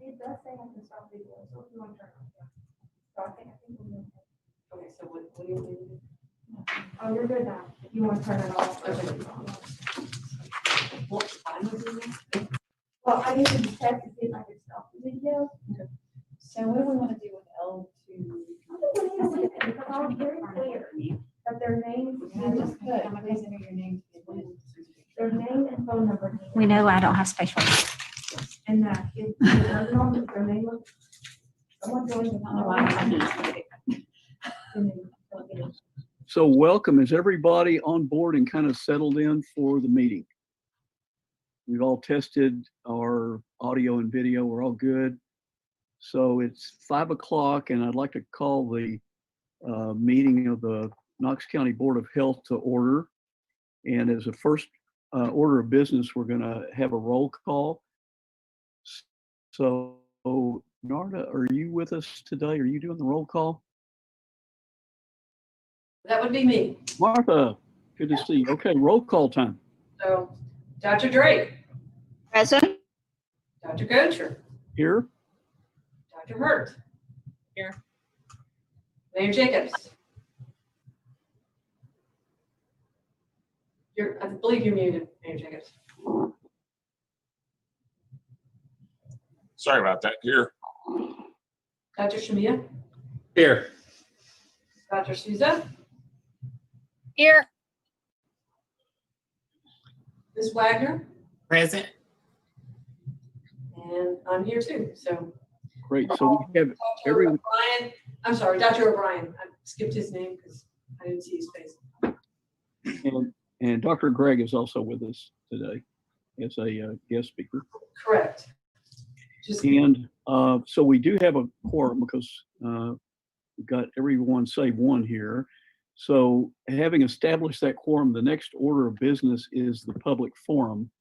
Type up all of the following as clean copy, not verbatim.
it does say I can stop video, so if you want to turn it on. So I think we're okay. Okay, so what do you need to do? Oh, you're good now. If you want to turn it off. Okay. What time is it? Well, I need to check to see if I can stop the video. So what do we want to do with L2? I think we need to see it because I was very clear that their names, Just put, please enter your name. their name and phone number. We know I don't have special. And that if their name, their name was, someone joined the. I don't know why I need to get it. And then they'll get it. So welcome. Is everybody on board and kind of settled in for the meeting? We've all tested our audio and video. We're all good. So it's 5 o'clock and I'd like to call the meeting of the Knox County Board of Health to order. And as a first order of business, we're going to have a roll call. So Narda, are you with us today? Are you doing the roll call? That would be me. Martha, good to see you. Okay, roll call time. So Dr. Drake, Present. Dr. Gocher, Here. Dr. Hurt. Here. Mayor Jacobs. I believe you're muted, Mayor Jacobs. Sorry about that. Here. Dr. Shamia, Here. Dr. Souza, Here. Ms. Wagner, Present. and I'm here too. So Great. So we have Dr. every O'Brien, I'm sorry, Dr. O'Brien. I skipped his name because I didn't see his face. and Dr. Greg is also with us today as a guest speaker. Correct. Just And so we do have a quorum because we've got everyone save one here. So having established that quorum, the next order of business is the public forum.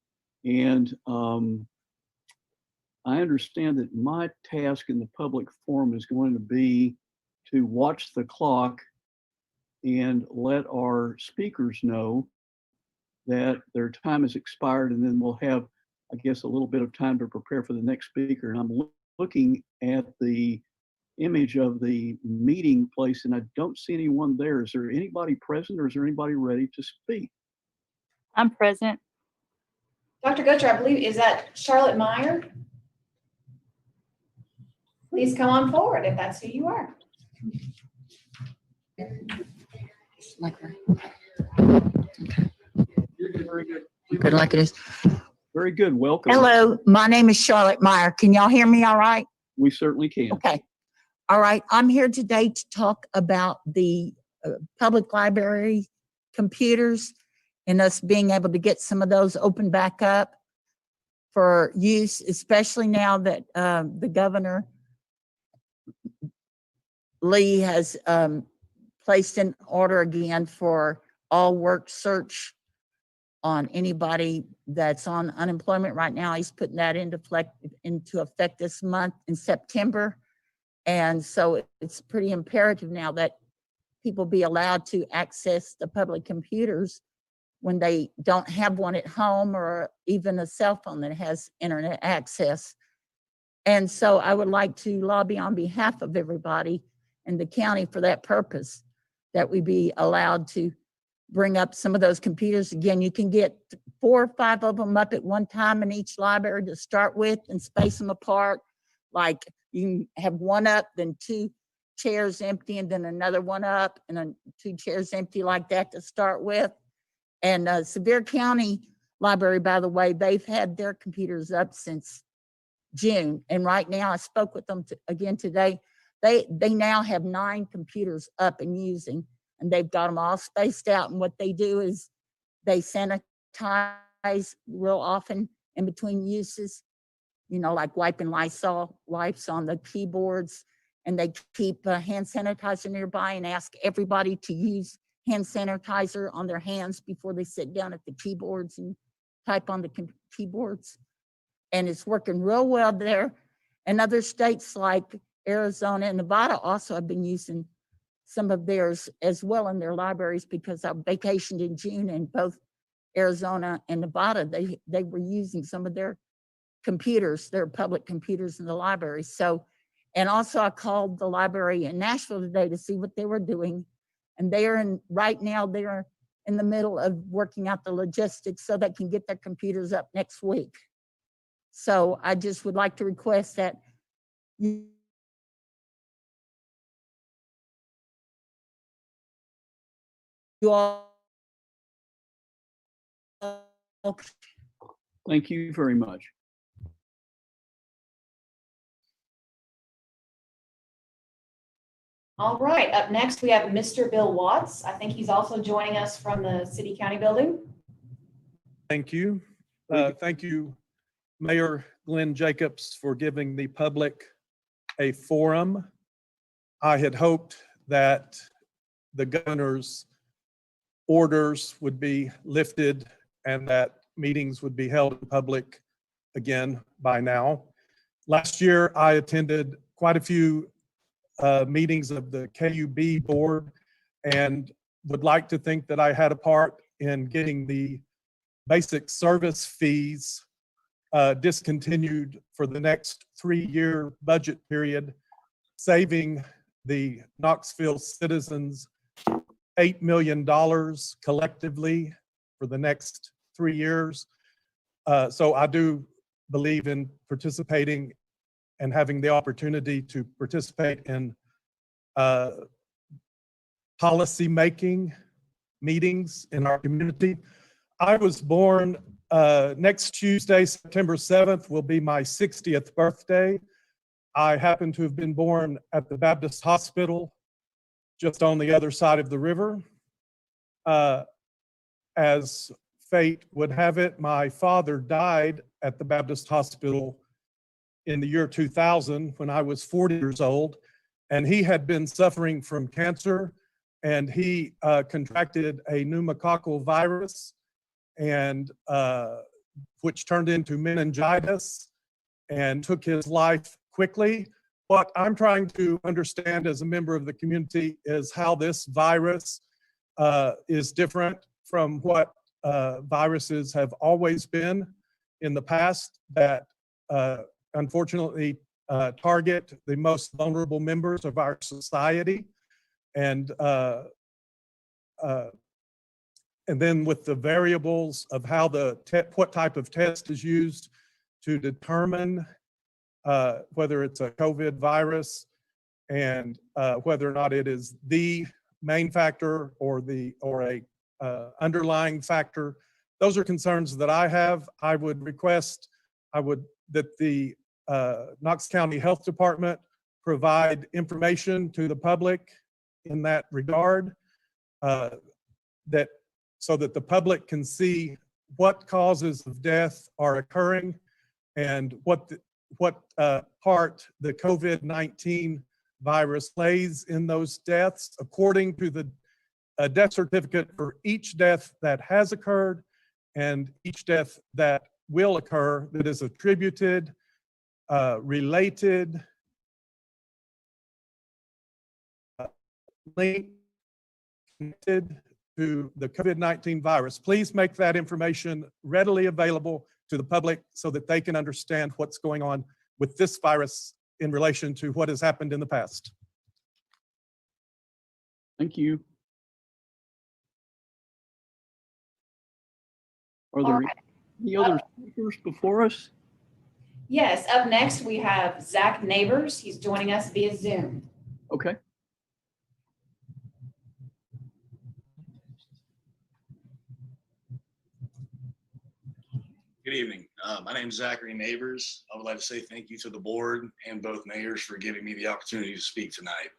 And I understand that my task in the public forum is going to be to watch the clock and let our speakers know that their time has expired, and then we'll have, I guess, a little bit of time to prepare for the next speaker. And I'm looking at the image of the meeting place and I don't see anyone there. Is there anybody present or is there anybody ready to speak? I'm present. Dr. Gocher, I believe, is that Charlotte Meyer? Please come on forward if that's who you are. Very good. Good like it is. Very good. Welcome. Hello, my name is Charlotte Meyer. Can y'all hear me all right? We certainly can. Okay. All right. I'm here today to talk about the public library computers and us being able to get some of those open back up for use, especially now that the governor Lee has placed an order again for all work search on anybody that's on unemployment right now. He's putting that into effect this month in September. And so it's pretty imperative now that people be allowed to access the public computers when they don't have one at home or even a cell phone that has internet access. And so I would like to lobby on behalf of everybody in the county for that purpose, that we be allowed to bring up some of those computers. Again, you can get 4 or 5 of them up at one time in each library to start with and space them apart. Like you can have one up, then 2 chairs empty, and then another one up, and then 2 chairs empty like that to start with. And Sevier County Library, by the way, they've had their computers up since June. And right now, I spoke with them again today. They now have 9 computers up and using, and they've got them all spaced out. And what they do is they sanitize real often in between uses, you know, like wiping Lysol wipes on the keyboards, and they keep hand sanitizer nearby and ask everybody to use hand sanitizer on their hands before they sit down at the keyboards and type on the keyboards. And it's working real well there. And other states like Arizona and Nevada also have been using some of theirs as well in their libraries, because I vacationed in June and both Arizona and Nevada, they were using some of their computers. There are public computers in the library. So, and also I called the library in Nashville today to see what they were doing. And right now they're in the middle of working out the logistics so they can get their computers up next week. So I just would like to request that you all Thank you very much. All right, up next, we have Mr. Bill Watts. I think he's also joining us from the City County Building. Thank you. Thank you, Mayor Glenn Jacobs, for giving the public a forum. I had hoped that the governor's orders would be lifted and that meetings would be held in public again by now. Last year, I attended quite a few meetings of the KUB board and would like to think that I had a part in getting the basic service fees discontinued for the next 3-year budget period, saving the Knoxville citizens $8 million collectively for the next 3 years. So I do believe in participating and having the opportunity to participate in policy making meetings in our community. I was born next Tuesday, September 7th, will be my 60th birthday. I happen to have been born at the Baptist Hospital just on the other side of the river. As fate would have it, my father died at the Baptist Hospital in the year 2000 when I was 40 years old, and he had been suffering from cancer, and he contracted a pneumococcal virus, and which turned into meningitis and took his life quickly. What I'm trying to understand as a member of the community is how this virus is different from what viruses have always been in the past that unfortunately target the most vulnerable members of our society. And then with the variables of how what type of test is used to determine whether it's a COVID virus and whether or not it is the main factor or a underlying factor. Those are concerns that I have. I would request that the Knox County Health Department provide information to the public in that regard, so that the public can see what causes of death are occurring and what part the COVID-19 virus plays in those deaths, according to the death certificate for each death that has occurred and each death that will occur that is attributed, related, linked, connected to the COVID-19 virus. Please make that information readily available to the public so that they can understand what's going on with this virus in relation to what has happened in the past. Thank you. Are All there right. any other speakers before us? Yes, up next, we have Zach Neighbors. He's joining us via Zoom. Okay. Good evening. My name is Zachary Neighbors. I would like to say thank you to the board and both mayors for giving me the opportunity to speak tonight.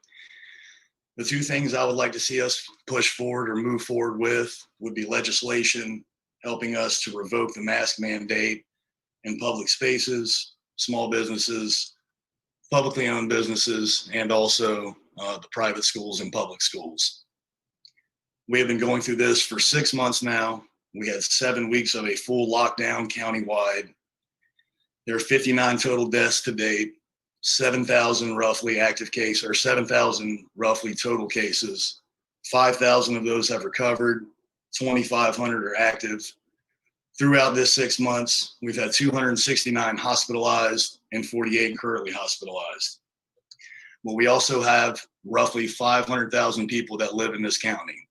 The two things I would like to see us push forward or move forward with would be legislation helping us to revoke the mask mandate in public spaces, small businesses, publicly owned businesses, and also the private schools and public schools. We have been going through this for 6 months now. We had 7 weeks of a full lockdown countywide. There are 59 total deaths to date, 7,000 roughly active cases, or 7,000 roughly total cases. 5,000 of those have recovered, 2,500 are active. Throughout this 6 months, we've had 269 hospitalized and 48 currently hospitalized. But we also have roughly 500,000 people that live in this county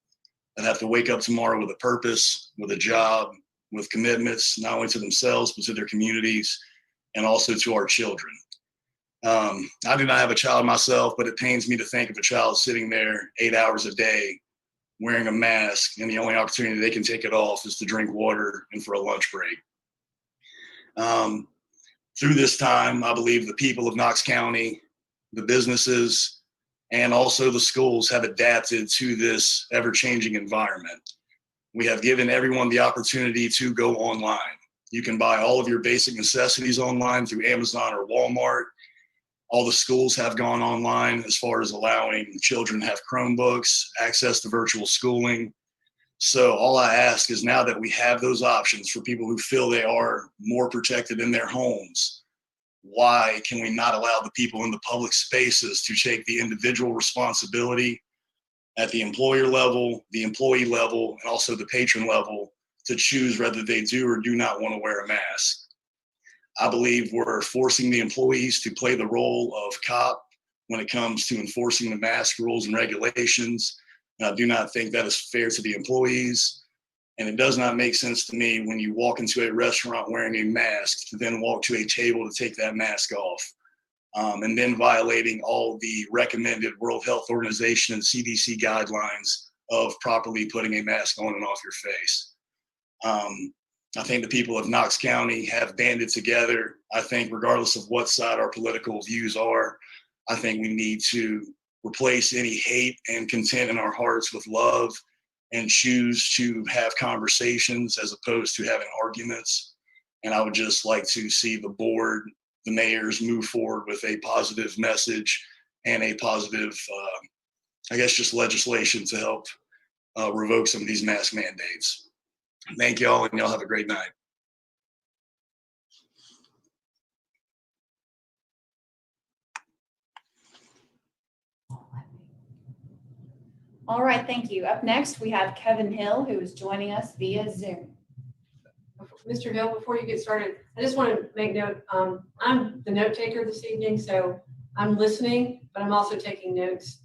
that have to wake up tomorrow with a purpose, with a job, with commitments, not only to themselves, but to their communities and also to our children. I do not have a child myself, but it pains me to think of a child sitting there 8 hours a day wearing a mask, and the only opportunity they can take it off is to drink water and for a lunch break. Through this time, I believe the people of Knox County, the businesses, and also the schools have adapted to this ever-changing environment. We have given everyone the opportunity to go online. You can buy all of your basic necessities online through Amazon or Walmart. All the schools have gone online as far as allowing children to have Chromebooks, access to virtual schooling. So all I ask is, now that we have those options for people who feel they are more protected in their homes, why can we not allow the people in the public spaces to take the individual responsibility at the employer level, the employee level, and also the patron level to choose whether they do or do not want to wear a mask? I believe we're forcing the employees to play the role of cop when it comes to enforcing the mask rules and regulations. And I do not think that is fair to the employees. And it does not make sense to me when you walk into a restaurant wearing a mask to then walk to a table to take that mask off, and then violating all the recommended World Health Organization and CDC guidelines of properly putting a mask on and off your face. I think the people of Knox County have banded together. I think regardless of what side our political views are, I think we need to replace any hate and content in our hearts with love and choose to have conversations as opposed to having arguments. And I would just like to see the board, the mayors, move forward with a positive message and a positive, just legislation to help revoke some of these mask mandates. Thank y'all, and y'all have a great night. All right, thank you. Up next, we have Kevin Hill, who is joining us via Zoom. Mr. Hill, before you get started, I just want to make note, I'm the note taker this evening, so I'm listening, but I'm also taking notes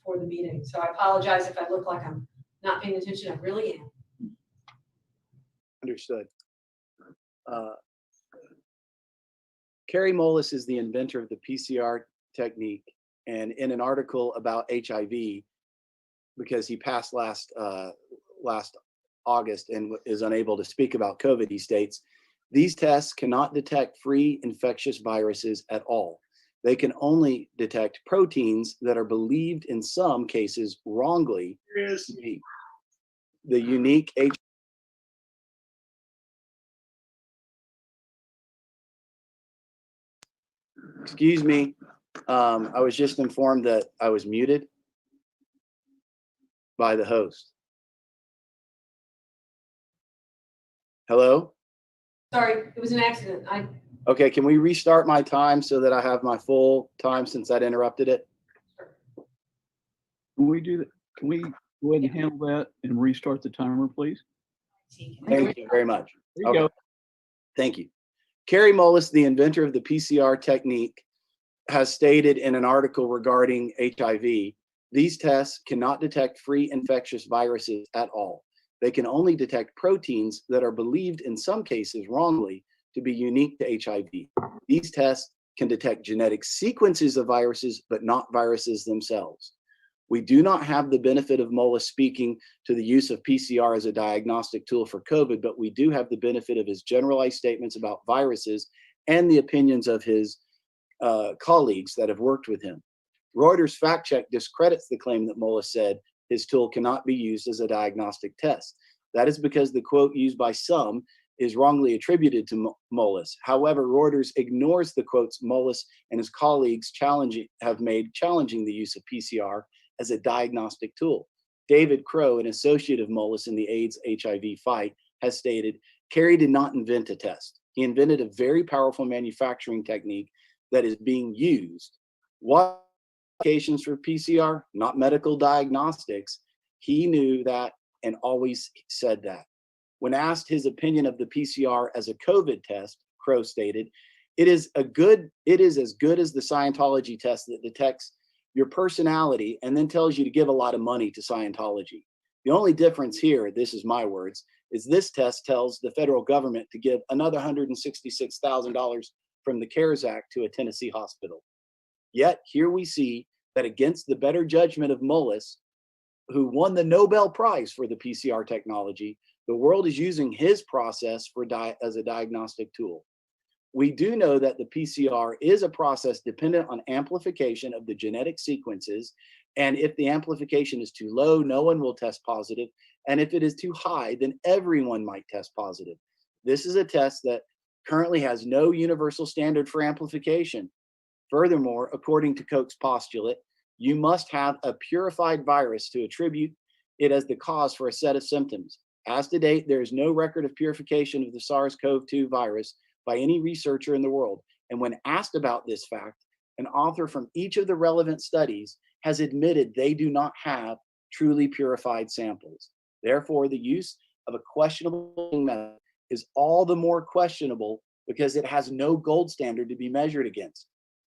for the meeting. So I apologize if I look like I'm not paying attention. I really am. Understood. Kerry Mullis is the inventor of the PCR technique, and in an article about HIV, because he passed last August and is unable to speak about COVID, he states, "These tests cannot detect free infectious viruses at all. They can only detect proteins that are believed in some cases wrongly to be the unique Excuse me. I was just informed that I was muted by the host. Hello? Sorry, it was an accident. Okay, can we restart my time so that I have my full time since I'd interrupted it? Can we do that? Can we go ahead and handle that and restart the timer, please? Thank you very much. There you go. Thank you. Kerry Mullis, the inventor of the PCR technique, has stated in an article regarding HIV, "These tests cannot detect free infectious viruses at all. They can only detect proteins that are believed in some cases wrongly to be unique to HIV. These tests can detect genetic sequences of viruses, but not viruses themselves. We do not have the benefit of Mullis speaking to the use of PCR as a diagnostic tool for COVID, but we do have the benefit of his generalized statements about viruses and the opinions of his colleagues that have worked with him. Reuters fact check discredits the claim that Mullis said his tool cannot be used as a diagnostic test. That is because the quote used by some is wrongly attributed to Mullis. However, Reuters ignores the quotes Mullis and his colleagues have made challenging the use of PCR as a diagnostic tool. David Crow, an associate of Mullis in the AIDS HIV fight, has stated, "Kerry did not invent a test. He invented a very powerful manufacturing technique that is being used. What applications for PCR? Not medical diagnostics. He knew that and always said that. When asked his opinion of the PCR as a COVID test, Crow stated, it is as good as the Scientology test that detects your personality and then tells you to give a lot of money to Scientology. The only difference here, this is my words, is this test tells the federal government to give another $166,000 from the CARES Act to a Tennessee hospital. Yet here we see that against the better judgment of Mullis, who won the Nobel Prize for the PCR technology, the world is using his process as a diagnostic tool. We do know that the PCR is a process dependent on amplification of the genetic sequences. And if the amplification is too low, no one will test positive. And if it is too high, then everyone might test positive. This is a test that currently has no universal standard for amplification. Furthermore, according to Koch's postulate, you must have a purified virus to attribute it as the cause for a set of symptoms. As to date, there is no record of purification of the SARS-CoV-2 virus by any researcher in the world. And when asked about this fact, an author from each of the relevant studies has admitted they do not have truly purified samples. Therefore, the use of a questionable method is all the more questionable because it has no gold standard to be measured against.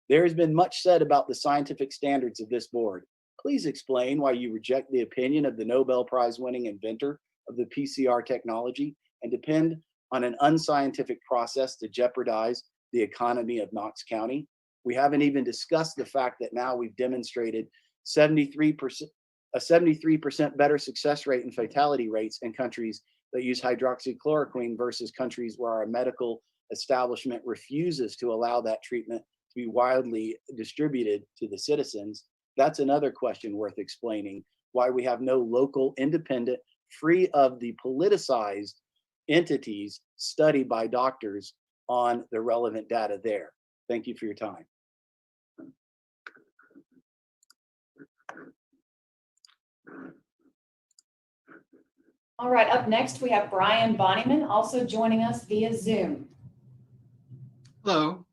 There has been much said about the scientific standards of this board. Please explain why you reject the opinion of the Nobel Prize winning inventor of the PCR technology and depend on an unscientific process to jeopardize the economy of Knox County. We haven't even discussed the fact that now we've demonstrated a 73% better success rate and fatality rates in countries that use hydroxychloroquine versus countries where our medical establishment refuses to allow that treatment to be widely distributed to the citizens. That's another question worth explaining, why we have no local, independent, free of the politicized entities studied by doctors on the relevant data there. Thank you for your time. All right, up next, we have Brian Bonnyman, also joining us via Zoom. Hello,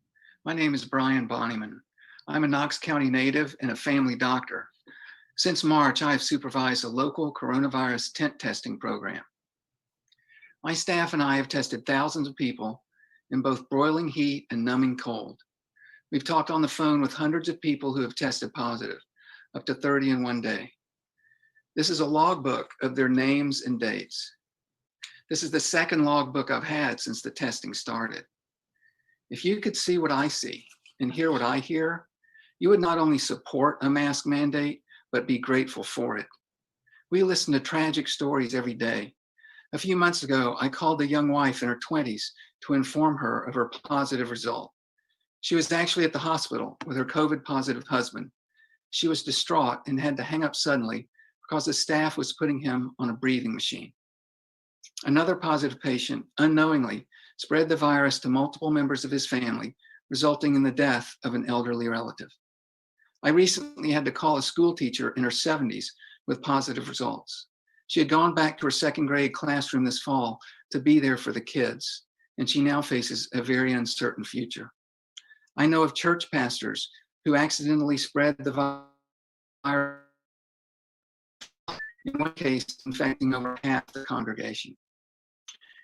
my name is Brian Bonnyman. I'm a Knox County native and a family doctor. Since March, I have supervised a local coronavirus tent testing program. My staff and I have tested thousands of people in both broiling heat and numbing cold. We've talked on the phone with hundreds of people who have tested positive, up to 30 in one day. This is a logbook of their names and dates. This is the second logbook I've had since the testing started. If you could see what I see and hear what I hear, you would not only support a mask mandate, but be grateful for it. We listen to tragic stories every day. A few months ago, I called a young wife in her 20s to inform her of her positive result. She was actually at the hospital with her COVID positive husband. She was distraught and had to hang up suddenly because the staff was putting him on a breathing machine. Another positive patient unknowingly spread the virus to multiple members of his family, resulting in the death of an elderly relative. I recently had to call a school teacher in her 70s with positive results. She had gone back to her second grade classroom this fall to be there for the kids, and she now faces a very uncertain future. I know of church pastors who accidentally spread the virus, in one case infecting over half the congregation.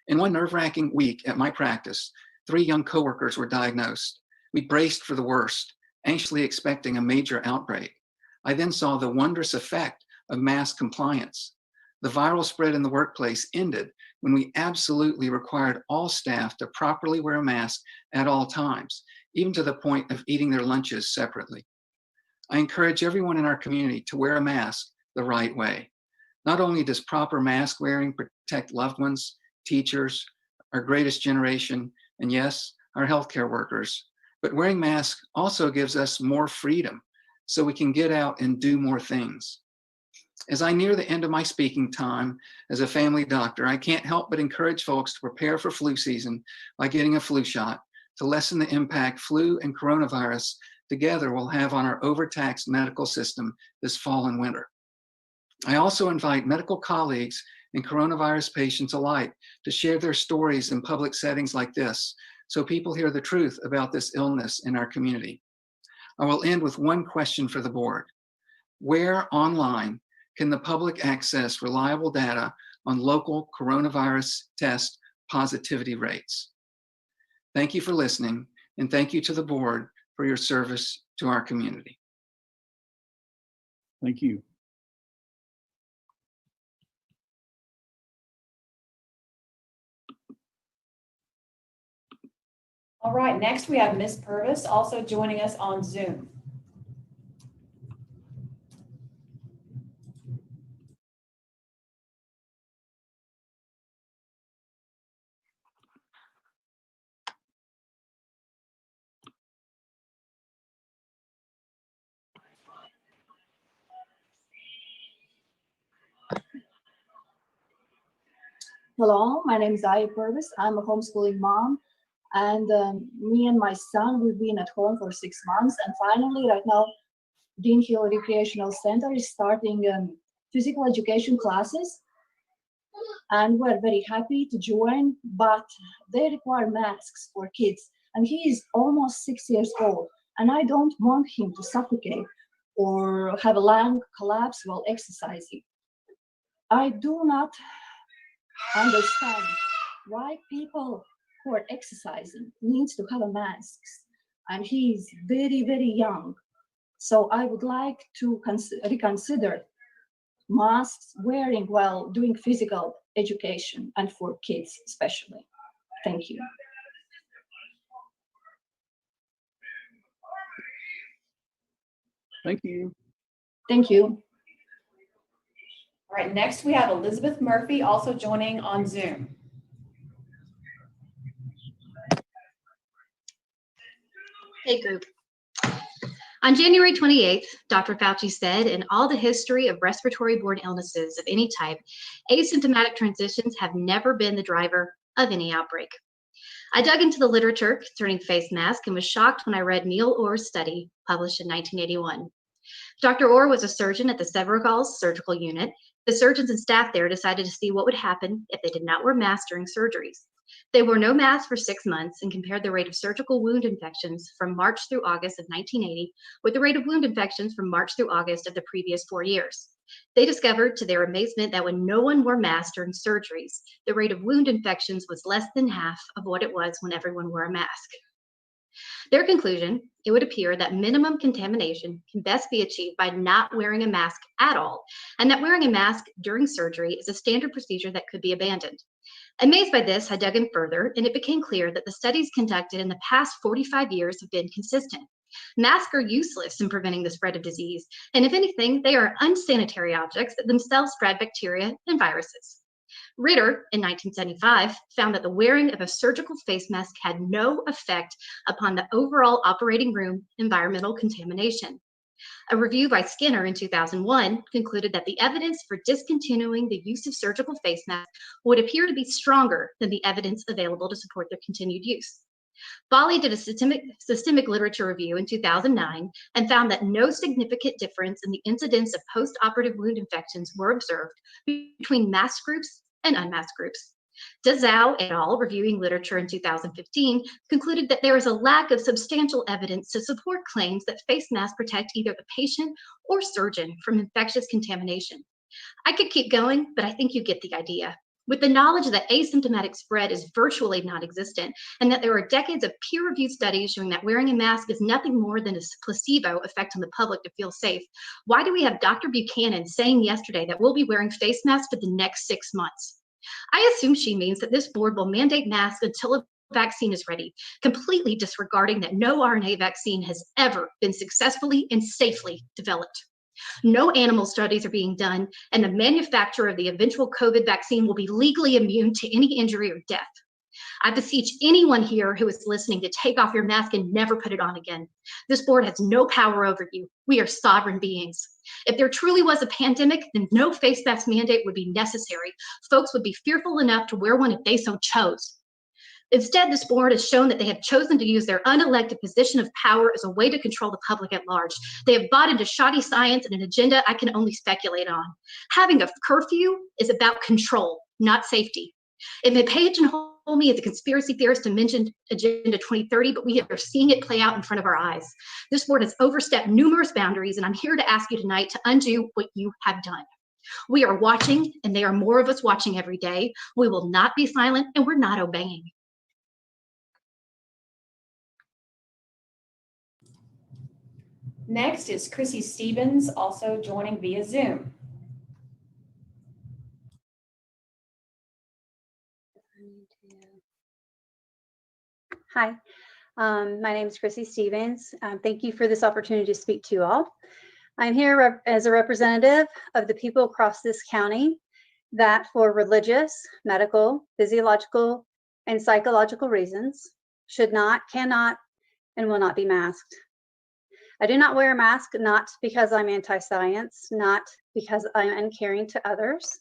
In one nerve-wracking week at my practice, 3 young coworkers were diagnosed. We braced for the worst, anxiously expecting a major outbreak. I then saw the wondrous effect of mask compliance. The viral spread in the workplace ended when we absolutely required all staff to properly wear a mask at all times, even to the point of eating their lunches separately. I encourage everyone in our community to wear a mask the right way. Not only does proper mask wearing protect loved ones, teachers, our greatest generation, and yes, our healthcare workers, but wearing masks also gives us more freedom so we can get out and do more things. As I near the end of my speaking time as a family doctor, I can't help but encourage folks to prepare for flu season by getting a flu shot to lessen the impact flu and coronavirus together will have on our overtaxed medical system this fall and winter. I also invite medical colleagues and coronavirus patients alike to share their stories in public settings like this so people hear the truth about this illness in our community. I will end with one question for the board. Where online can the public access reliable data on local coronavirus test positivity rates. Thank you for listening, and thank you to the board for your service to our community. Thank you. All right, next we have Ms. Purvis also joining us on Zoom. Hello, my name is Aya Purvis. I'm a homeschooling mom, and me and my son, we've been at home for 6 months, and finally, right now, Dean Hill Recreational Center is starting physical education classes, and we're very happy to join, but they require masks for kids, and he is almost 6 years old, and I don't want him to suffocate or have a lung collapse while exercising. I do not understand why people who are exercising needs to have a mask, and he's very, very young. So I would like to reconsider masks wearing while doing physical education, and for kids especially. Thank you. Thank you. Thank you. All right, next we have Elizabeth Murphy also joining on Zoom. Hey group. On January 28th, Dr. Fauci said, in all the history of respiratory-borne illnesses of any type, asymptomatic transitions have never been the driver of any outbreak. I dug into the literature concerning face masks and was shocked when I read Neil Orr's study published in 1981. Dr. Orr was a surgeon at the Severagals Surgical Unit. The surgeons and staff there decided to see what would happen if they did not wear masks during surgeries. They wore no masks for 6 months and compared the rate of surgical wound infections from March through August of 1980 with the rate of wound infections from March through August of the previous 4 years. They discovered, to their amazement, that when no one wore masks during surgeries, the rate of wound infections was less than half of what it was when everyone wore a mask. Their conclusion, it would appear that minimum contamination can best be achieved by not wearing a mask at all, and that wearing a mask during surgery is a standard procedure that could be abandoned. Amazed by this, I dug in further, and it became clear that the studies conducted in the past 45 years have been consistent. Masks are useless in preventing the spread of disease, and if anything, they are unsanitary objects that themselves spread bacteria and viruses. Ritter, in 1975, found that the wearing of a surgical face mask had no effect upon the overall operating room environmental contamination. A review by Skinner in 2001 concluded that the evidence for discontinuing the use of surgical face masks would appear to be stronger than the evidence available to support their continued use. Bali did a systemic literature review in 2009 and found that no significant difference in the incidence of post-operative wound infections were observed between masked groups and unmasked groups. Dazhou et al., reviewing literature in 2015, concluded that there is a lack of substantial evidence to support claims that face masks protect either the patient or surgeon from infectious contamination. I could keep going, but I think you get the idea. With the knowledge that asymptomatic spread is virtually non-existent and that there are decades of peer-reviewed studies showing that wearing a mask is nothing more than a placebo effect on the public to feel safe, why do we have Dr. Buchanan saying yesterday that we'll be wearing face masks for the next 6 months? I assume she means that this board will mandate masks until a vaccine is ready, completely disregarding that no RNA vaccine has ever been successfully and safely developed. No animal studies are being done, and the manufacturer of the eventual COVID vaccine will be legally immune to any injury or death. I beseech anyone here who is listening to take off your mask and never put it on again. This board has no power over you. We are sovereign beings. If there truly was a pandemic, then no face mask mandate would be necessary. Folks would be fearful enough to wear one if they so chose. Instead, this board has shown that they have chosen to use their unelected position of power as a way to control the public at large. They have bought into shoddy science and an agenda I can only speculate on. Having a curfew is about control, not safety. It may pigeonhole me as a conspiracy theorist to mention Agenda 2030, but we are seeing it play out in front of our eyes. This board has overstepped numerous boundaries, and I'm here to ask you tonight to undo what you have done. We are watching, and there are more of us watching every day. We will not be silent, and we're not obeying. Next is Chrissy Stevens, also joining via Zoom. Hi, my name is Chrissy Stevens. Thank you for this opportunity to speak to you all. I'm here as a representative of the people across this county that for religious, medical, physiological, and psychological reasons should not, cannot, and will not be masked. I do not wear a mask, not because I'm anti-science, not because I'm uncaring to others,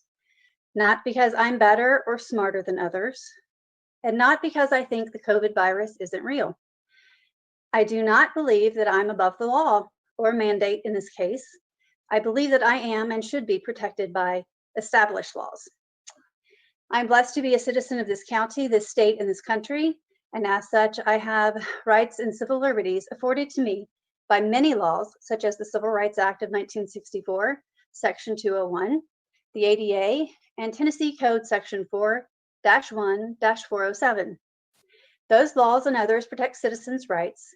not because I'm better or smarter than others, and not because I think the COVID virus isn't real. I do not believe that I'm above the law or mandate in this case. I believe that I am and should be protected by established laws. I'm blessed to be a citizen of this county, this state, and this country, and as such, I have rights and civil liberties afforded to me by many laws, such as the Civil Rights Act of 1964, Section 201, the ADA, and Tennessee Code Section 4-1-407. Those laws and others protect citizens' rights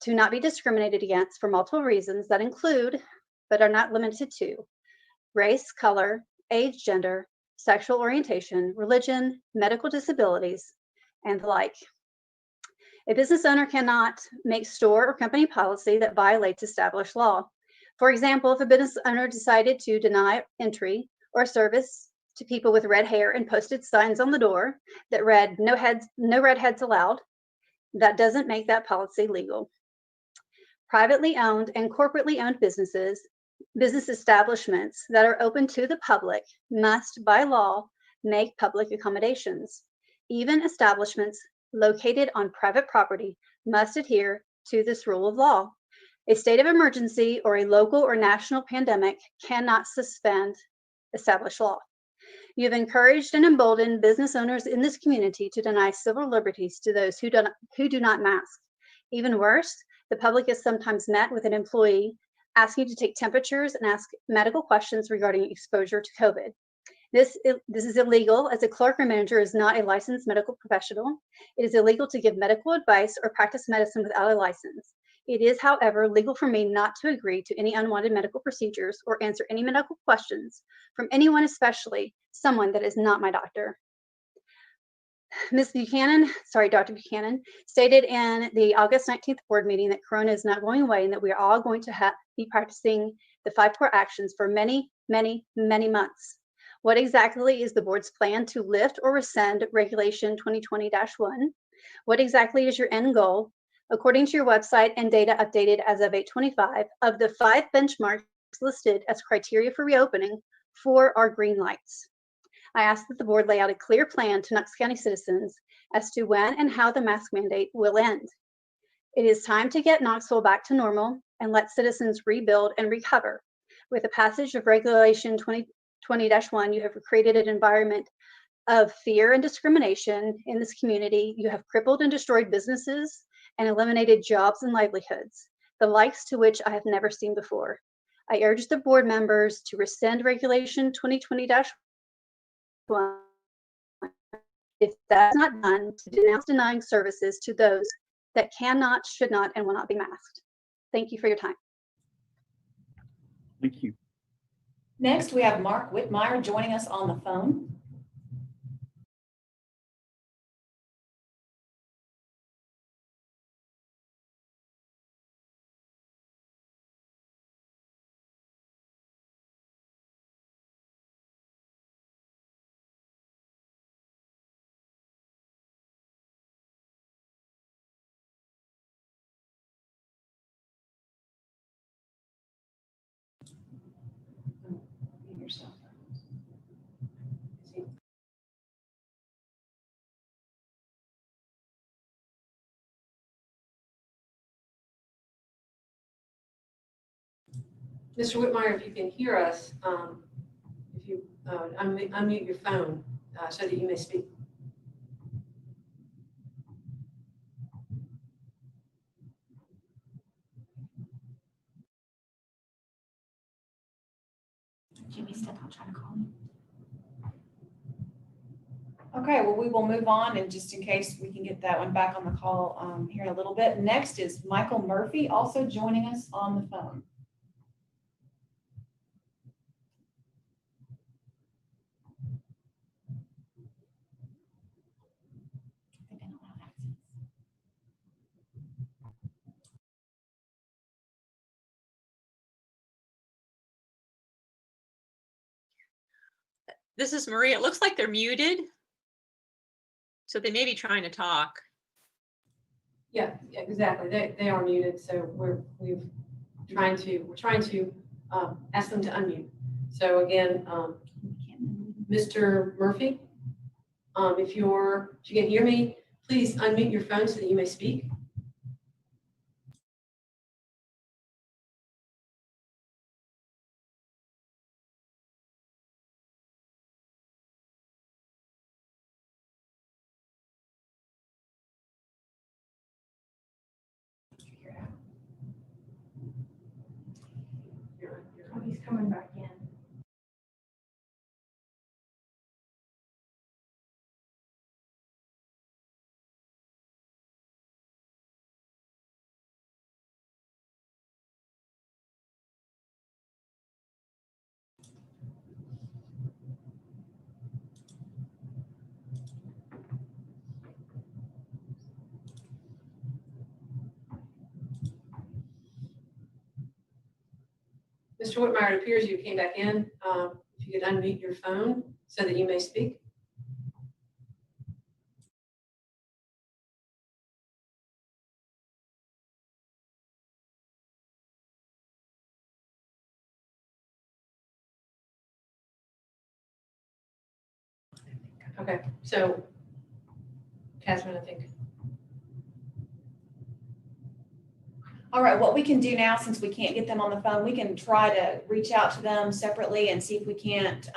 to not be discriminated against for multiple reasons that include, but are not limited to, race, color, age, gender, sexual orientation, religion, medical disabilities, and the like. A business owner cannot make store or company policy that violates established law. For example, if a business owner decided to deny entry or service to people with red hair and posted signs on the door that read no redheads allowed, that doesn't make that policy legal. Privately owned and corporately owned business establishments that are open to the public must, by law, make public accommodations. Even establishments located on private property must adhere to this rule of law. A state of emergency or a local or national pandemic cannot suspend established law. You have encouraged and emboldened business owners in this community to deny civil liberties to those who do not mask. Even worse, the public is sometimes met with an employee asking you to take temperatures and ask medical questions regarding exposure to COVID. This is illegal, as a clerk or manager is not a licensed medical professional. It is illegal to give medical advice or practice medicine without a license. It is, however, legal for me not to agree to any unwanted medical procedures or answer any medical questions from anyone, especially someone that is not my doctor. Dr. Buchanan, stated in the August 19th board meeting that Corona is not going away and that we are all going to be practicing the 5 core actions for many, many, many months. What exactly is the board's plan to lift or rescind Regulation 2020-1? What exactly is your end goal? According to your website and data updated as of 8/25, of the 5 benchmarks listed as criteria for reopening, 4 are green lights. I ask that the board lay out a clear plan to Knox County citizens as to when and how the mask mandate will end. It is time to get Knoxville back to normal and let citizens rebuild and recover. With the passage of Regulation 2020-1, you have created an environment of fear and discrimination in this community. You have crippled and destroyed businesses and eliminated jobs and livelihoods, the likes to which I have never seen before. I urge the board members to rescind Regulation 2020-1. If that's not done, to denounce denying services to those that cannot, should not, and will not be masked. Thank you for your time. Thank you. Next, we have Mark Whitmire joining us on the phone. Yourself. Mr. Whitmire, if you can hear us, if you unmute your phone so that you may speak. Jimmy stepped out trying to call me. Okay, well, we will move on, and just in case we can get that one back on the call here in a little bit. Next is Michael Murphy, also joining us on the phone. I think I don't have access. This is Maria. It looks like they're muted. So they may be trying to talk. Yeah, exactly. They are muted, so we're trying to ask them to unmute. So again, Mr. Murphy, if you can hear me, please unmute your phone so that you may speak. Oh, he's coming back in. Mr. Whitmire, it appears you came back in. If you could unmute your phone so that you may speak. Okay, so Catherine, I think. All right, what we can do now, since we can't get them on the phone, we can try to reach out to them separately and see if we can't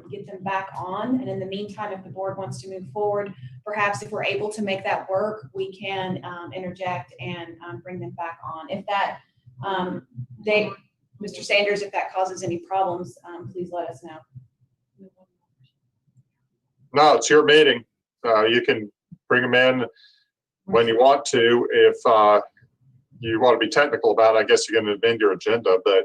get them back on. And in the meantime, if the board wants to move forward, perhaps if we're able to make that work, we can interject and bring them back on. If that, Mr. Sanders, if that causes any problems, please let us know. No, it's your meeting. You can bring them in when you want to. If you want to be technical about it, I guess you're going to amend your agenda, but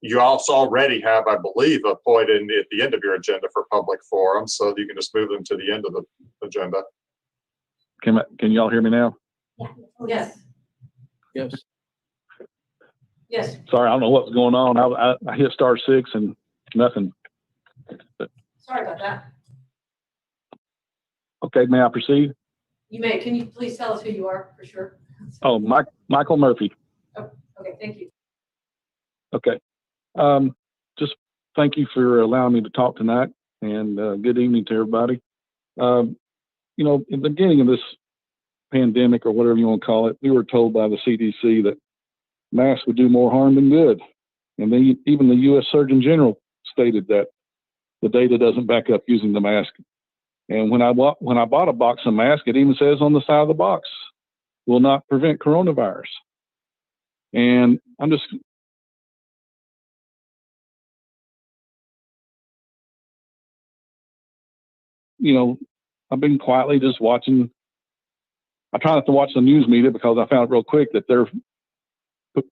you also already have, I believe, a point at the end of your agenda for public forum, so you can just move them to the end of the agenda. Can y'all hear me now? Yes. Yes. Yes. Sorry, I don't know what's going on. I hit *6 and nothing. Sorry about that. Okay, may I proceed? You may. Can you please tell us who you are for sure? Oh, Michael Murphy. Oh, okay. Thank you. Okay. Just thank you for allowing me to talk tonight, and good evening to everybody. You know, in the beginning of this pandemic, or whatever you want to call it, we were told by the CDC that masks would do more harm than good. And then even the U.S. Surgeon General stated that the data doesn't back up using the mask. And when I bought a box of masks, it even says on the side of the box, will not prevent coronavirus. And I'm just, you know, I've been quietly just watching. I try not to watch the news media because I found it real quick that they're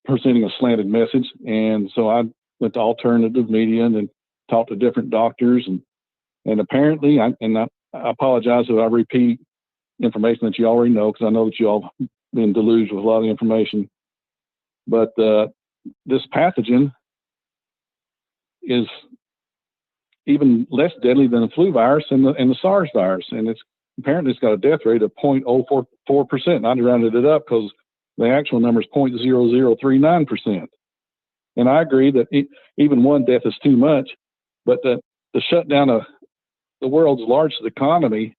presenting a slanted message. And so I went to alternative media and then talked to different doctors. And apparently, I apologize if I repeat information that you already know, because I know that you all been deluged with a lot of information. But this pathogen is even less deadly than the flu virus and the SARS virus, and apparently it's got a death rate of 0.044%. I rounded it up because the actual number is 0.0039%. And I agree that even one death is too much, but to shut down the world's largest economy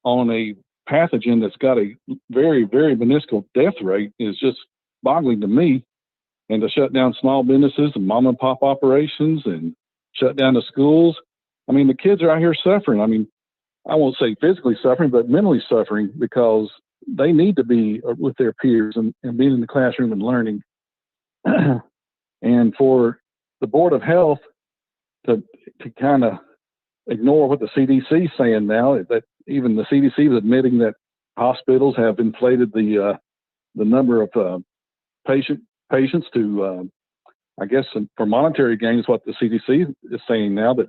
on a pathogen that's got a very, very minuscule death rate is just boggling to me. And to shut down small businesses and mom and pop operations and shut down the schools. I mean, the kids are out here suffering. I mean, I won't say physically suffering, but mentally suffering, because they need to be with their peers and being in the classroom and learning. And for the Board of Health to kind of ignore what the CDC is saying now, that even the CDC is admitting that hospitals have inflated the number of patients to, I guess, for monetary gains. What the CDC is saying now, that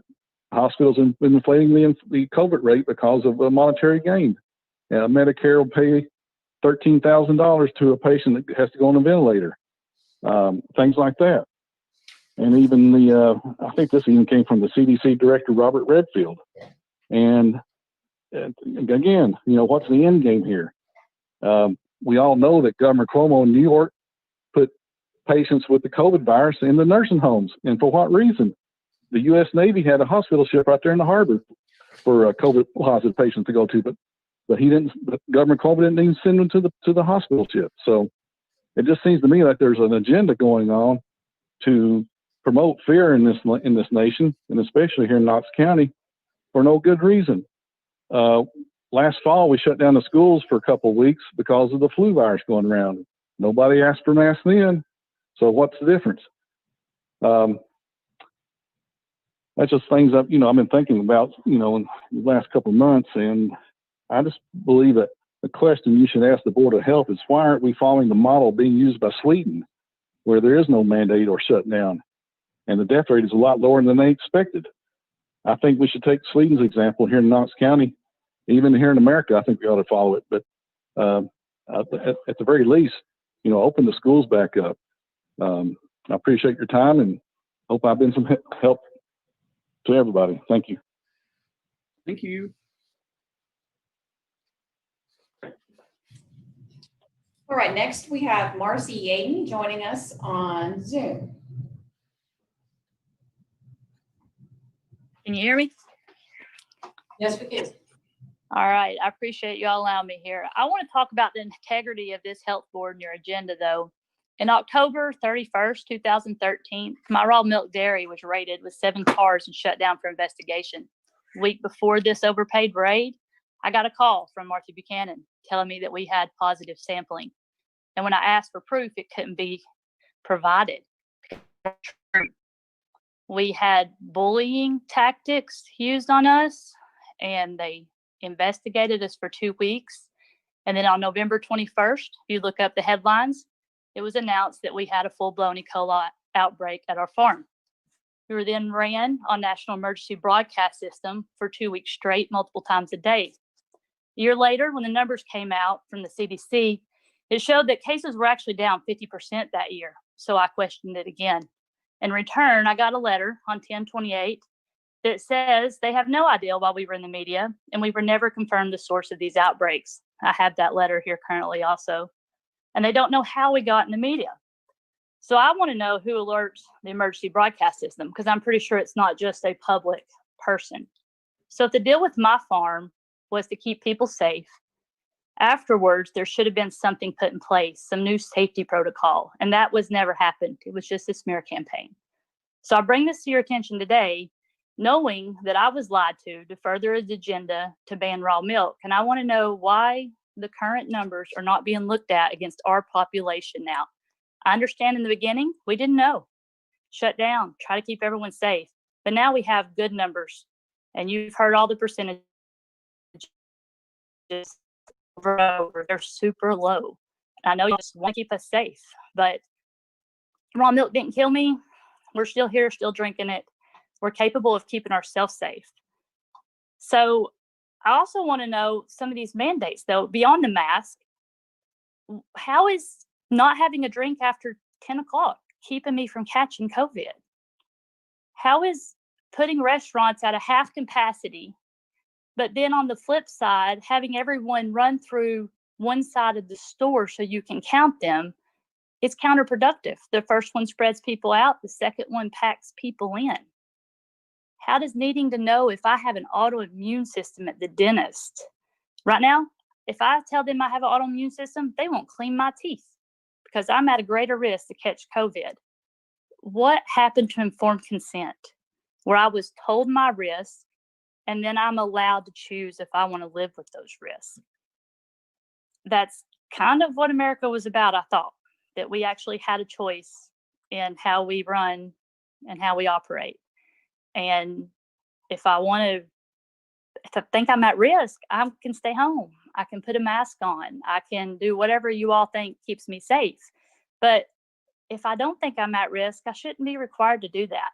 hospitals have been inflating the COVID rate because of a monetary gain. Medicare will pay $13,000 to a patient that has to go on a ventilator, things like that. And even I think this even came from the CDC director, Robert Redfield. And again, what's the end game here? We all know that Governor Cuomo in New York put patients with the COVID virus in the nursing homes. And for what reason? The U.S. Navy had a hospital ship right there in the harbor for COVID positive patients to go to, but he didn't. But Governor Cuomo didn't even send them to the hospital ship. So it just seems to me like there's an agenda going on to promote fear in this nation, and especially here in Knox County, for no good reason. Last fall, we shut down the schools for a couple of weeks because of the flu virus going around. Nobody asked for masks then, so what's the difference? That's just things I've been thinking about, in the last couple of months, and I just believe that the question you should ask the Board of Health is, why aren't we following the model being used by Sweden, where there is no mandate or shutdown, and the death rate is a lot lower than they expected? I think we should take Sweden's example here in Knox County. Even here in America, I think we ought to follow it. But at the very least, open the schools back up. I appreciate your time and hope I've been some help to everybody. Thank you. Thank you. All right, next we have Marcy Yaden joining us on Zoom. Can you hear me? Yes, we can. All right. I appreciate you all allowing me here. I want to talk about the integrity of this health board and your agenda, though. In October 31st, 2013, my raw milk dairy was raided with 7 cars and shut down for investigation. A week before this overpaid raid, I got a call from Marty Buchanan telling me that we had positive sampling. And when I asked for proof, it couldn't be provided. We had bullying tactics used on us, and they investigated us for 2 weeks. And then on November 21st, if you look up the headlines, it was announced that we had a full-blown E. coli outbreak at our farm. We were then ran on national emergency broadcast system for 2 weeks straight, multiple times a day. A year later, when the numbers came out from the CDC, it showed that cases were actually down 50% that year. So I questioned it again. In return, I got a letter on 10/28 that says they have no idea why we were in the media, and we were never confirmed the source of these outbreaks. I have that letter here currently also. And they don't know how we got in the media. So I want to know who alerts the emergency broadcast system, because I'm pretty sure it's not just a public person. So if the deal with my farm was to keep people safe, afterwards there should have been something put in place, some new safety protocol, and that was never happened. It was just a smear campaign. So I bring this to your attention today, knowing that I was lied to further his agenda to ban raw milk. And I want to know why the current numbers are not being looked at against our population now. I understand in the beginning, we didn't know. Shut down, try to keep everyone safe. But now we have good numbers. And you've heard all the percentages over. They're super low. I know you just want to keep us safe, but raw milk didn't kill me. We're still here, still drinking it. We're capable of keeping ourselves safe. So I also want to know some of these mandates, though, beyond the mask. How is not having a drink after 10 o'clock keeping me from catching COVID? How is putting restaurants at a half capacity, but then on the flip side, having everyone run through one side of the store so you can count them? It's counterproductive. The first one spreads people out. The second one packs people in. How does needing to know if I have an autoimmune system at the dentist? Right now, if I tell them I have an autoimmune system, they won't clean my teeth because I'm at a greater risk to catch COVID. What happened to informed consent, where I was told my risks and then I'm allowed to choose if I want to live with those risks? That's kind of what America was about, I thought, that we actually had a choice in how we run and how we operate. And if I think I'm at risk, I can stay home. I can put a mask on. I can do whatever you all think keeps me safe. But if I don't think I'm at risk, I shouldn't be required to do that.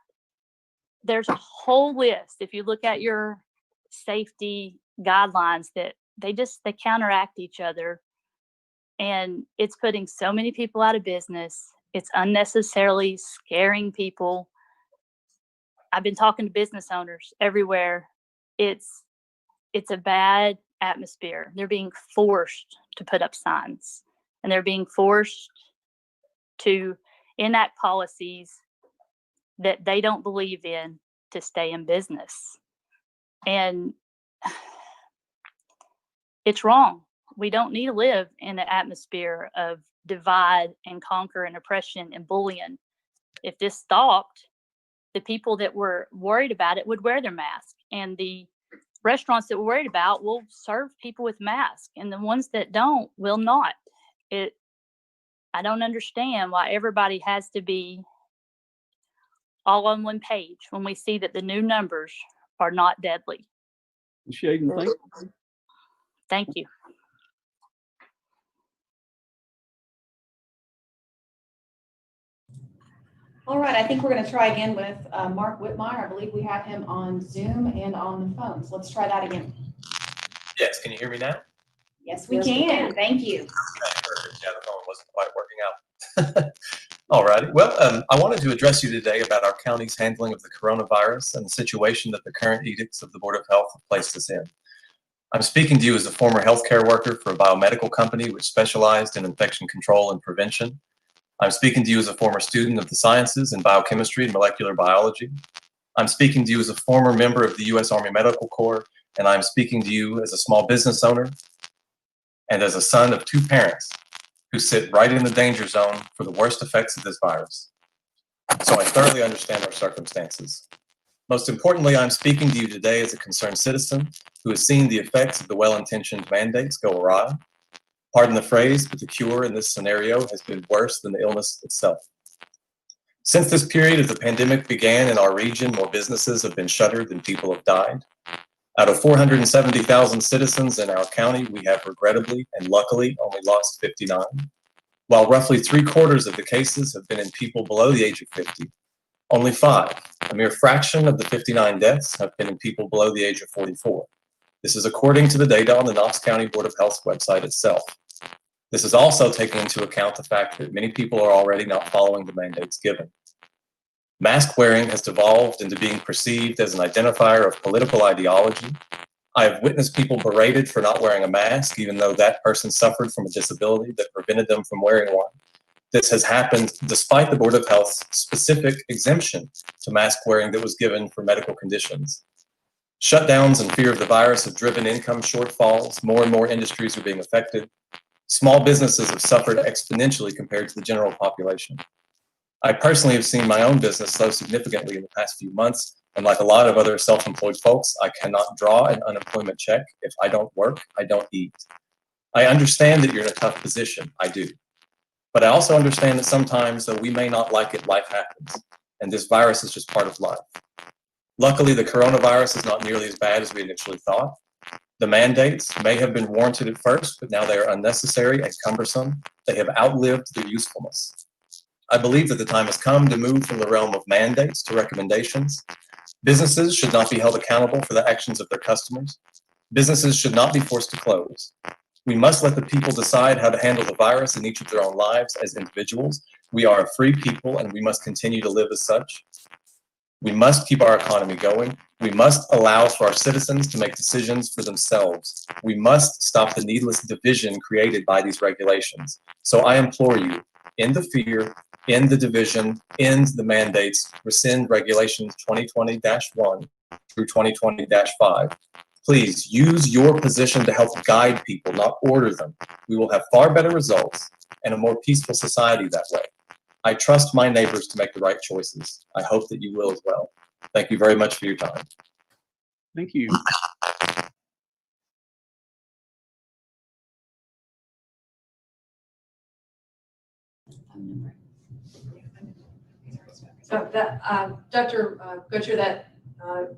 There's a whole list. If you look at your safety guidelines, that they counteract each other. And it's putting so many people out of business. It's unnecessarily scaring people. I've been talking to business owners everywhere. It's a bad atmosphere. They're being forced to put up signs, and they're being forced to enact policies that they don't believe in to stay in business. And it's wrong. We don't need to live in an atmosphere of divide and conquer and oppression and bullying. If this stopped, the people that were worried about it would wear their mask, and the restaurants that we're worried about will serve people with masks, and the ones that don't will not. I don't understand why everybody has to be all on one page when we see that the new numbers are not deadly. Shaden, thank you. Thank you. All right, I think we're going to try again with Mark Whitmire. I believe we have him on Zoom and on the phone. So let's try that again. Yes, can you hear me now? Yes, we can. Thank you. Okay, perfect. Yeah, the phone wasn't quite working out. All righty. Well, I wanted to address you today about our county's handling of the coronavirus and the situation that the current edicts of the Board of Health have placed us in. I'm speaking to you as a former healthcare worker for a biomedical company which specialized in infection control and prevention. I'm speaking to you as a former student of the sciences in biochemistry and molecular biology. I'm speaking to you as a former member of the U.S. Army Medical Corps, and I'm speaking to you as a small business owner and as a son of two parents who sit right in the danger zone for the worst effects of this virus. So I thoroughly understand our circumstances. Most importantly, I'm speaking to you today as a concerned citizen who has seen the effects of the well-intentioned mandates go awry. Pardon the phrase, but the cure in this scenario has been worse than the illness itself. Since this period of the pandemic began in our region, more businesses have been shuttered than people have died. Out of 470,000 citizens in our county, we have regrettably and luckily only lost 59, while roughly 3/4 of the cases have been in people below the age of 50. Only 5, a mere fraction of the 59 deaths, have been in people below the age of 44. This is according to the data on the Knox County Board of Health's website itself. This is also taking into account the fact that many people are already not following the mandates given. Mask wearing has devolved into being perceived as an identifier of political ideology. I have witnessed people berated for not wearing a mask, even though that person suffered from a disability that prevented them from wearing one. This has happened despite the Board of Health's specific exemption to mask wearing that was given for medical conditions. Shutdowns and fear of the virus have driven income shortfalls. More and more industries are being affected. Small businesses have suffered exponentially compared to the general population. I personally have seen my own business slow significantly in the past few months, and like a lot of other self-employed folks, I cannot draw an unemployment check. If I don't work, I don't eat. I understand that you're in a tough position, I do. But I also understand that sometimes, though we may not like it, life happens, and this virus is just part of life. Luckily, the coronavirus is not nearly as bad as we initially thought. The mandates may have been warranted at first, but now they are unnecessary and cumbersome. They have outlived their usefulness. I believe that the time has come to move from the realm of mandates to recommendations. Businesses should not be held accountable for the actions of their customers. Businesses should not be forced to close. We must let the people decide how to handle the virus in each of their own lives as individuals. We are a free people and we must continue to live as such. We must keep our economy going. We must allow for our citizens to make decisions for themselves. We must stop the needless division created by these regulations. So I implore you, end the fear, end the division, end the mandates, rescind regulations 2020-1 through 2020-5. Please use your position to help guide people, not order them. We will have far better results and a more peaceful society that way. I trust my neighbors to make the right choices. I hope that you will as well. Thank you very much for your time. Thank you. So that, Dr. Butcher, that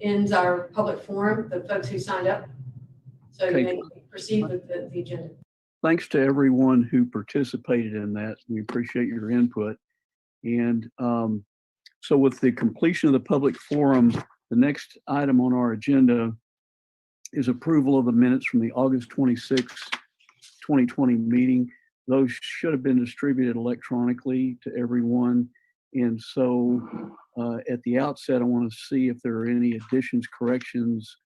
ends our public forum, the folks who signed up. So you Okay. may proceed with the agenda. Thanks to everyone who participated in that. We appreciate your input. And so with the completion of the public forum, the next item on our agenda is approval of the minutes from the August 26, 2020 meeting. Those should have been distributed electronically to everyone. And so at the outset, I want to see if there are any additions, corrections,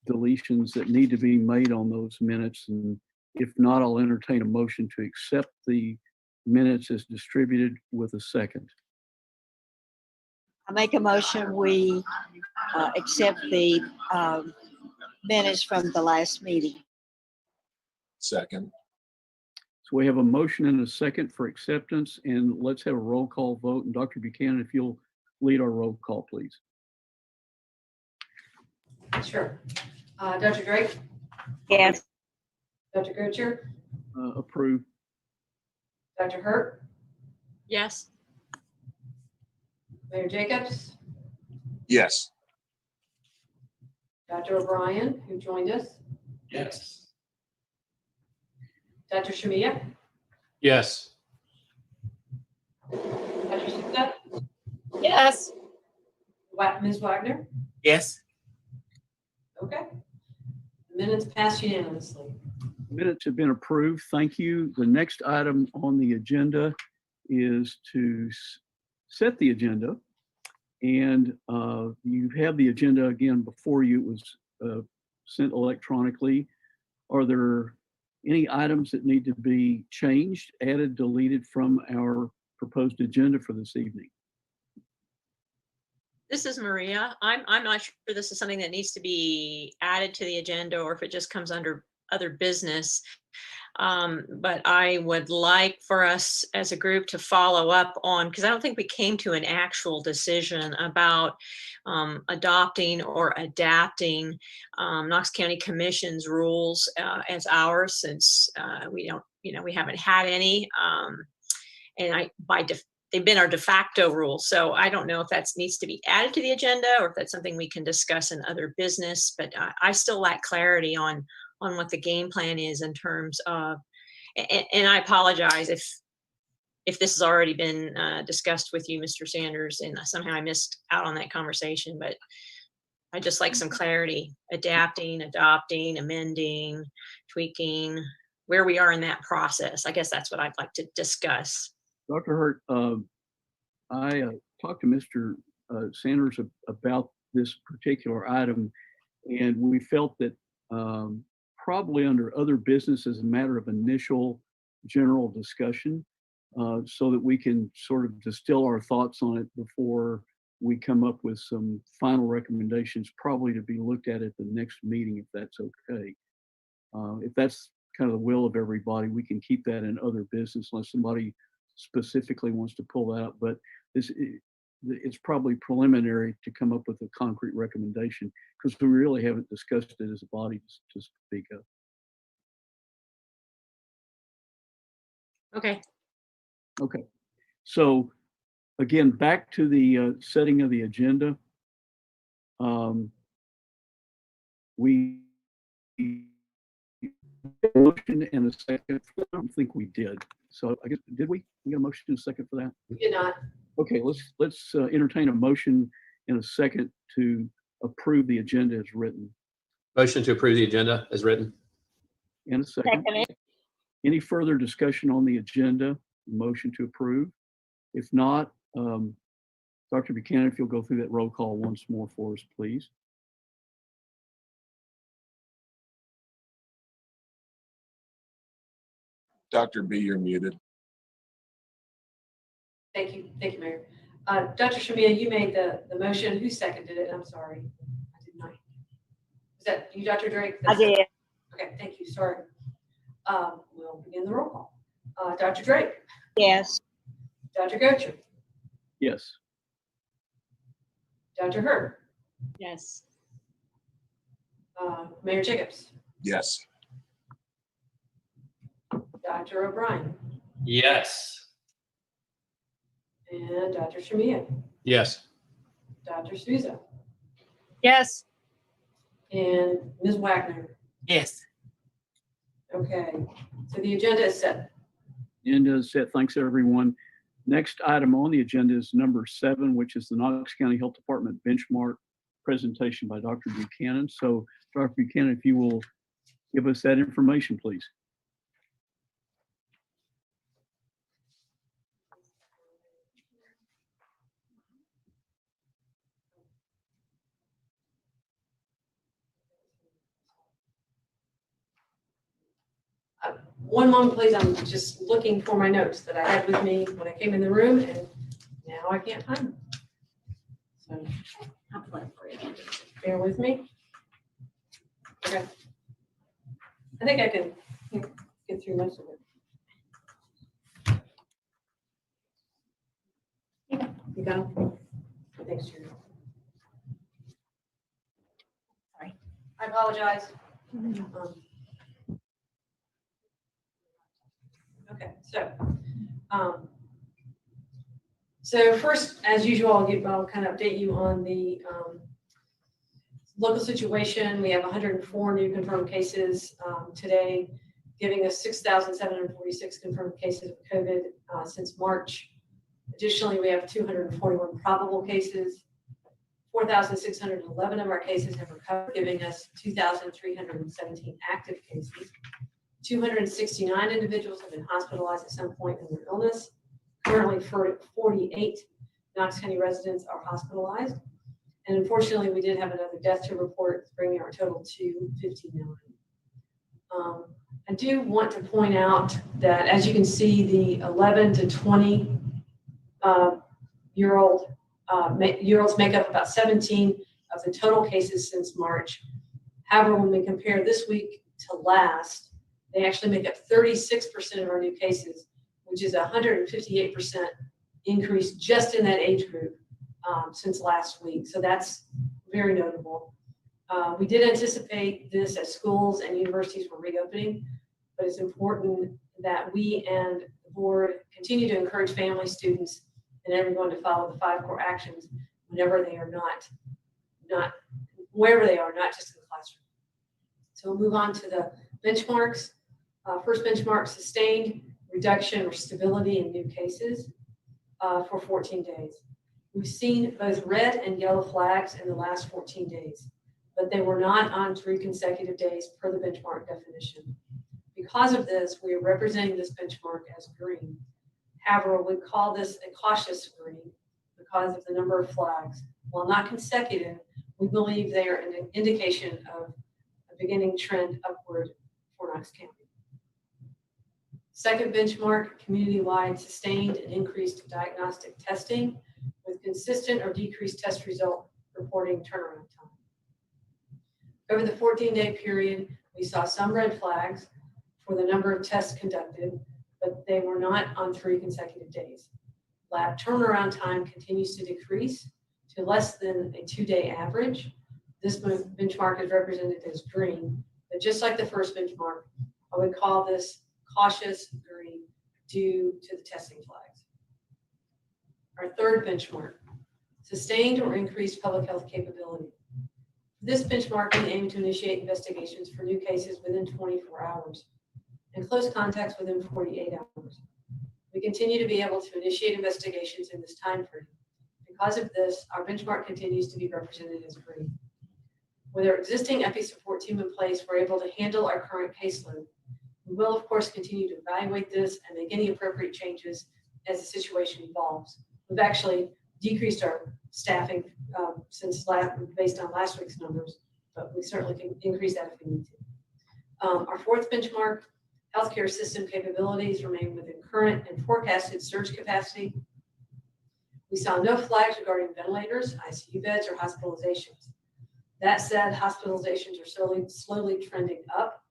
deletions that need to be made on those minutes. And if not, I'll entertain a motion to accept the minutes as distributed with a second. I make a motion, we accept the minutes from the last meeting. Second. So we have a motion and a second for acceptance, and let's have a roll call vote. And Dr. Buchanan, if you'll lead our roll call, please. Sure. Dr. Drake? Yes. Dr. Gocher? Approved. Dr. Hurt? Yes. Mayor Jacobs? Yes. Dr. O'Brien, who joined us? Yes. Dr. Shamiya? Yes. Dr. Sutta? Yes. Ms. Wagner? Yes. Okay. Minutes passed unanimously. Minutes have been approved. Thank you. The next item on the agenda is to set the agenda. And you have the agenda again before you. It was sent electronically. Are there any items that need to be changed, added, deleted from our proposed agenda for this evening? This is Maria. I'm not sure this is something that needs to be added to the agenda or if it just comes under other business. But I would like for us as a group to follow up on, because I don't think we came to an actual decision about adopting or adapting Knox County Commission's rules as ours, since we don't, we haven't had any. And they've been our de facto rules. So I don't know if that needs to be added to the agenda or if that's something we can discuss in other business, but I still lack clarity on what the game plan is in terms of, and I apologize if this has already been discussed with you, Mr. Sanders, and somehow I missed out on that conversation, but I just like some clarity, adapting, adopting, amending, tweaking, where we are in that process. I guess that's what I'd like to discuss. Dr. Hurt, I talked to Mr. Sanders about this particular item, and we felt that probably under other business as a matter of initial general discussion, so that we can sort of distill our thoughts on it before we come up with some final recommendations, probably to be looked at the next meeting, if that's okay. If that's kind of the will of everybody, we can keep that in other business unless somebody specifically wants to pull that up. But it's probably preliminary to come up with a concrete recommendation because we really haven't discussed it as a body to speak of. Okay. Okay. So again, back to the setting of the agenda. We motion and a second. I don't think we did. So I guess, did we get a motion and a second for that? We did not. Okay, let's entertain a motion in a second to approve the agenda as written. Motion to approve the agenda as written. In a second. Any further discussion on the agenda? Motion to approve. If not, Dr. Buchanan, if you'll go through that roll call once more for us, please. Dr. B, you're muted. Thank you, Mayor. Dr. Shamiya, you made the motion. Who seconded it? I'm sorry. I did not. Is that you, Dr. Drake? I did. Okay, thank you. Sorry. We'll begin the roll call. Dr. Drake? Yes. Dr. Gocher? Yes. Dr. Hurt? Yes. Mayor Jacobs? Yes. Dr. O'Brien? Yes. And Dr. Shamiya? Yes. Dr. Souza, Yes. and Ms. Wagner. Yes. Okay, so the agenda is set. Agenda is set. Thanks, everyone. Next item on the agenda is number 7, which is the Knox County Health Department benchmark presentation by Dr. Buchanan. So, Dr. Buchanan, if you will give us that information, please. One moment, please. I'm just looking for my notes that I had with me when I came in the room, and now I can't find them. So I'll play for you. bear with me. Okay. I think I can get through most of it. You got them? Thanks, Judy. Sorry. I apologize. Okay, so first, as usual, I'll kind of update you on the local situation. We have 104 new confirmed cases today, giving us 6,746 confirmed cases of COVID since March. Additionally, we have 241 probable cases. 4,611 of our cases have recovered, giving us 2,317 active cases. 269 individuals have been hospitalized at some point in their illness. Currently, 48 Knox County residents are hospitalized. And unfortunately, we did have another death to report, bringing our total to 59. I do want to point out that, as you can see, the 11 to 20 year-olds make up about 17 of the total cases since March. However, when we compare this week to last, they actually make up 36% of our new cases, which is a 158% increase just in that age group since last week. So that's very notable. We did anticipate this as schools and universities were reopening, but it's important that we and the board continue to encourage families, students, and everyone to follow the 5 core actions whenever they are wherever they are, not just in the classroom. So we'll move on to the benchmarks. First benchmark, sustained reduction or stability in new cases for 14 days. We've seen both red and yellow flags in the last 14 days, but they were not on 3 consecutive days per the benchmark definition. Because of this, we are representing this benchmark as green. However, we call this a cautious green because of the number of flags. While not consecutive, we believe they are an indication of a beginning trend upward for Knox County. Second benchmark, community-wide sustained and increased diagnostic testing with consistent or decreased test result reporting turnaround time. Over the 14-day period, we saw some red flags for the number of tests conducted, but they were not on 3 consecutive days. Lab turnaround time continues to decrease to less than a 2-day average. This benchmark is represented as green, but just like the first benchmark, I would call this cautious green due to the testing flags. Our third benchmark, sustained or increased public health capability. This benchmark we aim to initiate investigations for new cases within 24 hours and close contacts within 48 hours. We continue to be able to initiate investigations in this time frame. Because of this, our benchmark continues to be represented as green. With our existing EPI support team in place, we're able to handle our current caseload. We will, of course, continue to evaluate this and make any appropriate changes as the situation evolves. We've actually decreased our staffing based on last week's numbers, but we certainly can increase that if we need to. Our fourth benchmark, healthcare system capabilities remain within current and forecasted surge capacity. We saw no flags regarding ventilators, ICU beds, or hospitalizations. That said, hospitalizations are slowly trending up.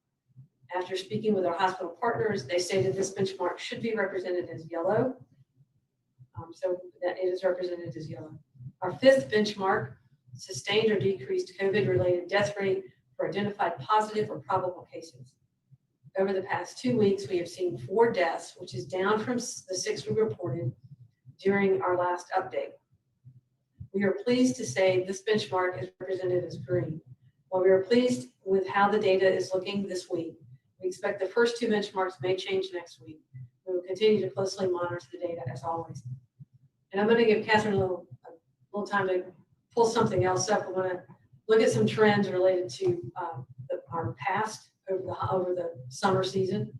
After speaking with our hospital partners, they stated this benchmark should be represented as yellow. So that it is represented as yellow. Our fifth benchmark, sustained or decreased COVID-related death rate for identified positive or probable cases. Over the past 2 weeks, we have seen 4 deaths, which is down from the 6 we reported during our last update. We are pleased to say this benchmark is represented as green. While we are pleased with how the data is looking this week, we expect the first two benchmarks may change next week. We will continue to closely monitor the data as always. And I'm going to give Catherine a little time to pull something else up. I want to look at some trends related to our past over the summer season.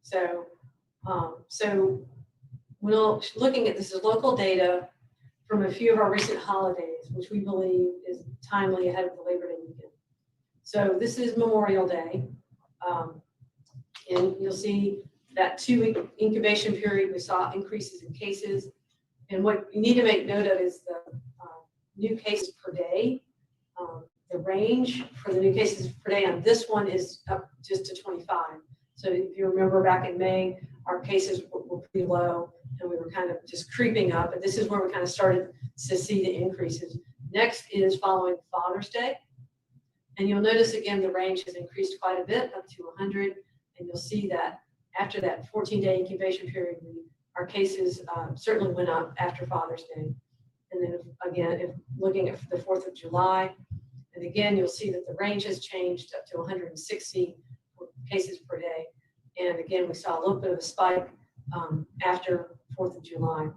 So, we're looking at this as local data from a few of our recent holidays, which we believe is timely ahead of the Labor Day weekend. So this is Memorial Day, and you'll see that 2-week incubation period, we saw increases in cases. And what you need to make note of is the new cases per day. The range for the new cases per day on this one is up just to 25. So if you remember back in May, our cases were pretty low and we were kind of just creeping up. And this is where we kind of started to see the increases. Next is following Father's Day. And you'll notice again, the range has increased quite a bit, up to 100. And you'll see that after that 14-day incubation period, our cases certainly went up after Father's Day. And then if looking at the 4th of July, and again, you'll see that the range has changed up to 160 cases per day. And again, we saw a little bit of a spike after 4th of July.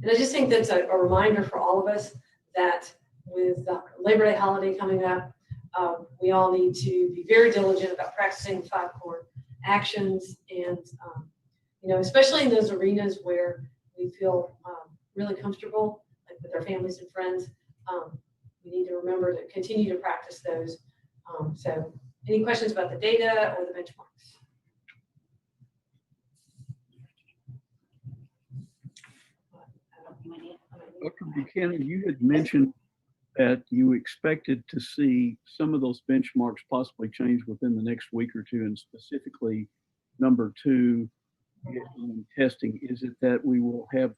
And I just think that's a reminder for all of us that with the Labor Day holiday coming up, we all need to be very diligent about practicing 5 core actions and, especially in those arenas where we feel really comfortable, like with our families and friends, we need to remember to continue to practice those. So any questions about the data or the benchmarks? Dr. Buchanan, you had mentioned that you expected to see some of those benchmarks possibly change within the next week or two, and specifically number 2, testing. Is it that we will have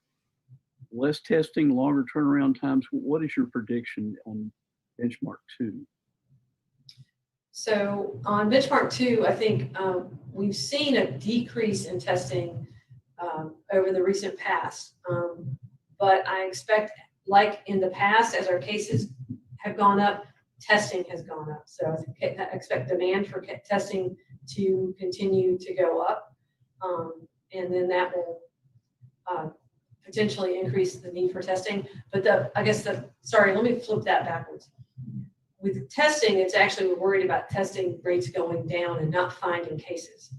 less testing, longer turnaround times? What is your prediction on benchmark 2? So on benchmark 2, I think we've seen a decrease in testing over the recent past. But I expect, like in the past, as our cases have gone up, testing has gone up. So I expect demand for testing to continue to go up. And then that will potentially increase the need for testing. But sorry, let me flip that backwards. With testing, it's actually, we're worried about testing rates going down and not finding cases.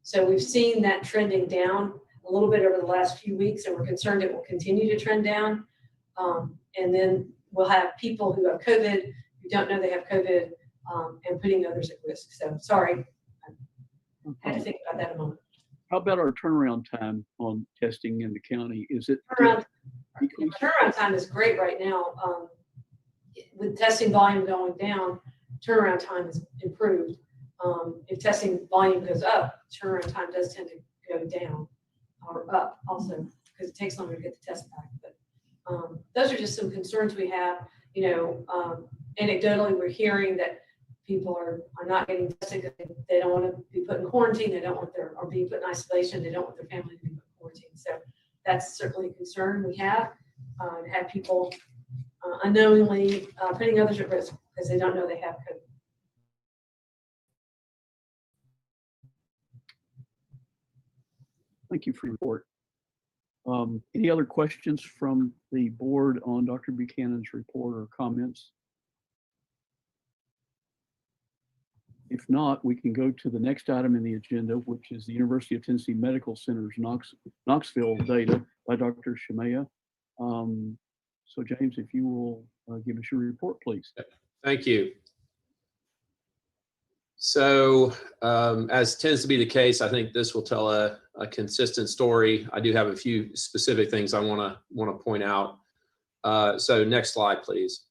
So we've seen that trending down a little bit over the last few weeks, and we're concerned it will continue to trend down. And then we'll have people who have COVID, who don't know they have COVID, and putting others at risk. So sorry, I had to think about that a moment. How about our turnaround time on testing in the county? Is it Turnaround time is great right now. With testing volume going down, turnaround time is improved. If testing volume goes up, turnaround time does tend to go down or up also, because it takes longer to get the test back. But those are just some concerns we have. Anecdotally, we're hearing that people are not getting tested because they don't want to be put in quarantine. They don't want or being put in isolation. They don't want their family to be put in quarantine. So that's certainly a concern we have. Have people unknowingly putting others at risk because they don't know they have COVID. Thank you for your report. Any other questions from the board on Dr. Buchanan's report or comments? If not, we can go to the next item in the agenda, which is the University of Tennessee Medical Center's Knoxville data by Dr. Shemaya. So James, if you will give us your report, please. Thank you. So as tends to be the case, I think this will tell a consistent story. I do have a few specific things I want to point out. So next slide, please.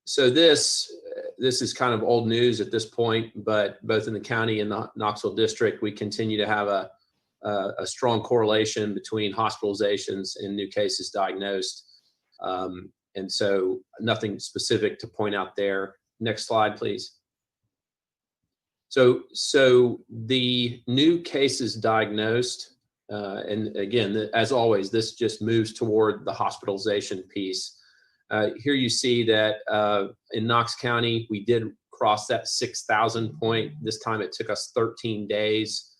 So this is kind of old news at this point, but both in the county and the Knoxville district, we continue to have a strong correlation between hospitalizations and new cases diagnosed. And so nothing specific to point out there. Next slide, please. So the new cases diagnosed And again, as always, this just moves toward the hospitalization piece. Here you see that in Knox County, we did cross that 6,000 point. This time it took us 13 days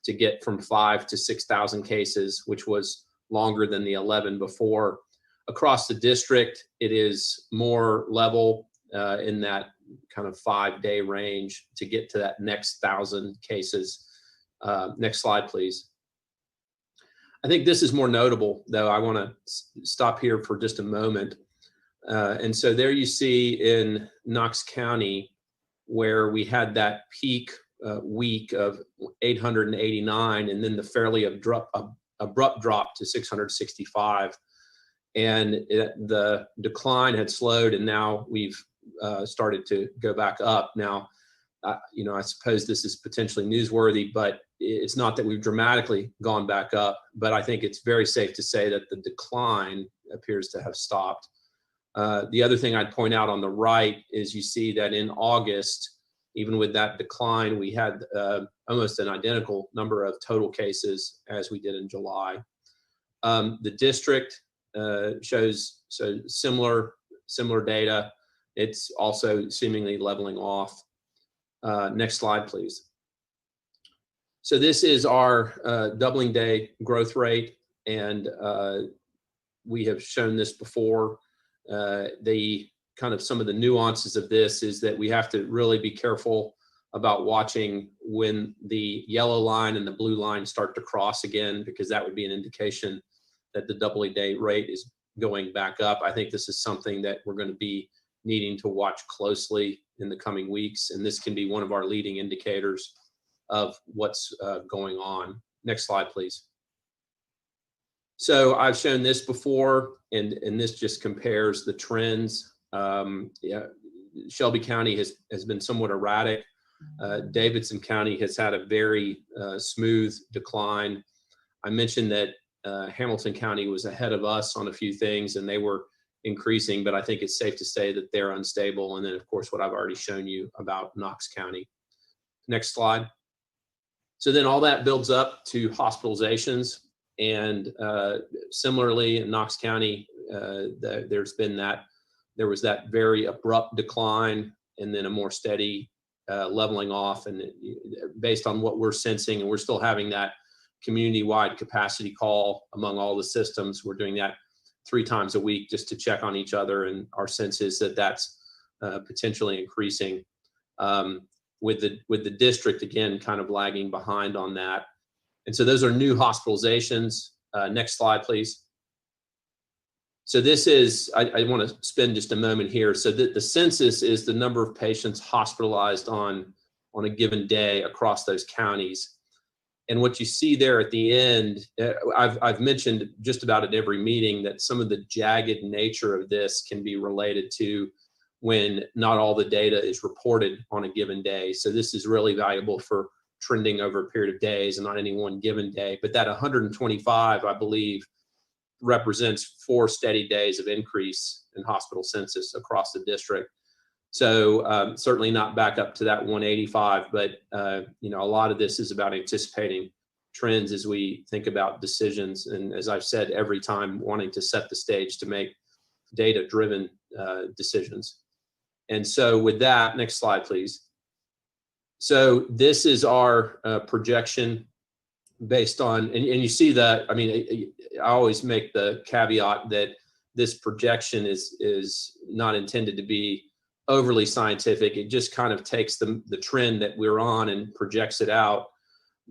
to get from 5 to 6,000 cases, which was longer than the 11 before. Across the district, it is more level in that kind of 5-day range to get to that next 1,000 cases. Next slide, please. I think this is more notable, though. I want to stop here for just a moment. And so there you see in Knox County, where we had that peak week of 889, and then the fairly abrupt drop to 665. And the decline had slowed, and now we've started to go back up. Now, you know, I suppose this is potentially newsworthy, but it's not that we've dramatically gone back up, but I think it's very safe to say that the decline appears to have stopped. The other thing I'd point out on the right is you see that in August, even with that decline, we had almost an identical number of total cases as we did in July. The district shows similar data. It's also seemingly leveling off. Next slide, please. So this is our doubling day growth rate, and we have shown this before. Some of the nuances of this is that we have to really be careful about watching when the yellow line and the blue line start to cross again, because that would be an indication that the doubling day rate is going back up. I think this is something that we're going to be needing to watch closely in the coming weeks, and this can be one of our leading indicators of what's going on. Next slide, please. So I've shown this before, and this just compares the trends. Shelby County has been somewhat erratic. Davidson County has had a very smooth decline. I mentioned that Hamilton County was ahead of us on a few things, and they were increasing, but I think it's safe to say that they're unstable. And then, of course, what I've already shown you about Knox County. Next slide. So then all that builds up to hospitalizations. And similarly in Knox County, there was that very abrupt decline, and then a more steady leveling off. And based on what we're sensing, and we're still having that community-wide capacity call among all the systems, we're doing that 3 times a week just to check on each other. And our sense is that that's potentially increasing, with the district, again, kind of lagging behind on that. And so those are new hospitalizations. Next slide, please. So this is, I want to spend just a moment here. So the census is the number of patients hospitalized on a given day across those counties. And what you see there at the end, I've mentioned just about at every meeting that some of the jagged nature of this can be related to when not all the data is reported on a given day. So this is really valuable for trending over a period of days and not any one given day. But that 125, I believe, represents 4 steady days of increase in hospital census across the district. So certainly not back up to that 185, but you know, a lot of this is about anticipating trends as we think about decisions. And as I've said every time, wanting to set the stage to make data-driven decisions. And so with that, next slide, please. So this is our projection based on, and you see that, I mean, I always make the caveat that this projection is not intended to be overly scientific. It just kind of takes the trend that we're on and projects it out.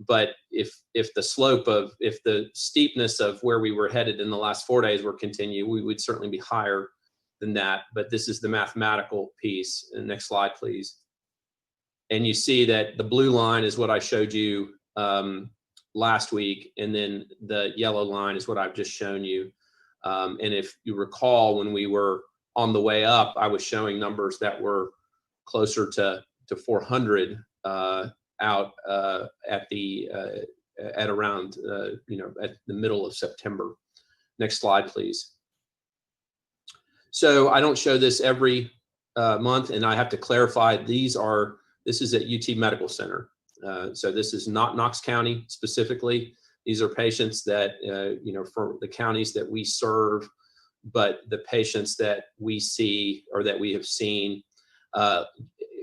But if the steepness of where we were headed in the last 4 days were continue, we would certainly be higher than that. But this is the mathematical piece. And next slide, please. And you see that the blue line is what I showed you last week, and then the yellow line is what I've just shown you. And if you recall, when we were on the way up, I was showing numbers that were closer to 400 out at around at the middle of September. Next slide, please. So I don't show this every month, and I have to clarify, this is at UT Medical Center. So this is not Knox County specifically. These are patients that, for the counties that we serve, but the patients that we see or that we have seen,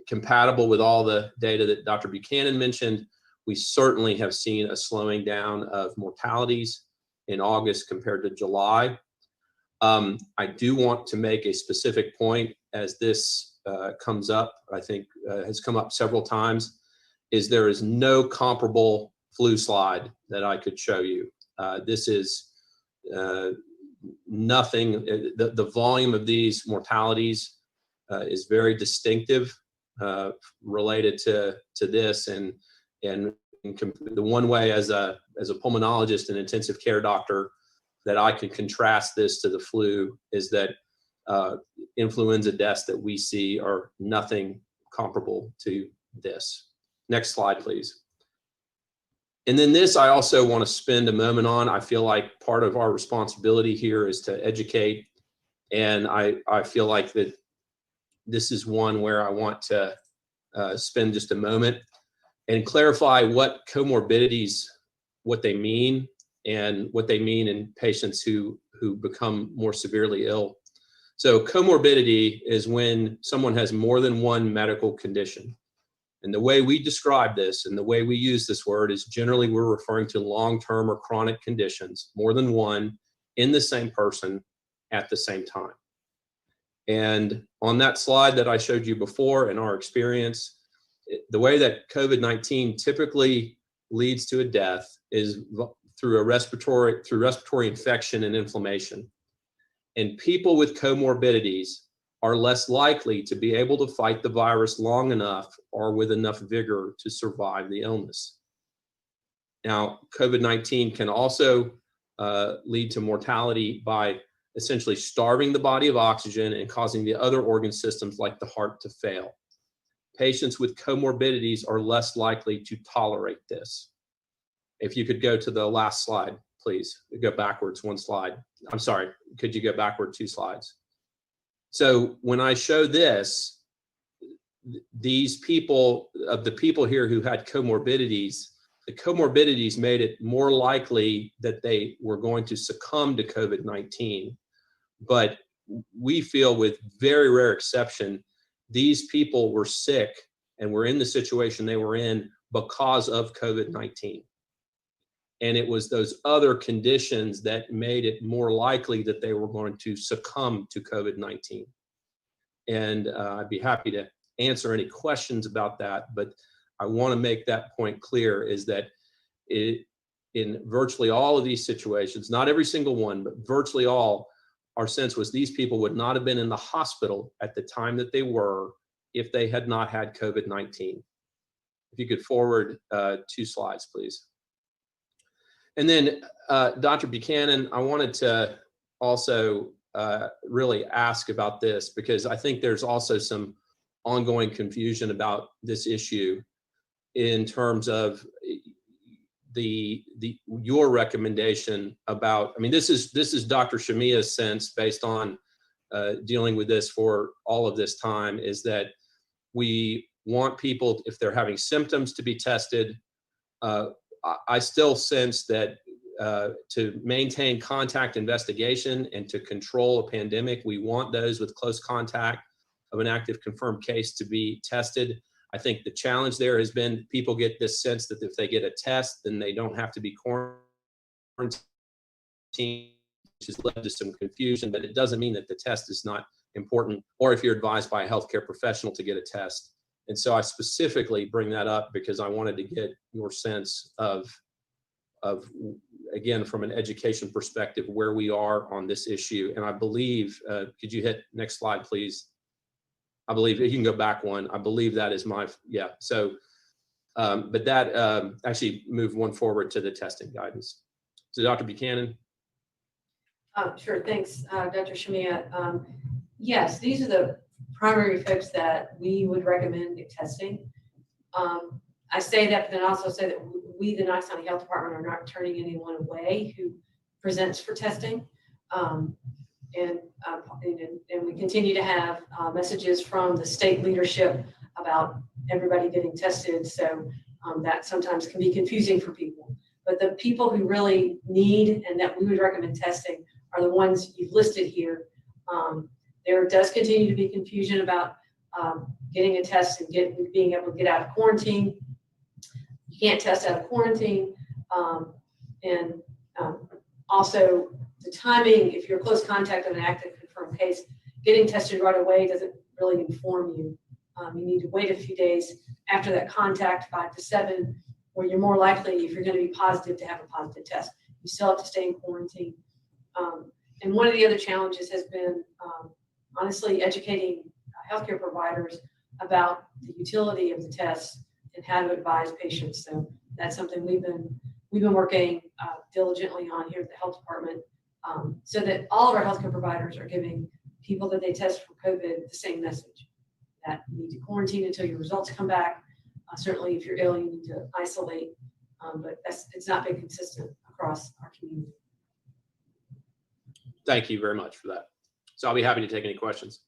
compatible with all the data that Dr. Buchanan mentioned, we certainly have seen a slowing down of mortalities in August compared to July. I do want to make a specific point as this comes up, I think has come up several times, is there is no comparable flu slide that I could show you. This is nothing, the volume of these mortalities is very distinctive related to this, and the one way as a pulmonologist and intensive care doctor that I can contrast this to the flu is that influenza deaths that we see are nothing comparable to this. Next slide, please. And then this, I also want to spend a moment on. I feel like part of our responsibility here is to educate. And I feel like that this is one where I want to spend just a moment and clarify what comorbidities, what they mean, and what they mean in patients who become more severely ill. So comorbidity is when someone has more than one medical condition. And the way we describe this and the way we use this word is generally we're referring to long-term or chronic conditions, more than one in the same person at the same time. And on that slide that I showed you before, in our experience, the way that COVID-19 typically leads to a death is through respiratory infection and inflammation. And people with comorbidities are less likely to be able to fight the virus long enough or with enough vigor to survive the illness. Now, COVID-19 can also lead to mortality by essentially starving the body of oxygen and causing the other organ systems like the heart to fail. Patients with comorbidities are less likely to tolerate this. If you could go to the last slide, please. Go backwards one slide. I'm sorry, could you go backward 2 slides? So when I show this, these people, of the people here who had comorbidities, the comorbidities made it more likely that they were going to succumb to COVID-19. But we feel, with very rare exception, these people were sick and were in the situation they were in because of COVID-19. And it was those other conditions that made it more likely that they were going to succumb to COVID-19. And I'd be happy to answer any questions about that, but I want to make that point clear, is that in virtually all of these situations, not every single one, but virtually all, our sense was these people would not have been in the hospital at the time that they were if they had not had COVID-19. If you could forward 2 slides, please. And then Dr. Buchanan, I wanted to also really ask about this, because I think there's also some ongoing confusion about this issue in terms of your recommendation about, I mean, this is Dr. Shamia's sense, based on dealing with this for all of this time, is that we want people, if they're having symptoms, to be tested. I still sense that to maintain contact investigation and to control a pandemic, we want those with close contact of an active confirmed case to be tested. I think the challenge there has been people get this sense that if they get a test, then they don't have to be quarantined, which has led to some confusion, but it doesn't mean that the test is not important, or if you're advised by a healthcare professional to get a test. And so I specifically bring that up because I wanted to get your sense of again, from an education perspective, where we are on this issue. And I believe, could you hit next slide, please? I believe you can go back one. I believe that is my, yeah. So, but that actually move one forward to the testing guidance. So Dr. Buchanan. Sure, thanks, Dr. Shamia. Yes, these are the primary folks that we would recommend testing. I say that, but then also say that we, the Knox County Health Department, are not turning anyone away who presents for testing. And we continue to have messages from the state leadership about everybody getting tested. So that sometimes can be confusing for people. But the people who really need and that we would recommend testing are the ones you've listed here. There does continue to be confusion about getting a test and being able to get out of quarantine. You can't test out of quarantine. Also the timing, if you're a close contact of an active confirmed case, getting tested right away doesn't really inform you. You need to wait a few days after that contact, 5 to 7, where you're more likely, if you're going to be positive, to have a positive test. You still have to stay in quarantine. And one of the other challenges has been, honestly, educating healthcare providers about the utility of the tests and how to advise patients. So that's something we've been working diligently on here at the health department, so that all of our healthcare providers are giving people that they test for COVID the same message, that you need to quarantine until your results come back. Certainly, if you're ill, you need to isolate, but it's not been consistent across our community. Thank you very much for that. So I'll be happy to take any questions.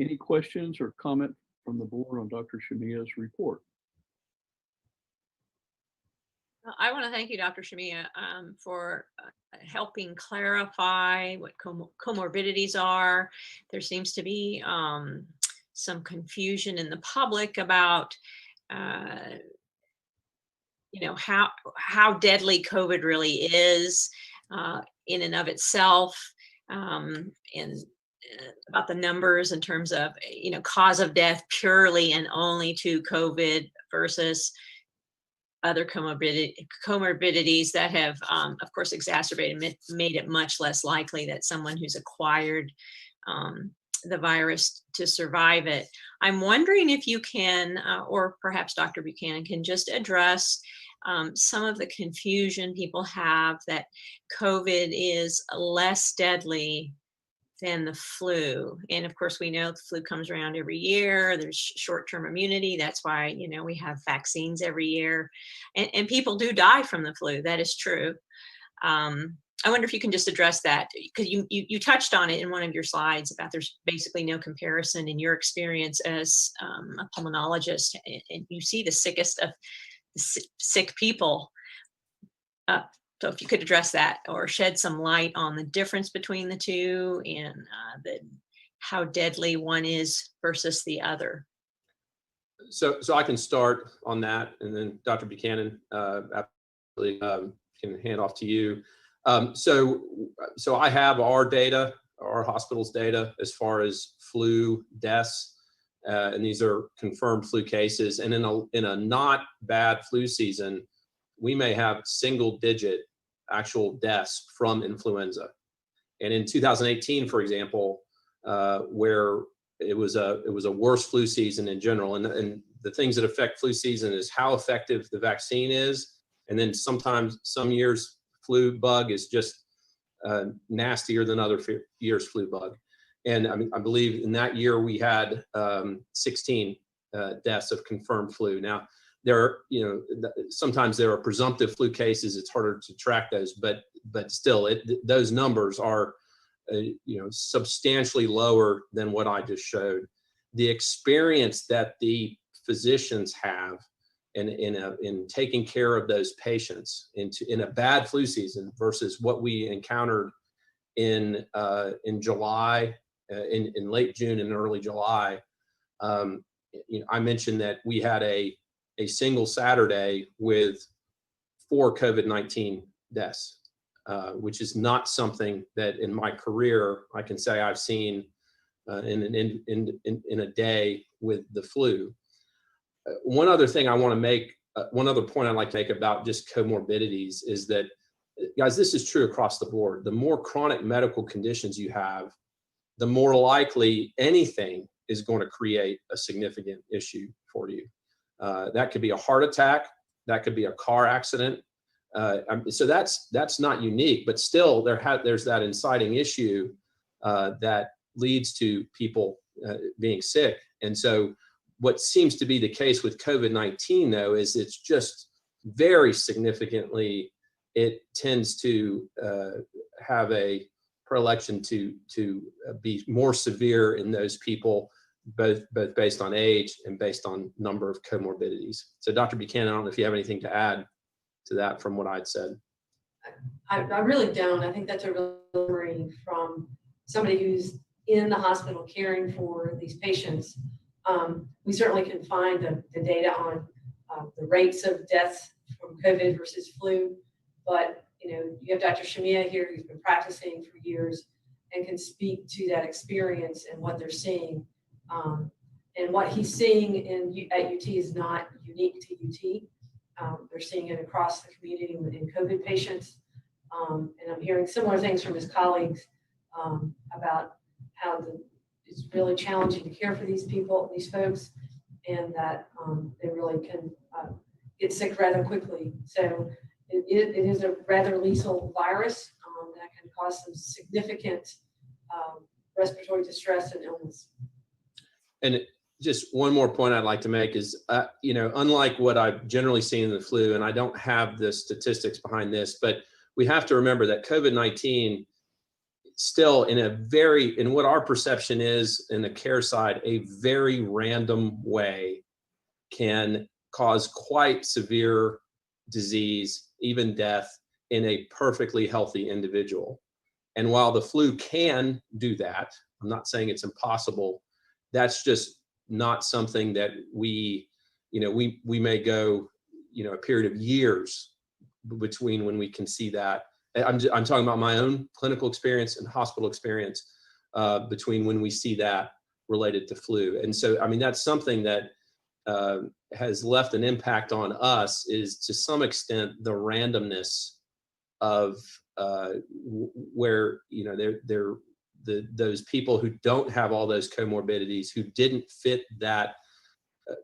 Any questions or comment from the board on Dr. Shamia's report? I want to thank you, Dr. Shamia, for helping clarify what comorbidities are. There seems to be some confusion in the public about how deadly COVID really is in and of itself, and about the numbers in terms of cause of death purely and only to COVID versus other comorbidities that have, of course, exacerbated, made it much less likely that someone who's acquired the virus to survive it. I'm wondering if you can, or perhaps Dr. Buchanan can just address some of the confusion people have that COVID is less deadly than the flu. And of course, we know the flu comes around every year. There's short-term immunity. That's why, we have vaccines every year. And people do die from the flu. That is true. I wonder if you can just address that, because you touched on it in one of your slides about there's basically no comparison in your experience as a pulmonologist, and you see the sickest of the sick people. So if you could address that or shed some light on the difference between the two and how deadly one is versus the other. So I can start on that, and then Dr. Buchanan absolutely can hand off to you. So I have our data, our hospital's data, as far as flu deaths, and these are confirmed flu cases. And in a not bad flu season, we may have single-digit actual deaths from influenza. And in 2018, for example, where it was a worse flu season in general, and the things that affect flu season is how effective the vaccine is, and then sometimes some years flu bug is just nastier than other years flu bug. And I believe in that year we had 16 deaths of confirmed flu. Now, sometimes there are presumptive flu cases. It's harder to track those, but still, those numbers are substantially lower than what I just showed. The experience that the physicians have in taking care of those patients in a bad flu season versus what we encountered in July, in late June and early July. I mentioned that we had a single Saturday with 4 COVID-19 deaths, which is not something that in my career I can say I've seen in a day with the flu. One other thing I want to make, one other point I'd like to make about just comorbidities is that, guys, this is true across the board. The more chronic medical conditions you have, the more likely anything is going to create a significant issue for you. That could be a heart attack, that could be a car accident. So that's not unique, but still there's that inciting issue that leads to people being sick. And so what seems to be the case with COVID-19, though, is it's just very significantly, it tends to have a predilection to be more severe in those people both based on age and based on number of comorbidities. So Dr. Buchanan, I don't know if you have anything to add to that from what I'd said. I really don't. I think that's a real summary from somebody who's in the hospital caring for these patients. We certainly can find the data on the rates of deaths from COVID versus flu, but you have Dr. Shamia here who's been practicing for years and can speak to that experience and what they're seeing. And what he's seeing at UT is not unique to UT. They're seeing it across the community within COVID patients. And I'm hearing similar things from his colleagues about how it's really challenging to care for these people, these folks, and that they really can get sick rather quickly. So it is a rather lethal virus that can cause some significant respiratory distress and illness. And just one more point I'd like to make is, unlike what I've generally seen in the flu, and I don't have the statistics behind this, but we have to remember that COVID-19 still in what our perception is in the care side, a very random way can cause quite severe disease, even death in a perfectly healthy individual. And while the flu can do that, I'm not saying it's impossible, that's just not something that we may go, a period of years between when we can see that. I'm talking about my own clinical experience and hospital experience between when we see that related to flu. And so, that's something that has left an impact on us, is to some extent the randomness of where, those people who don't have all those comorbidities, who didn't fit that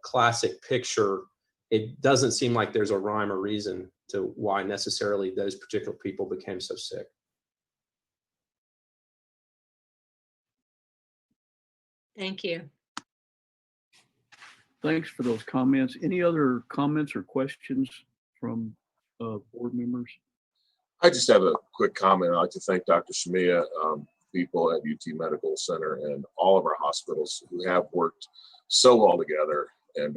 classic picture. It doesn't seem like there's a rhyme or reason to why necessarily those particular people became so sick. Thank you. Thanks for those comments. Any other comments or questions from board members? I just have a quick comment. I'd like to thank Dr. Shamia, people at UT Medical Center, and all of our hospitals who have worked so well together. And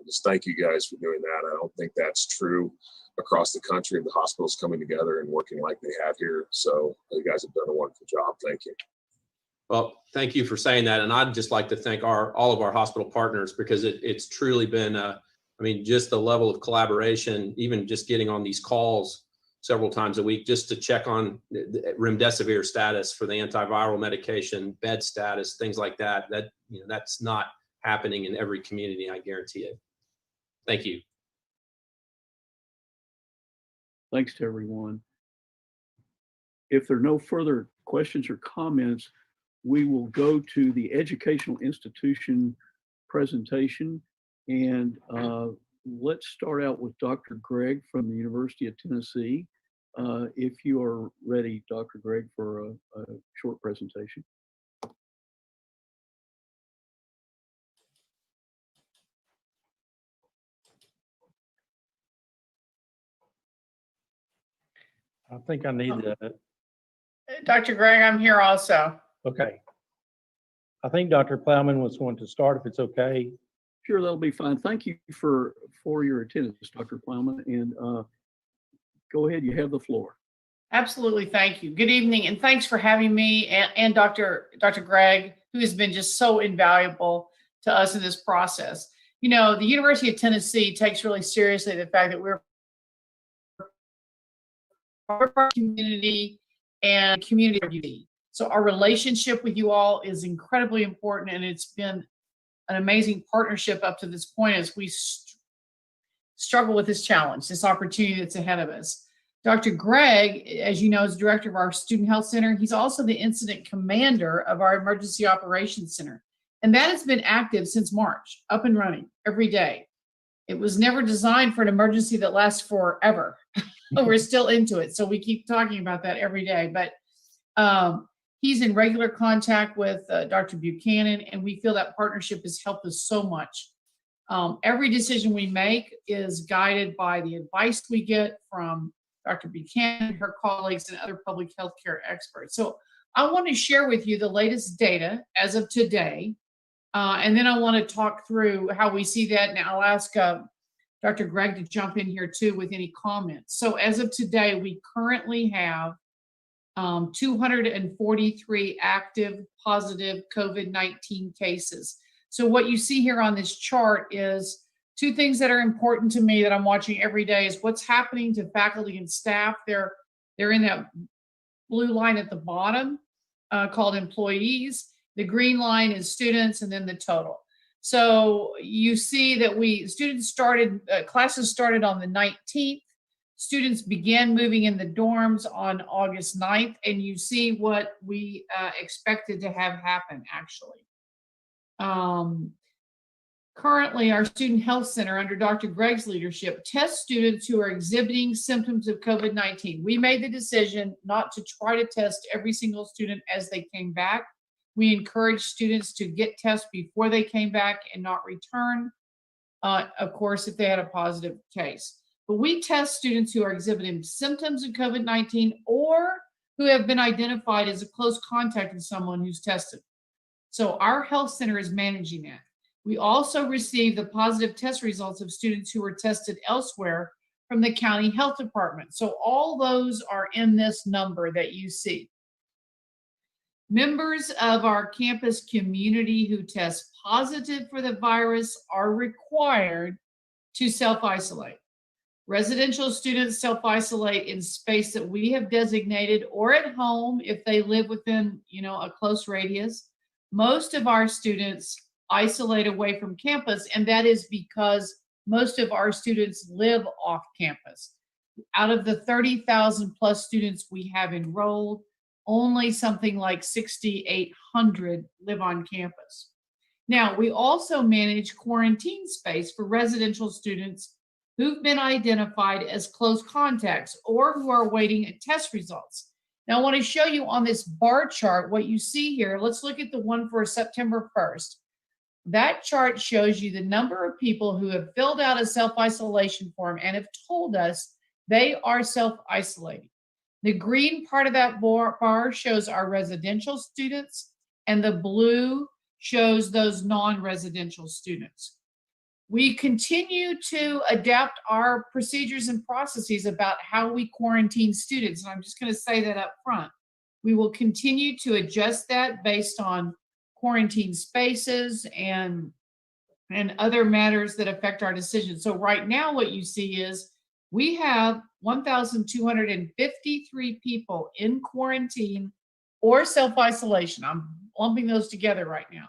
just thank you guys for doing that. I don't think that's true across the country, of the hospitals coming together and working like they have here. So you guys have done a wonderful job. Thank you. Well, thank you for saying that. And I'd just like to thank all of our hospital partners, because it's truly been, just the level of collaboration, even just getting on these calls several times a week, just to check on the remdesivir status for the antiviral medication, bed status, things like that. That's not happening in every community, I guarantee it. Thank you. Thanks to everyone. If there are no further questions or comments, we will go to the educational institution presentation. And let's start out with Dr. Gregg from the University of Tennessee. If you are ready, Dr. Gregg, for a short presentation. I think I need to. Dr. Gregg, I'm here also. Okay. I think Dr. Plowman was going to start, if it's okay. Sure, that'll be fine. Thank you for your attendance, Dr. Plowman, and go ahead, you have the floor. Absolutely, thank you. Good evening, and thanks for having me and Dr. Gregg, who has been just so invaluable to us in this process. The University of Tennessee takes really seriously the fact that we're part of our community and community. So our relationship with you all is incredibly important, and it's been an amazing partnership up to this point as we struggle with this challenge, this opportunity that's ahead of us. Dr. Gregg, as you know, is director of our Student Health Center. He's also the incident commander of our Emergency Operations Center. And that has been active since March, up and running every day. It was never designed for an emergency that lasts forever. But we're still into it. So we keep talking about that every day. But he's in regular contact with Dr. Buchanan, and we feel that partnership has helped us so much. Every decision we make is guided by the advice we get from Dr. Buchanan, her colleagues, and other public health care experts. So I want to share with you the latest data as of today And then I want to talk through how we see that. And I'll ask Dr. Greg to jump in here too with any comments. So as of today, we currently have 243 active positive COVID-19 cases. So what you see here on this chart is two things that are important to me that I'm watching every day is what's happening to faculty and staff. They're in that blue line at the bottom called employees. The green line is students, and then the total. So you see that classes started on the 19th. Students began moving in the dorms on August 9th, and you see what we expected to have happen actually. Currently, our Student Health Center under Dr. Greg's leadership tests students who are exhibiting symptoms of COVID-19. We made the decision not to try to test every single student as they came back. We encouraged students to get tests before they came back and not return, of course, if they had a positive case. But we test students who are exhibiting symptoms of COVID-19 or who have been identified as a close contact with someone who's tested. So our health center is managing that. We also receive the positive test results of students who were tested elsewhere from the county health department. So all those are in this number that you see. Members of our campus community who test positive for the virus are required to self-isolate. Residential students self-isolate in space that we have designated or at home if they live within, a close radius. Most of our students isolate away from campus, and that is because most of our students live off campus. Out of the 30,000 plus students we have enrolled, only something like 6,800 live on campus. Now, we also manage quarantine space for residential students who've been identified as close contacts or who are waiting test results. Now, I want to show you on this bar chart what you see here. Let's look at the one for September 1st. That chart shows you the number of people who have filled out a self-isolation form and have told us they are self-isolating. The green part of that bar shows our residential students, and the blue shows those non-residential students. We continue to adapt our procedures and processes about how we quarantine students, and I'm just going to say that up front. We will continue to adjust that based on quarantine spaces and other matters that affect our decisions. So right now what you see is we have 1,253 people in quarantine or self-isolation. I'm lumping those together right now.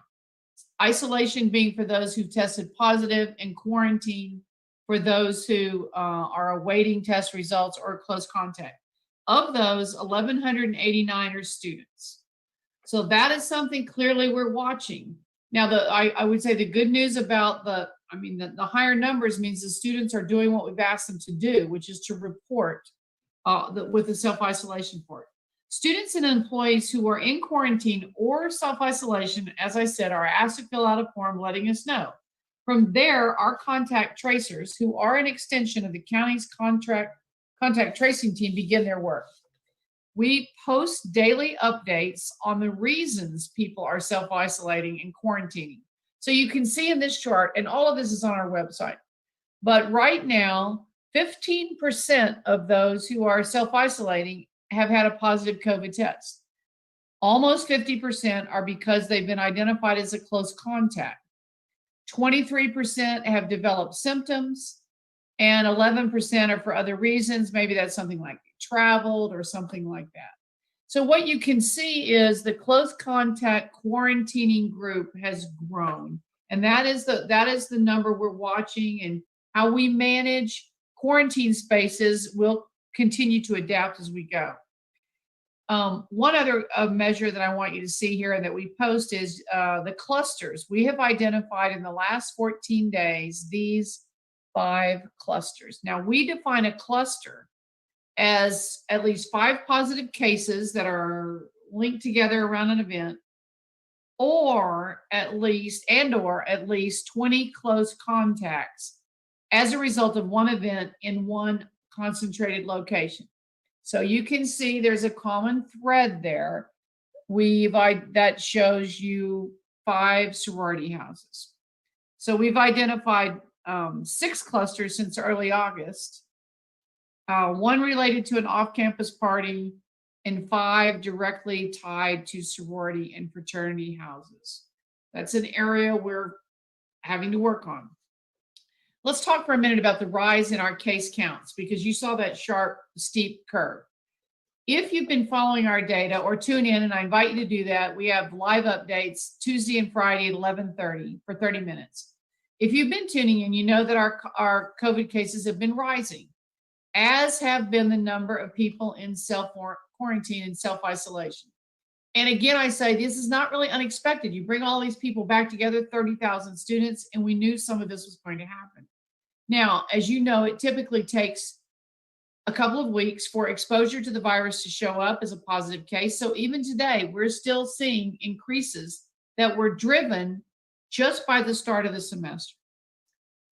Isolation being for those who tested positive, and quarantine for those who are awaiting test results or close contact. Of those, 1,189 are students. So that is something clearly we're watching. Now, I would say the good news about the higher numbers means the students are doing what we've asked them to do, which is to report with the self-isolation form. Students and employees who are in quarantine or self-isolation, as I said, are asked to fill out a form letting us know. From there, our contact tracers, who are an extension of the county's contact tracing team, begin their work. We post daily updates on the reasons people are self-isolating and quarantining. So you can see in this chart, and all of this is on our website, but right now, 15% of those who are self-isolating have had a positive COVID test. Almost 50% are because they've been identified as a close contact. 23% have developed symptoms, and 11% are for other reasons. Maybe that's something like traveled or something like that. So what you can see is the close contact quarantining group has grown, and that is the number we're watching, and how we manage quarantine spaces will continue to adapt as we go. One other measure that I want you to see here and that we post is the clusters. We have identified in the last 14 days these 5 clusters. Now, we define a cluster as at least 5 positive cases that are linked together around an event, or at least 20 close contacts as a result of one event in one concentrated location. So you can see there's a common thread there. That shows you 5 sorority houses. So we've identified 6 clusters since early August, 1 related to an off-campus party, and 5 directly tied to sorority and fraternity houses. That's an area we're having to work on. Let's talk for a minute about the rise in our case counts, because you saw that sharp, steep curve. If you've been following our data, or tune in, and I invite you to do that, we have live updates Tuesday and Friday at 11:30 for 30 minutes. If you've been tuning in, you know that our COVID cases have been rising, as have been the number of people in self-quarantine and self-isolation. And again, I say this is not really unexpected. You bring all these people back together, 30,000 students, and we knew some of this was going to happen. Now, as you know, it typically takes a couple of weeks for exposure to the virus to show up as a positive case. So even today, we're still seeing increases that were driven just by the start of the semester.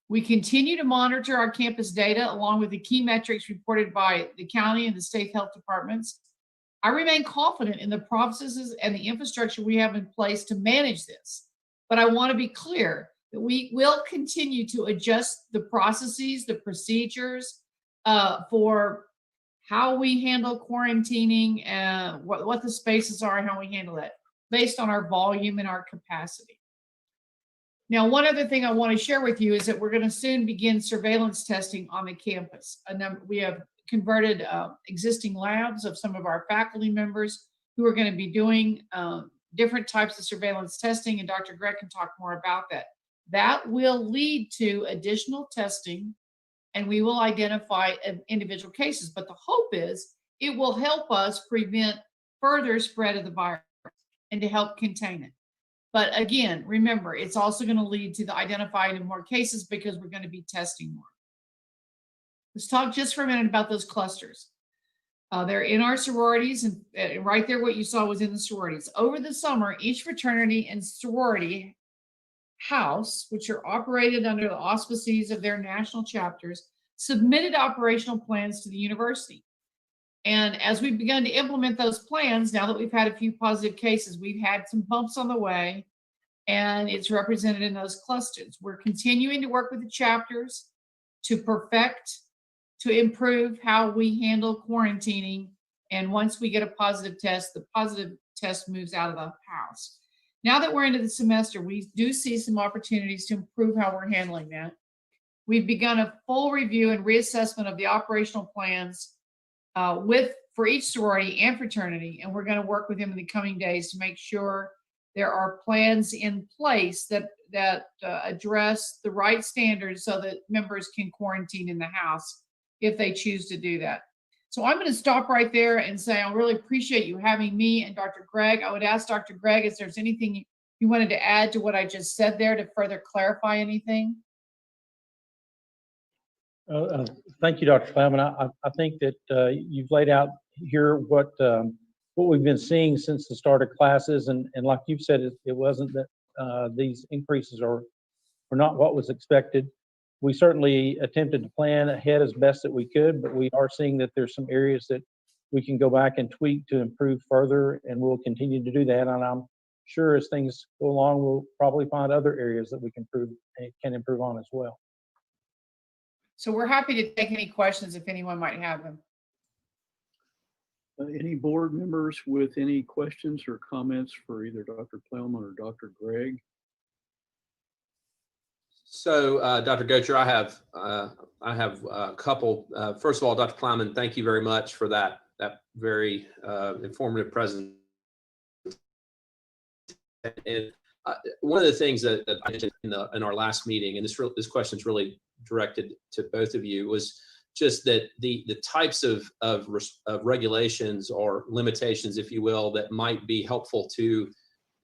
We continue to monitor our campus data along with the key metrics reported by the county and the state health departments. I remain confident in the processes and the infrastructure we have in place to manage this. But I want to be clear that we will continue to adjust the processes, the procedures for how we handle quarantining, what the spaces are and how we handle it based on our volume and our capacity. Now, one other thing I want to share with you is that we're going to soon begin surveillance testing on the campus. We have converted existing labs of some of our faculty members who are going to be doing different types of surveillance testing, and Dr. Gregg can talk more about that. That will lead to additional testing, and we will identify individual cases. But the hope is it will help us prevent further spread of the virus and to help contain it. But again, remember, it's also going to lead to the identifying of more cases because we're going to be testing more. Let's talk just for a minute about those clusters. They're in our sororities, and right there what you saw was in the sororities. Over the summer, each fraternity and sorority house, which are operated under the auspices of their national chapters, submitted operational plans to the university. And as we've begun to implement those plans, now that we've had a few positive cases, we've had some bumps on the way, and it's represented in those clusters. We're continuing to work with the chapters to perfect, to improve how we handle quarantining. And once we get a positive test, the positive test moves out of the house. Now that we're into the semester, we do see some opportunities to improve how we're handling that. We've begun a full review and reassessment of the operational plans for each sorority and fraternity, and we're going to work with them in the coming days to make sure there are plans in place that address the right standards so that members can quarantine in the house if they choose to do that. So I'm going to stop right there and say I really appreciate you having me and Dr. Gregg. I would ask Dr. Gregg if there's anything you wanted to add to what I just said there to further clarify anything. Thank you, Dr. Plowman. I think that you've laid out here what we've been seeing since the start of classes, and like you've said, it wasn't that these increases were not what was expected. We certainly attempted to plan ahead as best that we could, but we are seeing that there's some areas that we can go back and tweak to improve further, and we'll continue to do that. And I'm sure as things go along, we'll probably find other areas that we can improve on as well. So we're happy to take any questions if anyone might have them. Any board members with any questions or comments for either Dr. Plowman or Dr. Gregg? So, Dr. Gocher, I have a couple. First of all, Dr. Plowman, thank you very much for that very informative presentation. And one of the things that I mentioned in our last meeting, and this question is really directed to both of you, was just that the types of regulations or limitations, if you will, that might be helpful to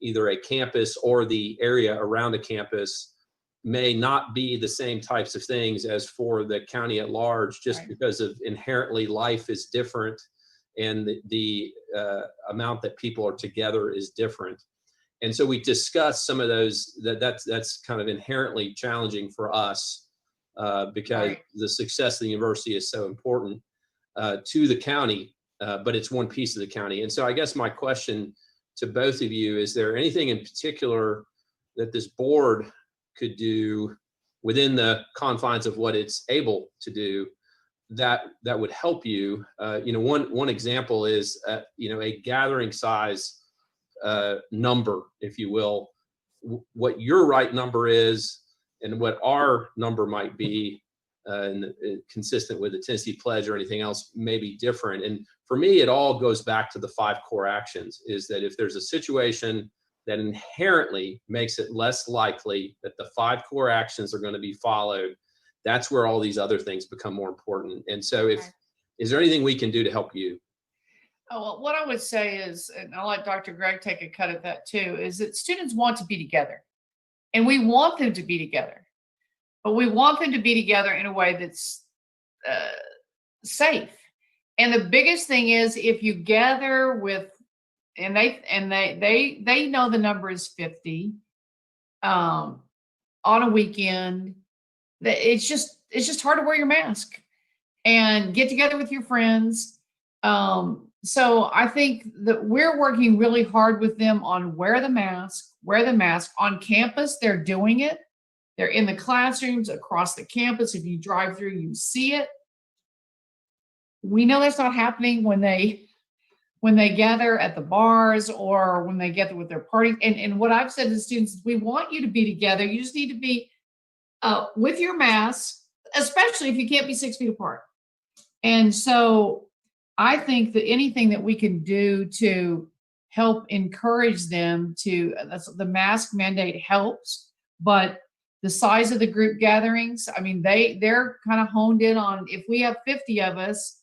either a campus or the area around a campus may not be the same types of things as for the county at large, just because of inherently life is different and the amount that people are together is different. And so we discussed some of those, that's kind of inherently challenging for us because the success of the university is so important to the county, but it's one piece of the county. And so I guess my question to both of you, is there anything in particular that this board could do within the confines of what it's able to do that would help you. One example is, a gathering size number, if you will, what your right number is and what our number might be, and consistent with the Tennessee Pledge or anything else may be different. And for me, it all goes back to the 5 core actions, is that if there's a situation that inherently makes it less likely that the 5 core actions are going to be followed, that's where all these other things become more important. And so is there anything we can do to help you? Oh, well, what I would say is, and I'll let Dr. Greg take a cut at that too, is that students want to be together. And we want them to be together. But we want them to be together in a way that's safe. And the biggest thing is, if you gather with, and they know the number is 50 on a weekend, it's just hard to wear your mask and get together with your friends. So I think that we're working really hard with them on wear the mask on campus. They're doing it. They're in the classrooms across the campus. If you drive through, you see it. We know that's not happening when they gather at the bars or when they gather with their parties. And what I've said to the students is, we want you to be together. You just need to be with your mask, especially if you can't be 6 feet apart. And so I think that anything that we can do to help encourage them to, the mask mandate helps, but the size of the group gatherings, I mean, they're kind of honed in on, if we have 50 of us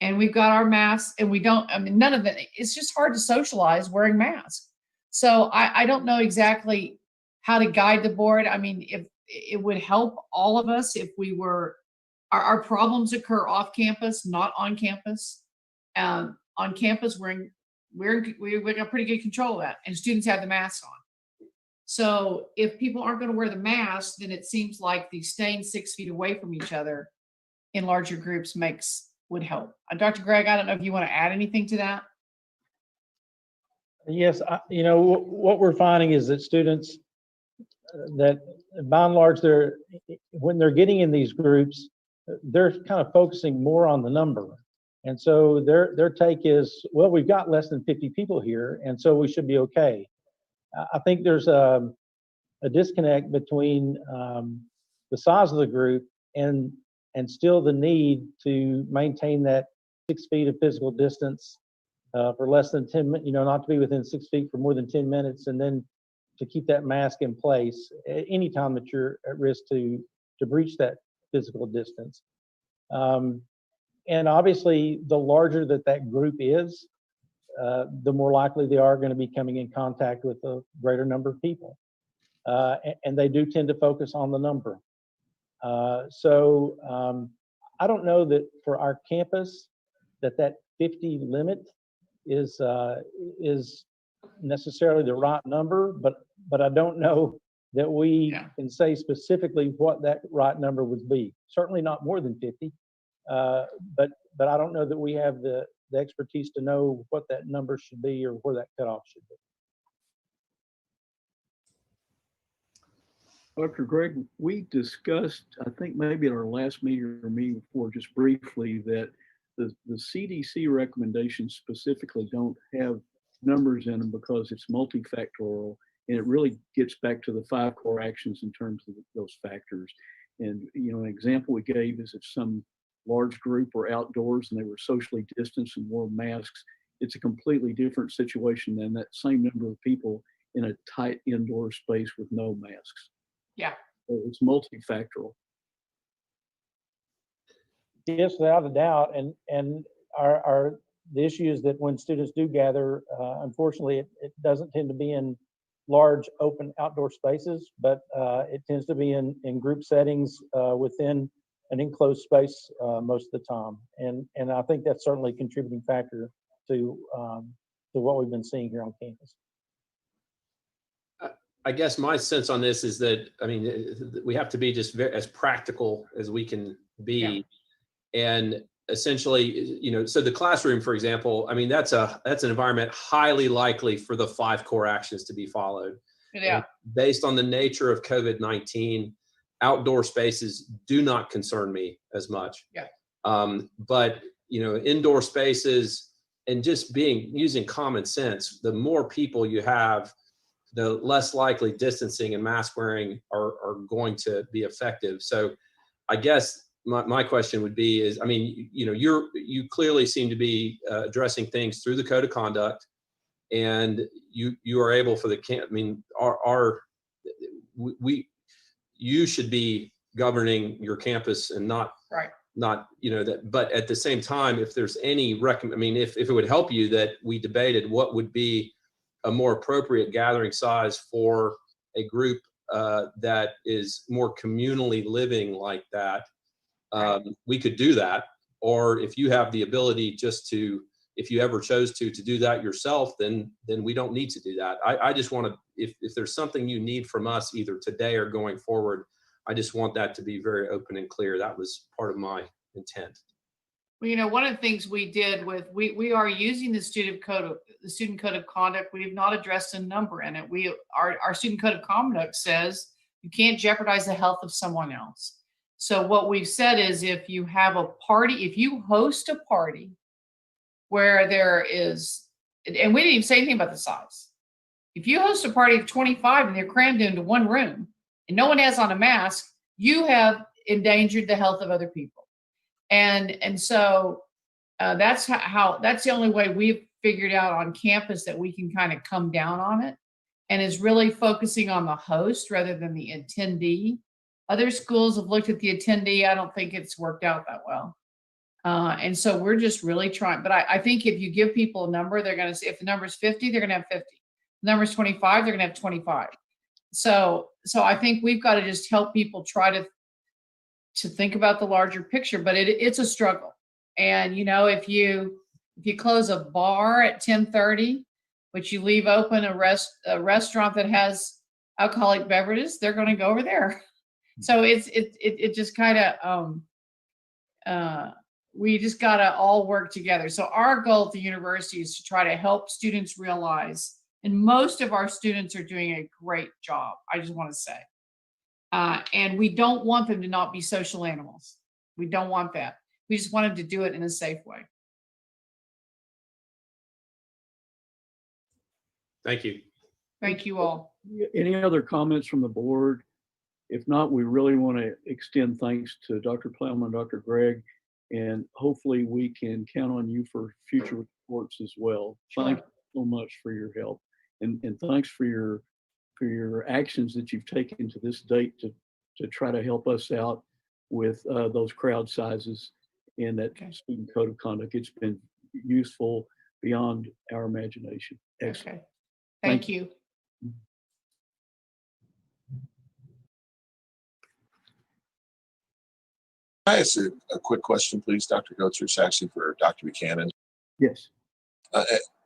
and we've got our masks and none of it, it's just hard to socialize wearing masks. So I don't know exactly how to guide the board. I mean, if it would help all of us if we were, our problems occur off campus, not on campus. On campus, we got pretty good control of that, and students have the masks on. So if people aren't going to wear the mask, then it seems like the staying 6 feet away from each other in larger groups would help. Dr. Greg, I don't know if you want to add anything to that. Yes, what we're finding is that students that by and large, when they're getting in these groups, they're kind of focusing more on the number. And so their take is, well, we've got less than 50 people here, and so we should be okay. I think there's a disconnect between the size of the group and still the need to maintain that 6 feet of physical distance for less than 10 minutes, not to be within 6 feet for more than 10 minutes, and then to keep that mask in place at any time that you're at risk to breach that physical distance. And obviously, the larger that group is, the more likely they are going to be coming in contact with a greater number of people. And they do tend to focus on the number. So I don't know that for our campus that 50 limit is necessarily the right number, but I don't know that we can say specifically what that right number would be. Certainly not more than 50, but I don't know that we have the expertise to know what that number should be or where that cutoff should be. Dr. Greg, we discussed, I think maybe at our last meeting or meeting before, just briefly, that the CDC recommendations specifically don't have numbers in them because it's multifactorial, and it really gets back to the 5 core actions in terms of those factors. And an example we gave is if some large group were outdoors and they were socially distanced and wore masks, it's a completely different situation than that same number of people in a tight indoor space with no masks. Yeah. So it's multifactorial. Yes, without a doubt. And the issue is that when students do gather, unfortunately, it doesn't tend to be in large open outdoor spaces, but it tends to be in group settings within an enclosed space most of the time. And I think that's certainly a contributing factor to what we've been seeing here on campus. I guess my sense on this is that, we have to be just as practical as we can be. Yeah. And essentially, so the classroom, for example, that's an environment highly likely for the 5 core actions to be followed. Yeah. And based on the nature of COVID-19, outdoor spaces do not concern me as much. Yeah. But indoor spaces and just using common sense, the more people you have, the less likely distancing and mask wearing are going to be effective. So I guess my question would be is, you clearly seem to be addressing things through the code of conduct, and you are able for the you should be governing your campus and not that. But at the same time, if there's any if it would help you that we debated what would be a more appropriate gathering size for a group that is more communally living like that, we could do that. Or if you have the ability if you ever chose to do that yourself, then we don't need to do that. I just want to, if there's something you need from us either today or going forward, I just want that to be very open and clear. That was part of my intent. Well, one of the things we did we are using the student code of conduct. We have not addressed a number in it. Our student code of conduct says you can't jeopardize the health of someone else. So what we've said is if you have a party, if you host a party where there is, and we didn't even say anything about the size. If you host a party of 25 and they're crammed into one room and no one has on a mask, you have endangered the health of other people. And so that's the only way we've figured out on campus that we can kind of come down on it, and is really focusing on the host rather than the attendee. Other schools have looked at the attendee. I don't think it's worked out that well. And so we're just really trying, but I think if you give people a number, they're going to say, if the number is 50, they're going to have 50. If the number is 25, they're going to have 25. So I think we've got to just help people try to think about the larger picture, but it's a struggle. And if you close a bar at 10:30, but you leave open a restaurant that has alcoholic beverages, they're going to go over there. So it just kind of, we just got to all work together. So our goal at the university is to try to help students realize, and most of our students are doing a great job, I just want to say. And we don't want them to not be social animals. We don't want that. We just want them to do it in a safe way. Thank you. Thank you all. Any other comments from the board? If not, we really want to extend thanks to Dr. Plowman and Dr. Gregg, and hopefully we can count on you for future reports as well. Sure. Thank you so much for your help, and thanks for your actions that you've taken to this date to try to help us out with those crowd sizes and that student code of conduct. It's been useful beyond our imagination. Excellent. Okay. Thank you. Can I ask a quick question, please, Dr. Goetzer? It's actually for Dr. Buchanan. Yes.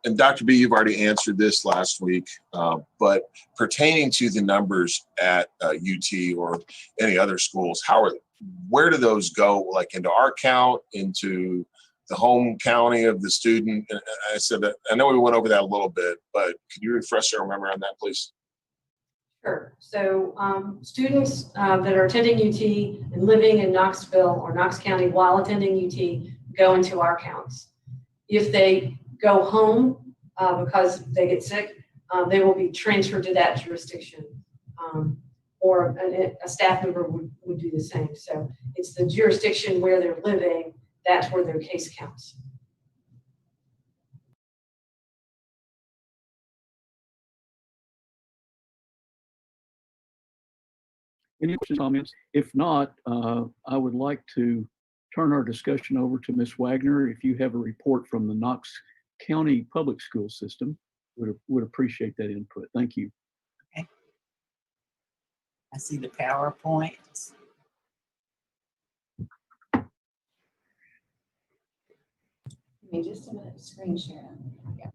And Dr. B, you've already answered this last week, but pertaining to the numbers at UT or any other schools, where do those go? Like into our count, into the home county of the student? And I said that, I know we went over that a little bit, but can you refresh our memory on that, please? Sure. So students that are attending UT and living in Knoxville or Knox County while attending UT go into our counts. If they go home because they get sick, they will be transferred to that jurisdiction. Or a staff member would do the same. So it's the jurisdiction where they're living, that's where their case counts. Any questions, comments? If not, I would like to turn our discussion over to Ms. Wagner. If you have a report from the Knox County Public School System, would appreciate that input. Thank you. Okay. I see the PowerPoint. Give me just a minute to screen share. Yeah.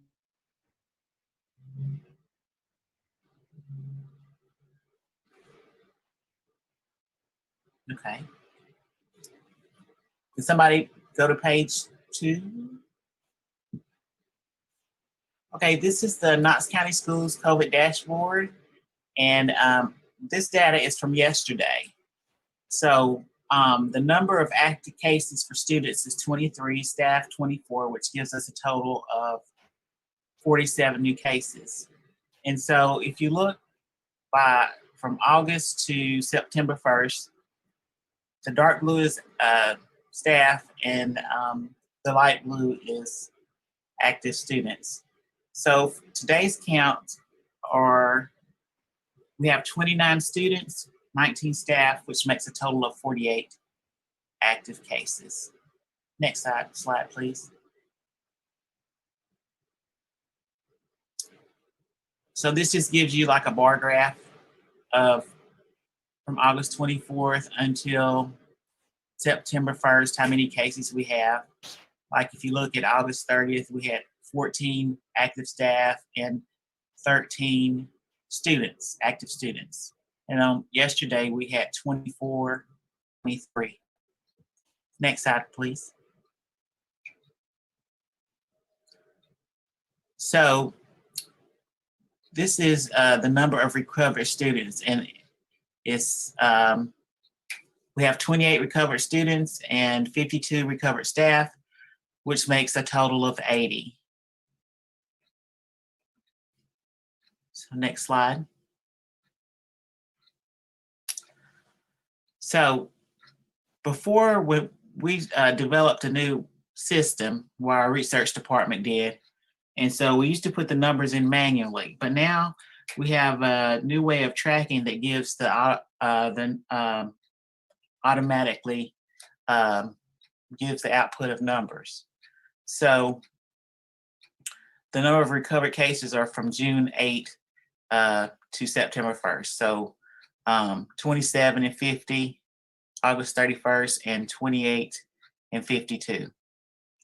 Okay. Can somebody go to page 2? Okay, this is the Knox County Schools COVID dashboard. And this data is from yesterday. So the number of active cases for students is 23, staff 24, which gives us a total of 47 new cases. And so if you look from August to September 1st, the dark blue is staff and the light blue is active students. So today's count we have 29 students, 19 staff, which makes a total of 48 active cases. Next slide, please. So this just gives you like a bar graph of from August 24th until September 1st, how many cases we have. Like if you look at August 30th, we had 14 active staff and 13 students, active students. And yesterday we had 24, 23. Next slide, please. So this is the number of recovered students, and it's we have 28 recovered students and 52 recovered staff, which makes a total of 80. So next slide. So before we developed a new system where our research department did. And so we used to put the numbers in manually, but now we have a new way of tracking that gives automatically gives the output of numbers. So the number of recovered cases are from June 8 to September 1st. So 27 and 50, August 31st, and 28 and 52.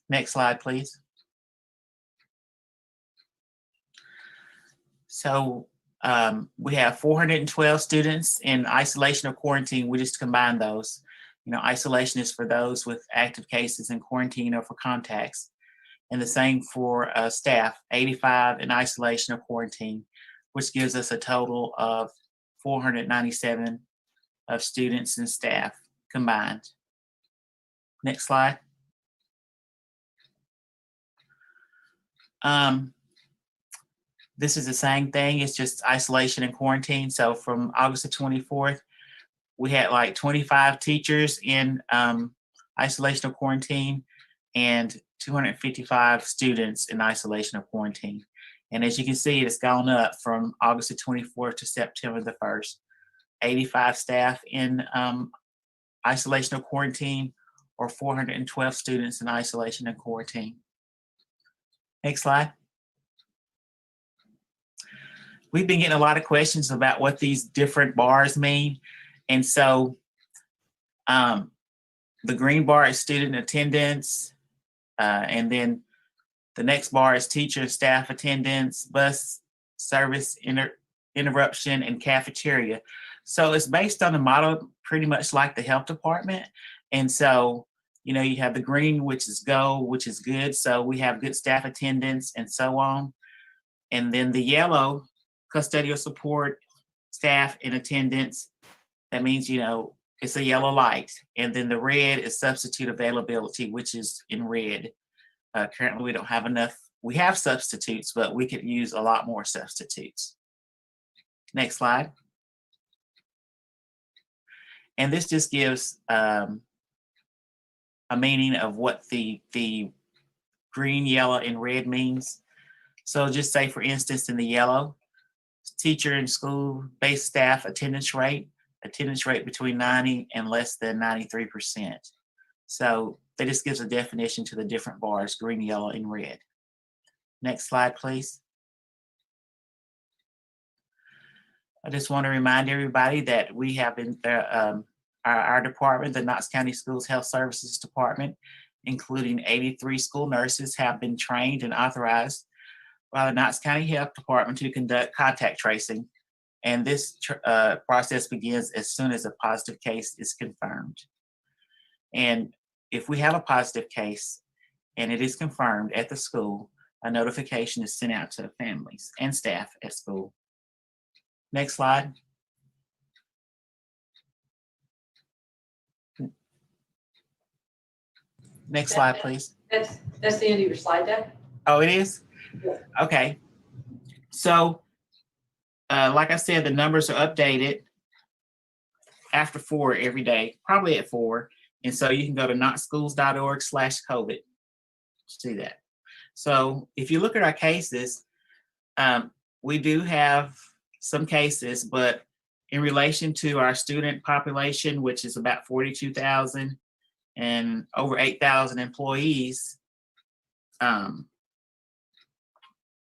Next slide, please. So we have 412 students in isolation or quarantine. We just combine those. You know, isolation is for those with active cases, and quarantine or for contacts. And the same for staff, 85 in isolation or quarantine, which gives us a total of 497 of students and staff combined. Next slide. This is the same thing, it's just isolation and quarantine. So from August the 24th, we had like 25 teachers in isolation or quarantine and 255 students in isolation or quarantine. And as you can see, it's gone up from August the 24th to September the 1st. 85 staff in isolation or quarantine, or 412 students in isolation and quarantine. Next slide. We've been getting a lot of questions about what these different bars mean. And so the green bar is student attendance. And then the next bar is teacher and staff attendance, bus service interruption, and cafeteria. So it's based on the model pretty much like the health department. And so, you know, you have the green, which is go, which is good. So we have good staff attendance and so on. And then the yellow, custodial support, staff in attendance. That means, you know, it's a yellow light. And then the red is substitute availability, which is in red. Currently, we don't have enough. We have substitutes, but we could use a lot more substitutes. Next slide. And this just gives a meaning of what the green, yellow, and red means. So just say, for instance, in the yellow, teacher and school-based staff attendance rate between 90 and less than 93%. So that just gives a definition to the different bars, green, yellow, and red. Next slide, please. I just want to remind everybody that we have been our department, the Knox County Schools Health Services Department, including 83 school nurses, have been trained and authorized by the Knox County Health Department to conduct contact tracing. And this process begins as soon as a positive case is confirmed. And if we have a positive case and it is confirmed at the school, a notification is sent out to families and staff at school. Next slide. Next slide, please. That's the end of your slide deck? Oh, it is? Okay. So, like I said, the numbers are updated after 4 every day, probably at 4. And so you can go to knoxschools.org/COVID to see that. So if you look at our cases, we do have some cases, but in relation to our student population, which is about 42,000 and over 8,000 employees,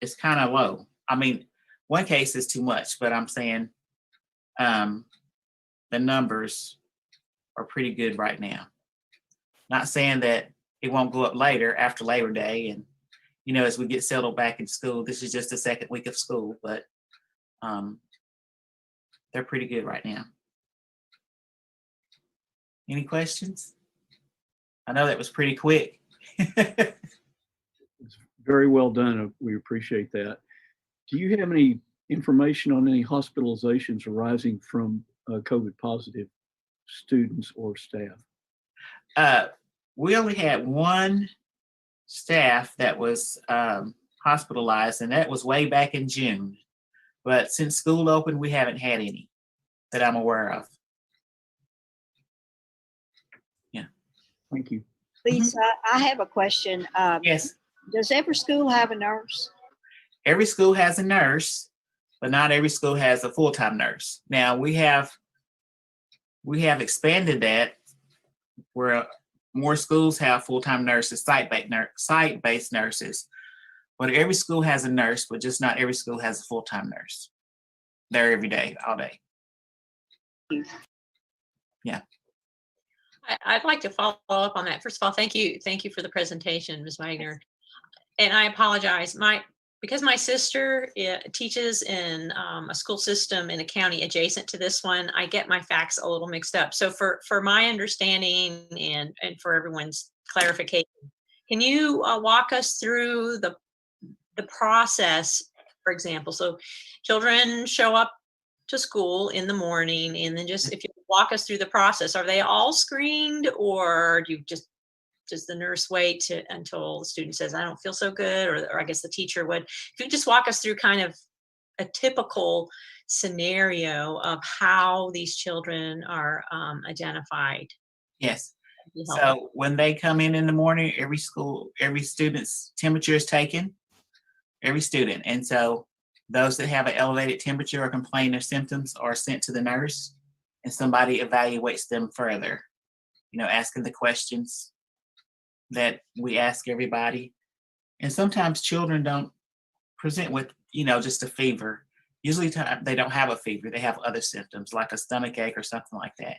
it's kind of low. I mean, one case is too much, but I'm saying the numbers are pretty good right now. Not saying that it won't go up later after Labor Day and, you know, as we get settled back in school. This is just the second week of school, but they're pretty good right now. Any questions? I know that was pretty quick. It's very well done. We appreciate that. Do you have any information on any hospitalizations arising from COVID positive students or staff? We only had one staff that was hospitalized, and that was way back in June. But since school opened, we haven't had any that I'm aware of. Yeah. Thank you. Lisa, I have a question. Yes. Does every school have a nurse? Every school has a nurse, but not every school has a full-time nurse. Now we have expanded that where more schools have full-time nurses, site-based nurses. But every school has a nurse, but just not every school has a full-time nurse. They're every day, all day. Yeah. I'd like to follow up on that. First of all, thank you for the presentation, Ms. Wagner. And I apologize, because my sister teaches in a school system in a county adjacent to this one, I get my facts a little mixed up. So for my understanding and for everyone's clarification, can you walk us through the process, for example? So children show up to school in the morning, and then just if you walk us through the process, are they all screened, or does the nurse wait until the student says, I don't feel so good, or I guess the teacher would? If you just walk us through kind of a typical scenario of how these children are identified. Yes. So when they come in the morning, every student's temperature is taken, every student. And so those that have an elevated temperature or complain of symptoms are sent to the nurse, and somebody evaluates them further, asking the questions that we ask everybody. And sometimes children don't present with, just a fever. Usually they don't have a fever. They have other symptoms like a stomach ache or something like that.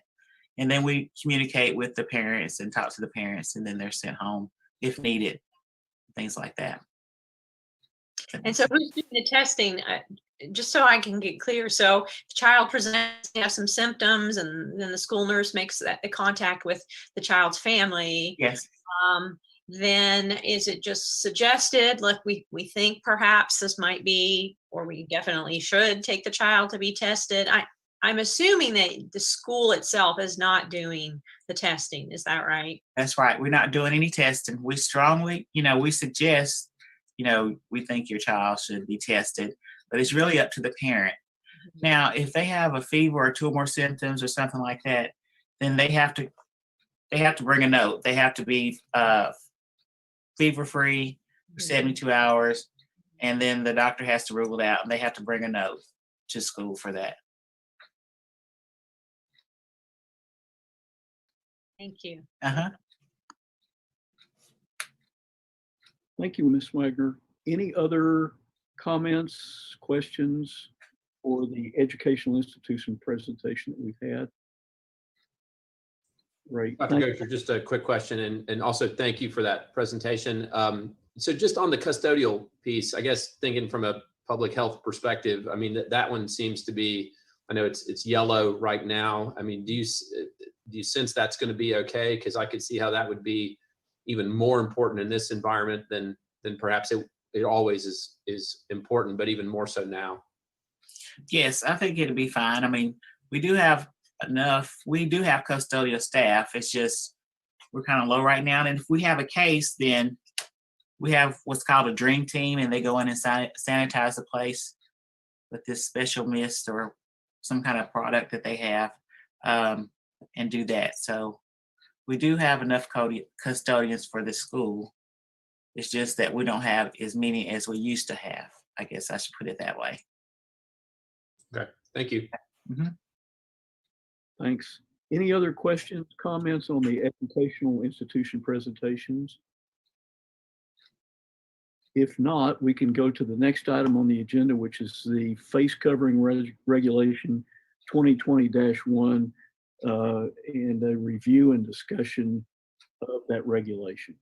And then we communicate with the parents and talk to the parents, and then they're sent home if needed, things like that. And so who's doing the testing? Just so I can get clear. So the child presents, they have some symptoms, and then the school nurse makes the contact with the child's family. Yes. Then is it just suggested, like we think perhaps this might be, or we definitely should take the child to be tested? I'm assuming that the school itself is not doing the testing. Is that right? That's right. We're not doing any testing. We strongly, we suggest, we think your child should be tested, but it's really up to the parent. Now, if they have a fever or 2 or more symptoms or something like that, then they have to bring a note. They have to be fever-free for 72 hours, and then the doctor has to rule it out, and they have to bring a note to school for that. Thank you. Thank you, Ms. Wagner. Any other comments, questions for the educational institution presentation that we've had? Great. Dr. Gosher, just a quick question, and also thank you for that presentation. So just on the custodial piece, I guess thinking from a public health perspective, I mean, that one seems to be, I know it's yellow right now. I mean, do you sense that's going to be okay? Because I could see how that would be even more important in this environment than perhaps it always is important, but even more so now. Yes, I think it'll be fine. I mean, we do have custodial staff. It's just, we're kind of low right now. And if we have a case, then we have what's called a dream team, and they go in and sanitize the place with this special mist or some kind of product that they have, and do that. So we do have enough custodians for the school. It's just that we don't have as many as we used to have. I guess I should put it that way. Okay, thank you. Thanks. Any other questions, comments on the educational institution presentations? If not, we can go to the next item on the agenda, which is the face covering regulation 2020-1 and a review and discussion of that regulation.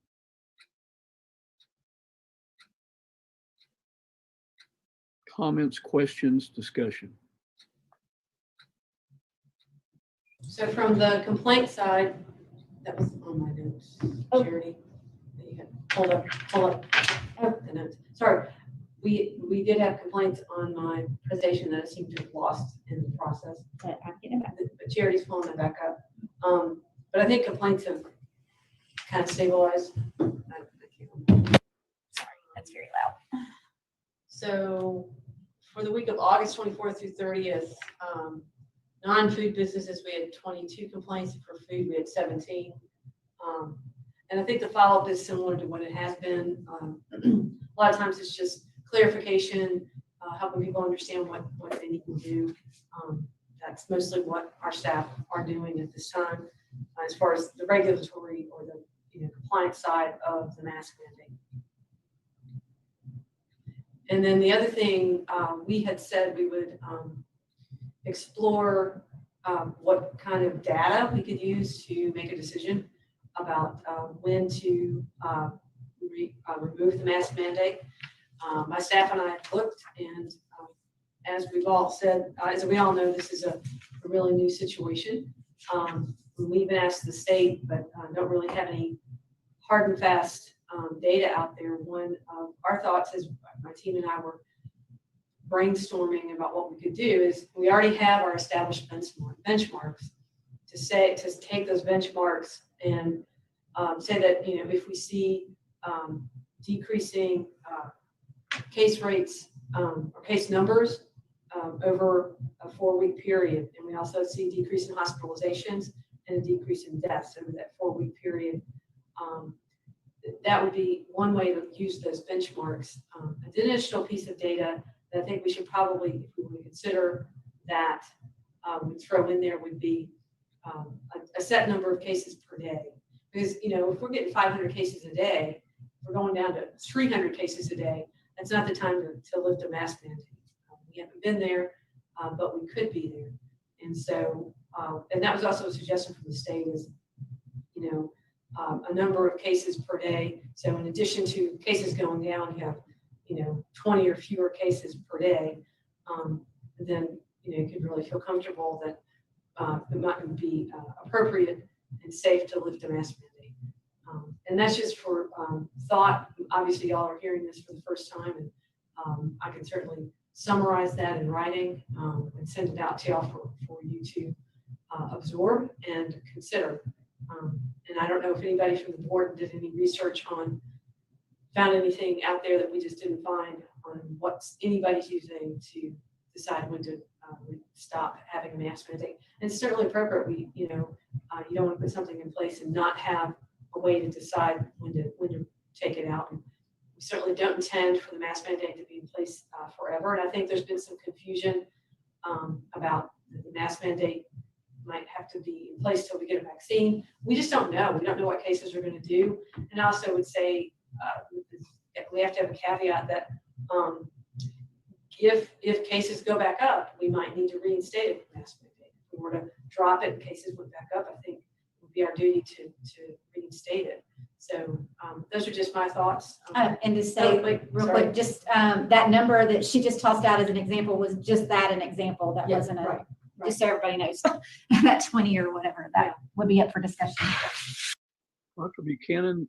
Comments, questions, discussion. So from the complaint side, that was on my notes, Charity. that you had. Hold up. Oh, the notes. Sorry. We did have complaints on my presentation that I seemed to have lost in the process. But Charity's pulling it back up. But I think complaints have kind of stabilized. Sorry, that's very loud. So for the week of August 24th through 30th, non-food businesses, we had 22 complaints. For food, we had 17. And I think the follow-up is similar to what it has been. A lot of times it's just clarification, helping people understand what they need to do. That's mostly what our staff are doing at this time, as far as the regulatory or the compliance side of the mask mandate. And then the other thing, we had said we would explore what kind of data we could use to make a decision about when to remove the mask mandate. My staff and I looked, and as we've all said, as we all know, this is a really new situation. We even asked the state, but don't really have any hard and fast data out there. One of our thoughts, as my team and I were brainstorming about what we could do, is we already have our established benchmarks to take those benchmarks and say that if we see decreasing case rates or case numbers over a 4-week period, and we also see a decrease in hospitalizations and a decrease in deaths over that 4-week period, that would be one way to use those benchmarks. An additional piece of data that I think we should probably, if we would consider that we throw in there, would be a set number of cases per day. Because if we're getting 500 cases a day, we're going down to 300 cases a day. That's not the time to lift a mask mandate. We haven't been there, but we could be there. And so, and that was also a suggestion from the state, is a number of cases per day. So in addition to cases going down, you have 20 or fewer cases per day. Then you can really feel comfortable that it might be appropriate and safe to lift a mask mandate. And that's just for thought. Obviously, y'all are hearing this for the first time, and I can certainly summarize that in writing and send it out to y'all for you to absorb and consider. And I don't know if anybody from the board did any research found anything out there that we just didn't find on what anybody's using to decide when to stop having a mask mandate. And it's certainly appropriate. You don't want to put something in place and not have a way to decide when to take it out. And we certainly don't intend for the mask mandate to be in place forever. And I think there's been some confusion about the mask mandate might have to be in place till we get a vaccine. We just don't know. We don't know what cases are going to do. And I also would say we have to have a caveat that if cases go back up, we might need to reinstate a mask mandate. If we were to drop it and cases went back up, I think it would be our duty to reinstate it. So those are just my thoughts. And to say, real quick, just that number that she just tossed out as an example was just an example. That wasn't a, just so everybody knows, that 20 or whatever, that would be up for discussion. Dr. Buchanan,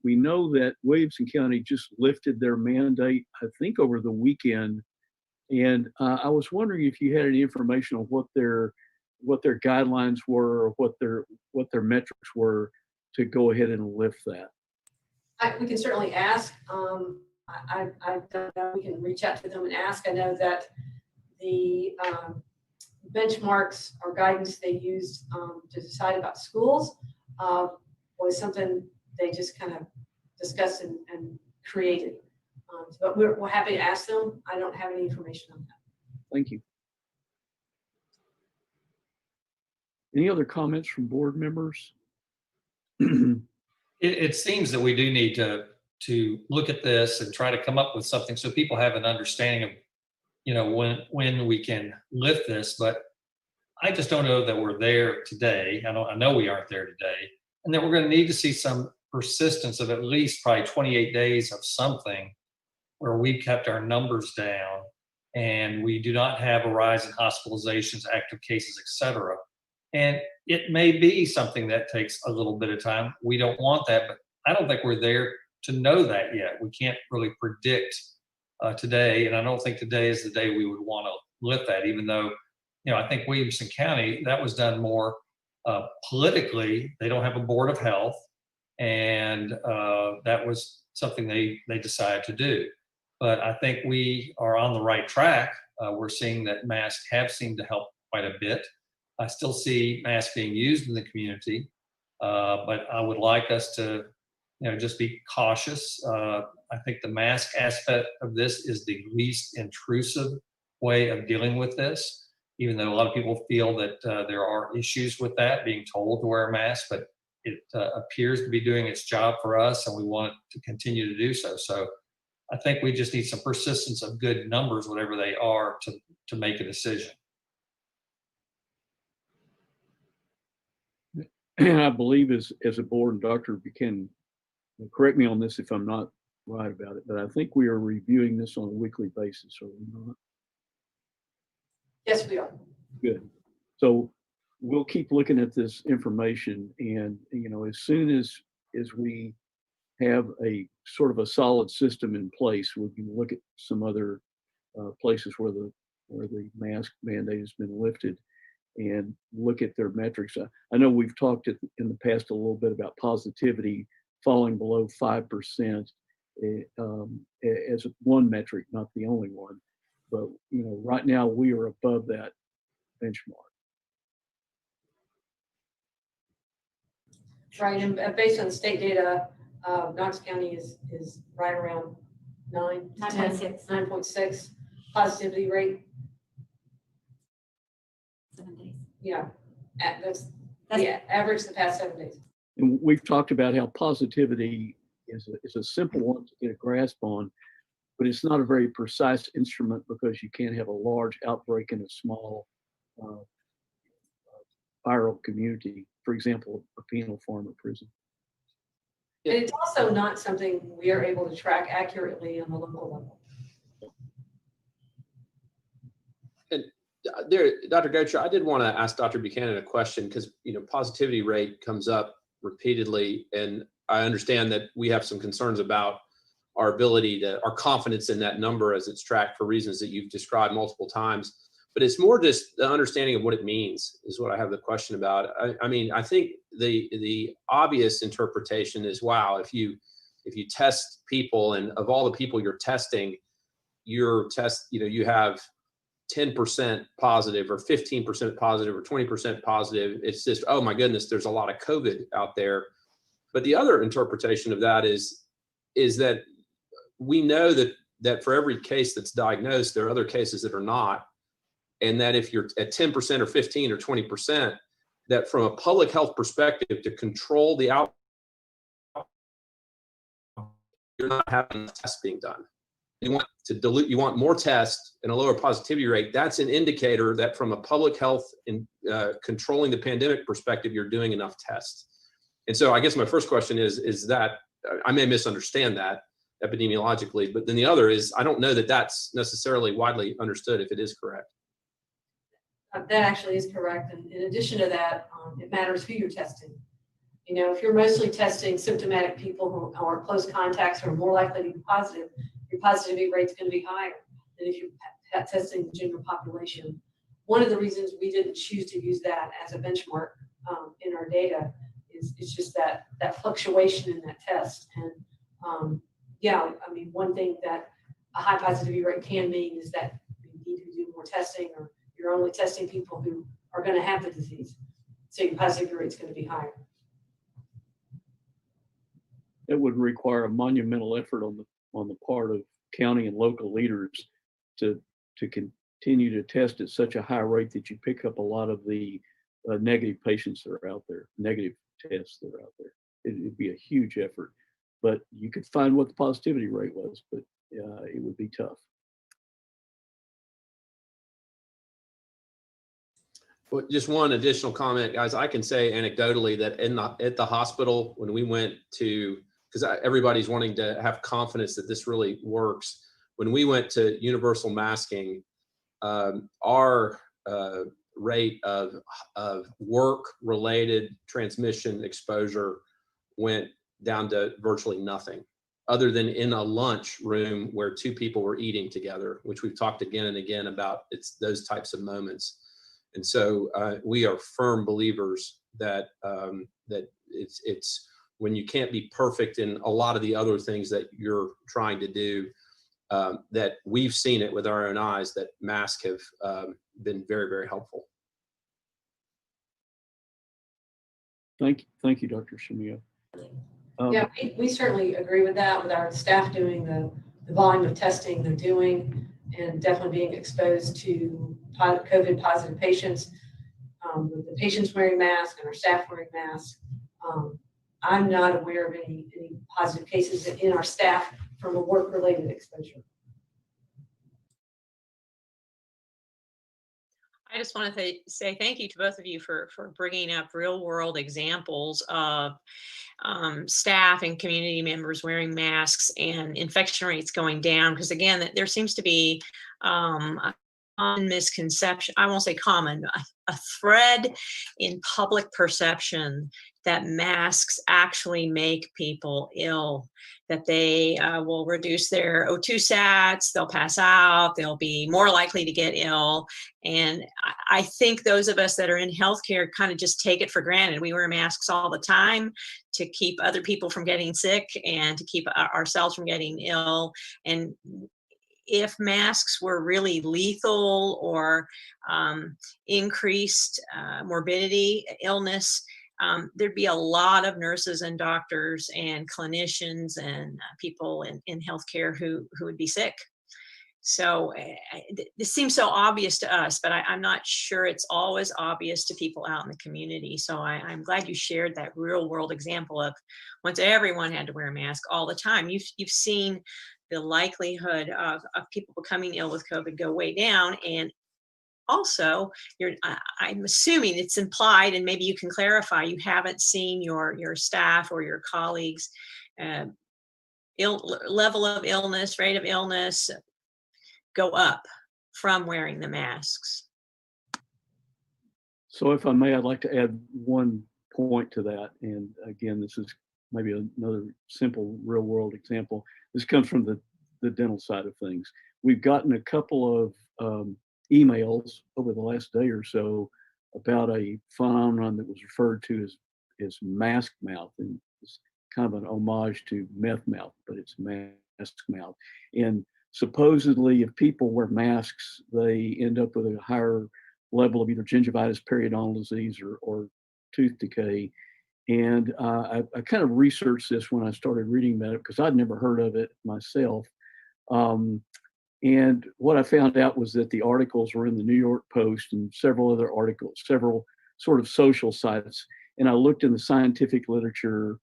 we know that Williamson County just lifted their mandate, I think over the weekend, And I was wondering if you had any information on what their guidelines were, or what their metrics were to go ahead and lift that. We can certainly ask. I don't know. We can reach out to them and ask. I know that the benchmarks or guidance they used to decide about schools was something they just kind of discussed and created. But we're happy to ask them. I don't have any information on that. Thank you. Any other comments from board members? It seems that we do need to look at this and try to come up with something so people have an understanding of, you know, when we can lift this. But I just don't know that we're there today. I know we aren't there today, and that we're going to need to see some persistence of at least probably 28 days of something where we kept our numbers down and we do not have a rise in hospitalizations, active cases, et cetera. And it may be something that takes a little bit of time. We don't want that, but I don't think we're there to know that yet. We can't really predict today, and I don't think today is the day we would want to lift that, even though, you know, I think Williamson County, that was done more politically. They don't have a board of health, and that was something they decided to do. But I think we are on the right track. We're seeing that masks have seemed to help quite a bit. I still see masks being used in the community, but I would like us to, you know, just be cautious. I think the mask aspect of this is the least intrusive way of dealing with this, even though a lot of people feel that there are issues with that, being told to wear a mask, but it appears to be doing its job for us, and we want it to continue to do so. So I think we just need some persistence of good numbers, whatever they are, to make a decision. And I believe as a board, and Dr. Buchanan, correct me on this if I'm not right about it, but I think we are reviewing this on a weekly basis, are we not? Yes, we are. Good. So we'll keep looking at this information, and, you know, as soon as we have a sort of a solid system in place, we can look at some other places where the mask mandate has been lifted and look at their metrics. I know we've talked in the past a little bit about positivity falling below 5% as one metric, not the only one. But, you know, right now we are above that benchmark. Right, and based on state data, Knox County is right around 9.6 positivity rate. 7 days. Yeah, that's the average the past 7 days. And we've talked about how positivity is a simple one to get a grasp on, but it's not a very precise instrument because you can't have a large outbreak in a small viral community, for example, a penal farm or prison. And it's also not something we are able to track accurately on the local level. And Dr. Goetcher, I did want to ask Dr. Buchanan a question because, you know, positivity rate comes up repeatedly, and I understand that we have some concerns about our ability to, our confidence in that number as it's tracked for reasons that you've described multiple times. But it's more just the understanding of what it means is what I have the question about. I mean, I think the obvious interpretation is, wow, if you test people, and of all the people you're testing, you have 10% positive or 15% positive or 20% positive. It's just, oh my goodness, there's a lot of COVID out there. But the other interpretation of that is that we know that for every case that's diagnosed, there are other cases that are not. And that if you're at 10% or 15 or 20%, that from a public health perspective, to control the outbreak, you're not having tests being done. You want to dilute, you want more tests and a lower positivity rate. That's an indicator that from a public health and controlling the pandemic perspective, you're doing enough tests. And so I guess my first question is that, I may misunderstand that epidemiologically, but then the other is, I don't know that that's necessarily widely understood if it is correct. That actually is correct. And in addition to that, it matters who you're testing. You know, if you're mostly testing symptomatic people who are close contacts who are more likely to be positive, your positivity rate is going to be higher than if you're testing the general population. One of the reasons we didn't choose to use that as a benchmark in our data is it's just that fluctuation in that test. And yeah, I mean, one thing that a high positivity rate can mean is that you need to do more testing, or you're only testing people who are going to have the disease. So your positivity rate is going to be higher. It would require a monumental effort on the part of county and local leaders to continue to test at such a high rate that you pick up a lot of the negative patients that are out there, negative tests that are out there. It'd be a huge effort, but you could find what the positivity rate was, but it would be tough. Well, just one additional comment, guys. I can say anecdotally that at the hospital, when we went to, because everybody's wanting to have confidence that this really works. When we went to universal masking, our rate of work-related transmission exposure went down to virtually nothing, other than in a lunch room where two people were eating together, which we've talked again and again about. It's those types of moments. And so we are firm believers that that it's when you can't be perfect in a lot of the other things that you're trying to do, that we've seen it with our own eyes, that masks have been very, very helpful. Thank you, Dr. Shamiya. Yeah, we certainly agree with that, with our staff doing the volume of testing they're doing, and definitely being exposed to COVID positive patients, with the patients wearing masks and our staff wearing masks. I'm not aware of any positive cases in our staff from a work-related exposure. I just want to say thank you to both of you for bringing up real world examples of staff and community members wearing masks and infection rates going down. Because again, there seems to be a common misconception, I won't say common, a thread in public perception that masks actually make people ill, that they will reduce their O2 sats, they'll pass out, they'll be more likely to get ill. And I think those of us that are in healthcare kind of just take it for granted. We wear masks all the time to keep other people from getting sick and to keep ourselves from getting ill. And if masks were really lethal or increased morbidity, illness, there'd be a lot of nurses and doctors and clinicians and people in healthcare who would be sick. So this seems so obvious to us, but I'm not sure it's always obvious to people out in the community. So I'm glad you shared that real world example of once everyone had to wear a mask all the time. You've seen the likelihood of people becoming ill with COVID go way down. And also, I'm assuming it's implied, and maybe you can clarify, you haven't seen your staff or your colleagues level of illness, rate of illness go up from wearing the masks. So if I may, I'd like to add one point to that. And again, this is maybe another simple real world example. This comes from the dental side of things. We've gotten a couple of emails over the last day or so about a phenomenon that was referred to as mask mouth, and it's kind of an homage to meth mouth, but it's mask mouth. And supposedly, if people wear masks, they end up with a higher level of either gingivitis, periodontal disease, or tooth decay. And I kind of researched this when I started reading about it because I'd never heard of it myself. And what I found out was that the articles were in the New York Post and several other articles, several sort of social sites. And I looked in the scientific literature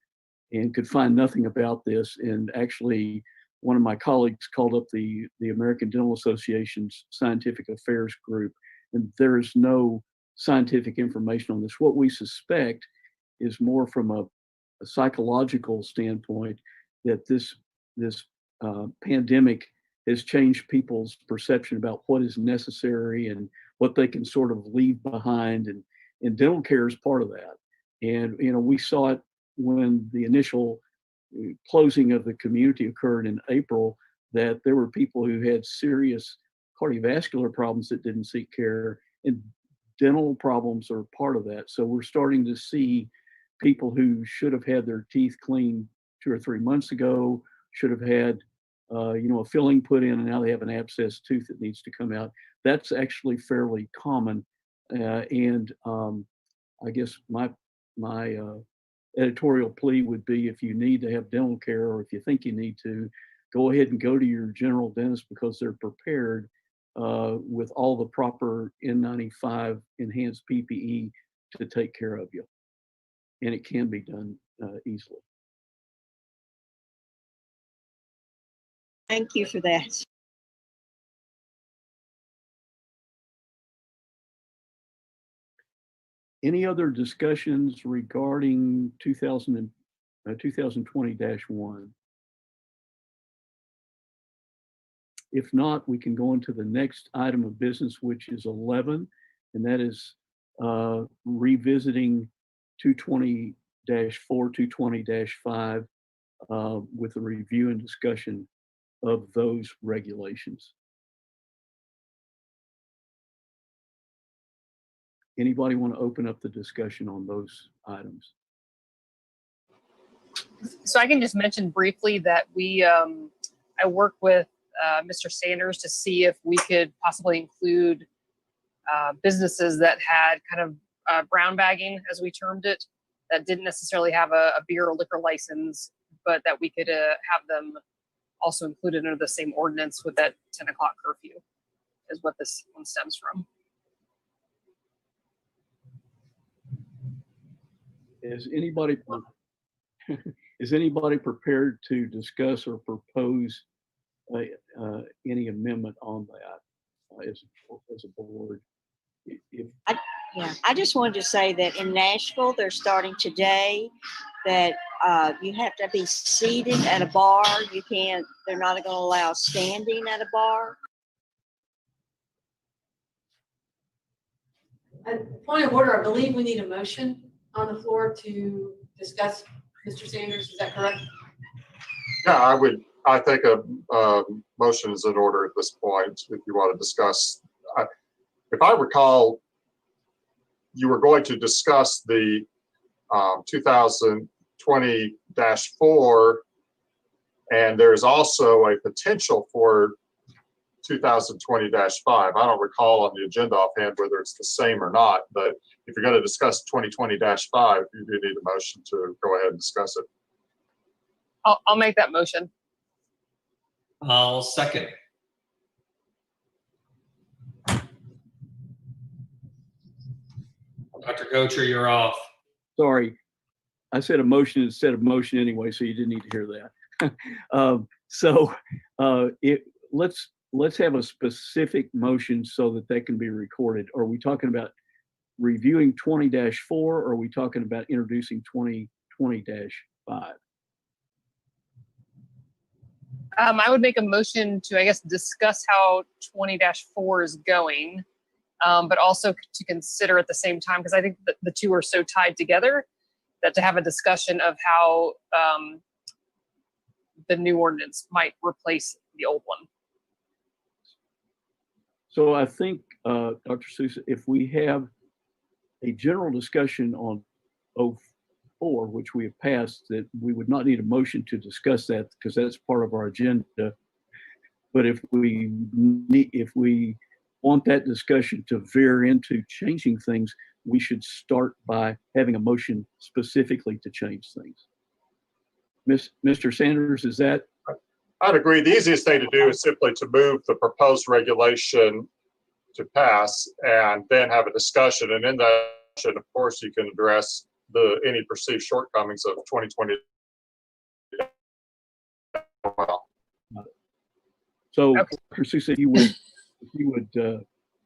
and could find nothing about this. And actually, one of my colleagues called up the American Dental Association's Scientific Affairs group, and there is no scientific information on this. What we suspect is more from a psychological standpoint that this pandemic has changed people's perception about what is necessary and what they can sort of leave behind, and dental care is part of that. And we saw it when the initial closing of the community occurred in April, that there were people who had serious cardiovascular problems that didn't seek care, and dental problems are part of that. So we're starting to see people who should have had their teeth cleaned 2 or 3 months ago, should have had a filling put in, and now they have an abscessed tooth that needs to come out. That's actually fairly common. And I guess my editorial plea would be, if you need to have dental care, or if you think you need to, go ahead and go to your general dentist, because they're prepared with all the proper N95 enhanced PPE to take care of you. And it can be done easily. Thank you for that. Any other discussions regarding 2020-1? If not, we can go into the next item of business, which is 11, and that is revisiting 220-4, 220-5 with a review and discussion of those regulations. Anybody want to open up the discussion on those items? So I can just mention briefly that I worked with Mr. Sanders to see if we could possibly include businesses that had kind of brown bagging, as we termed it, that didn't necessarily have a beer or liquor license, but that we could have them also included under the same ordinance with that 10 o'clock curfew, is what this one stems from. Is anybody prepared to discuss or propose any amendment on that as a board? I just wanted to say that in Nashville, they're starting today that you have to be seated at a bar. They're not going to allow standing at a bar. Point of order, I believe we need a motion on the floor to discuss Mr. Sanders. Is that correct? Yeah, I think a motion is in order at this point if you want to discuss. If I recall, you were going to discuss the 2020-4, and there's also a potential for 2020-5. I don't recall on the agenda offhand whether it's the same or not, but if you're going to discuss 2020-5, you do need a motion to go ahead and discuss it. I'll make that motion. I'll second. Dr. Gocher, you're off. Sorry, I said a motion instead of motion anyway, so you didn't need to hear that. Let's have a specific motion so that can be recorded. Are we talking about reviewing 20-4, or are we talking about introducing 2020-5? I would make a motion to, I guess, discuss how 20-4 is going, but also to consider at the same time, because I think that the two are so tied together, that to have a discussion of how the new ordinance might replace the old one. So I think, Dr. Sousa, if we have a general discussion on 04, which we have passed, that we would not need a motion to discuss that because that's part of our agenda. But if we want that discussion to veer into changing things, we should start by having a motion specifically to change things. Mr. Sanders, is that? I'd agree. The easiest thing to do is simply to move the proposed regulation to pass and then have a discussion. And in that, of course, you can address any perceived shortcomings of 2020. Well. So, okay. Dr. Sousa, if you would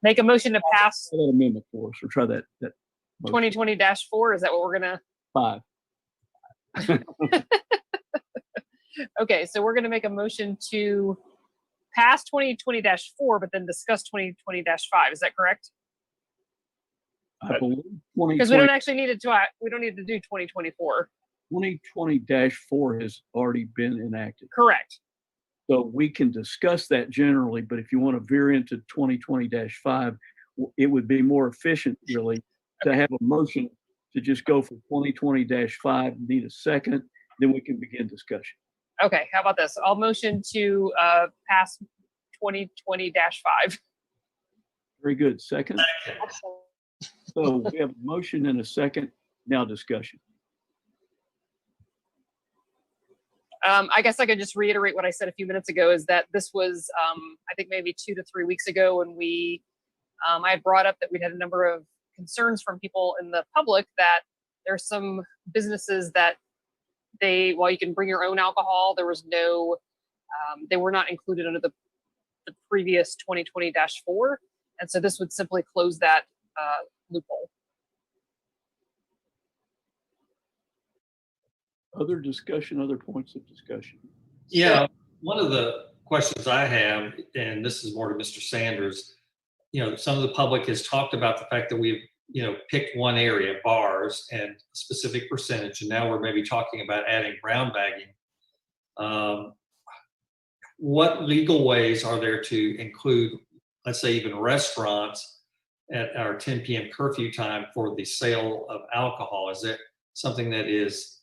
make a motion to pass that amendment for us, or try that 2020-4. Is that what we're gonna? 5. Okay, so we're gonna make a motion to pass 2020-4, but then discuss 2020-5. Is that correct? I believe because we don't actually need it to. We don't need to do 2024. 2020-4 has already been enacted. Correct. So we can discuss that generally, but if you want to veer into 2020-5, it would be more efficient really to have a motion to just go for 2020-5, need a second, then we can begin discussion. Okay, how about this? I'll motion to pass 2020-5. Very good. Second. So we have a motion and a second. Now discussion. I guess I could just reiterate what I said a few minutes ago, is that this was, I think maybe 2 to 3 weeks ago when I had brought up that we'd had a number of concerns from people in the public that there's some businesses that while you can bring your own alcohol, there was no, they were not included under the previous 2020-4. And so this would simply close that loophole. Other discussion, other points of discussion? Yeah, one of the questions I have, and this is more to Mr. Sanders, some of the public has talked about the fact that we've, picked one area, bars, and a specific percentage, and now we're maybe talking about adding brown bagging. What legal ways are there to include, let's say, even restaurants at our 10 p.m. curfew time for the sale of alcohol? Is it something that is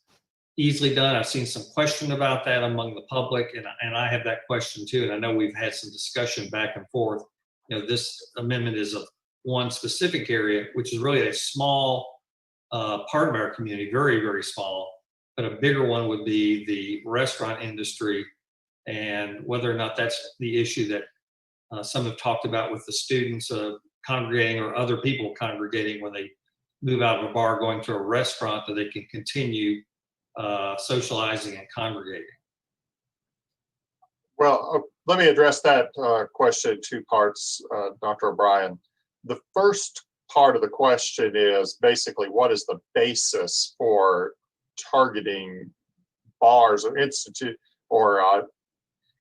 easily done? I've seen some question about that among the public, and I have that question too. And I know we've had some discussion back and forth. This amendment is of one specific area, which is really a small part of our community, very, very small. But a bigger one would be the restaurant industry, and whether or not that's the issue that some have talked about with the students congregating or other people congregating when they move out of a bar, going to a restaurant, that they can continue socializing and congregating. Well, let me address that question in two parts, Dr. O'Brien. The first part of the question is basically, what is the basis for targeting bars or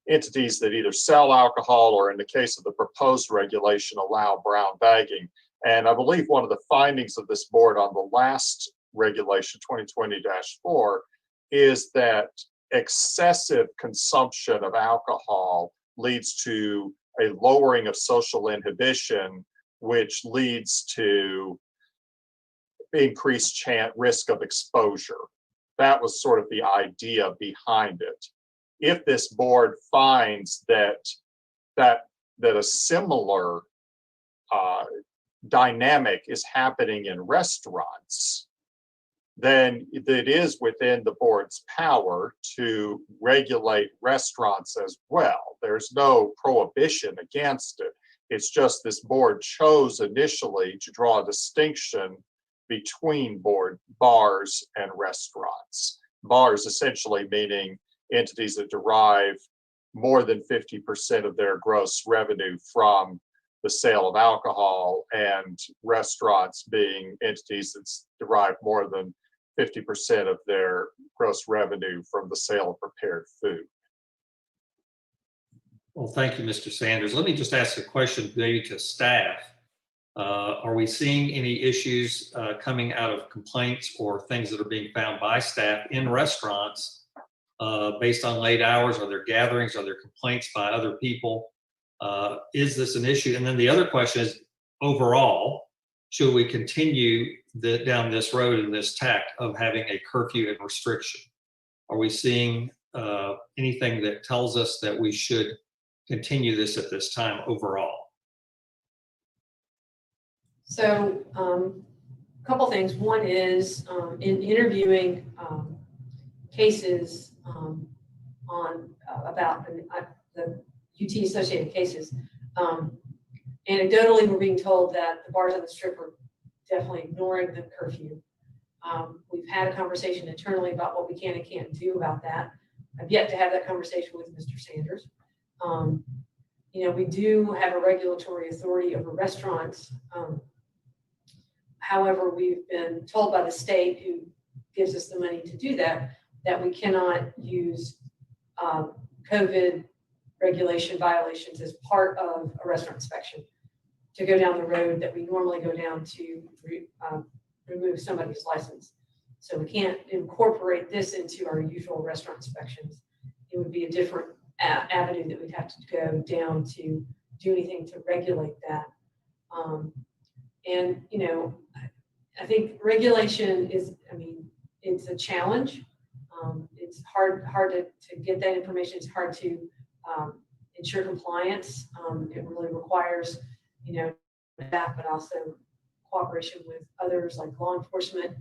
entities that either sell alcohol or, in the case of the proposed regulation, allow brown bagging? And I believe one of the findings of this board on the last regulation, 2020-4, is that excessive consumption of alcohol leads to a lowering of social inhibition, which leads to increased risk of exposure. That was sort of the idea behind it. If this board finds that a similar dynamic is happening in restaurants, then it is within the board's power to regulate restaurants as well. There's no prohibition against it. It's just this board chose initially to draw a distinction between bars and restaurants. Bars essentially meaning entities that derive more than 50% of their gross revenue from the sale of alcohol, and restaurants being entities that derive more than 50% of their gross revenue from the sale of prepared food. Well, thank you, Mr. Sanders. Let me just ask a question maybe to staff. Are we seeing any issues coming out of complaints or things that are being found by staff in restaurants based on late hours? Are there gatherings? Are there complaints by other people? Is this an issue? And then the other question is, overall, should we continue down this road in this tack of having a curfew and restriction? Are we seeing anything that tells us that we should continue this at this time overall? So a couple things. One is in interviewing cases about the UT associated cases, anecdotally we're being told that the bars on the Strip are definitely ignoring the curfew. We've had a conversation internally about what we can and can't do about that. I've yet to have that conversation with Mr. Sanders. We do have a regulatory authority over restaurants. However, we've been told by the state, who gives us the money to do that, that we cannot use COVID regulation violations as part of a restaurant inspection to go down the road that we normally go down to remove somebody's license. So we can't incorporate this into our usual restaurant inspections. It would be a different avenue that we'd have to go down to do anything to regulate that. And, you know, I think regulation is, I mean, it's a challenge. It's hard to get that information. It's hard to ensure compliance. It really requires, you know, that, but also cooperation with others like law enforcement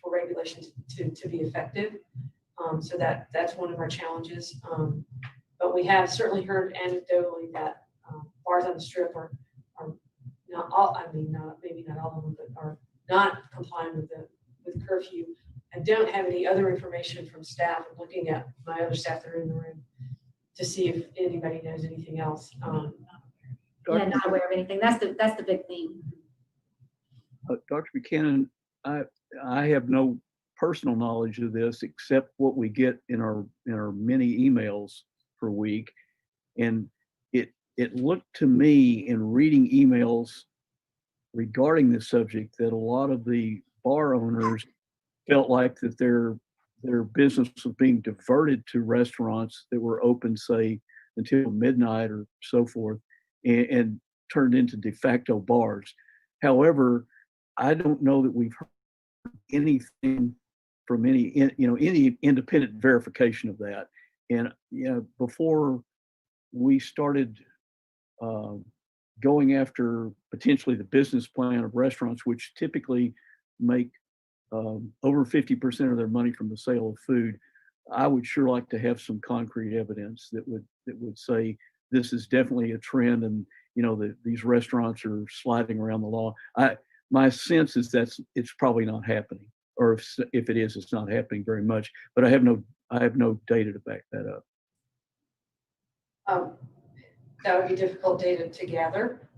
for regulations to be effective. So that's one of our challenges. But we have certainly heard anecdotally that bars on the strip are not all, I mean, maybe not all of them, but are not complying with curfew. I don't have any other information from staff. I'm looking at my other staff that are in the room to see if anybody knows anything else. Yeah, not aware of anything. That's the big thing. Dr. Buchanan, I have no personal knowledge of this except what we get in our many emails per week, and it looked to me in reading emails regarding this subject that a lot of the bar owners felt like that their business was being diverted to restaurants that were open, say, until midnight or so forth, and turned into de facto bars. However, I don't know that we've heard anything from any independent verification of that. And before we started going after potentially the business plan of restaurants, which typically make over 50% of their money from the sale of food, I would sure like to have some concrete evidence that would say this is definitely a trend, and that these restaurants are sliding around the law. My sense is it's probably not happening, or if it is, it's not happening very much. But I have no data to back that up. That would be difficult data to gather.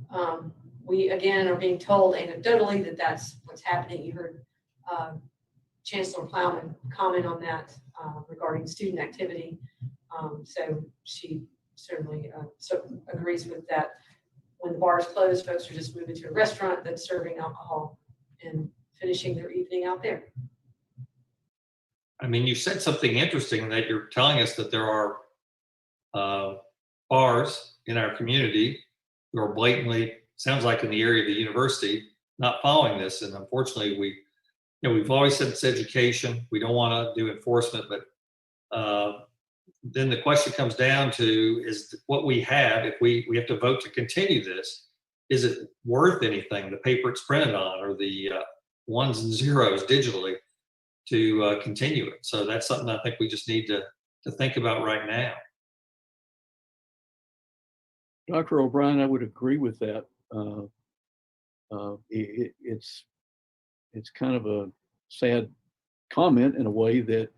We again are being told anecdotally that that's what's happening. You heard Chancellor Plowman comment on that regarding student activity. So she certainly agrees with that. When the bars close, folks are just moving to a restaurant that's serving alcohol and finishing their evening out there. I mean, you said something interesting that you're telling us that there are bars in our community who are blatantly, sounds like in the area of the university, not following this. And unfortunately, we've always said it's education. We don't want to do enforcement, but then the question comes down to, is what we have, if we have to vote to continue this, is it worth anything, the paper it's printed on or the ones and zeros digitally to continue it? So that's something I think we just need to think about right now. Dr. O'Brien, I would agree with that. It's kind of a sad comment in a way that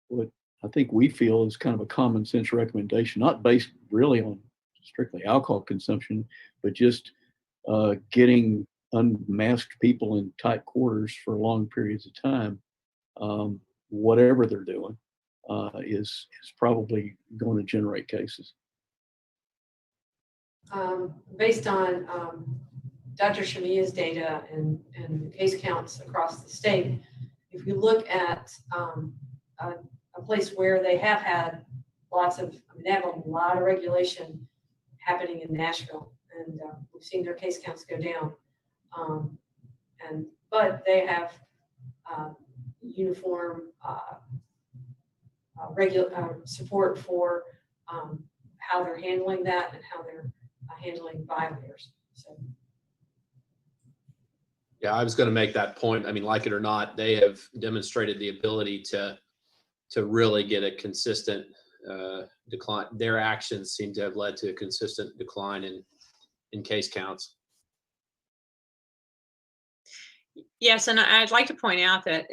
what I think we feel is kind of a common sense recommendation, not based really on strictly alcohol consumption, but just getting unmasked people in tight quarters for long periods of time, whatever they're doing, is probably going to generate cases. Based on Dr. Shamia's data and case counts across the state, if you look at a place where they have had they have a lot of regulation happening in Nashville, and we've seen their case counts go down. But they have uniform regular support for how they're handling that and how they're handling violators. So. Yeah, I was going to make that point. I mean, like it or not, they have demonstrated the ability to really get a consistent decline. Their actions seem to have led to a consistent decline in case counts. Yes, and I'd like to point out that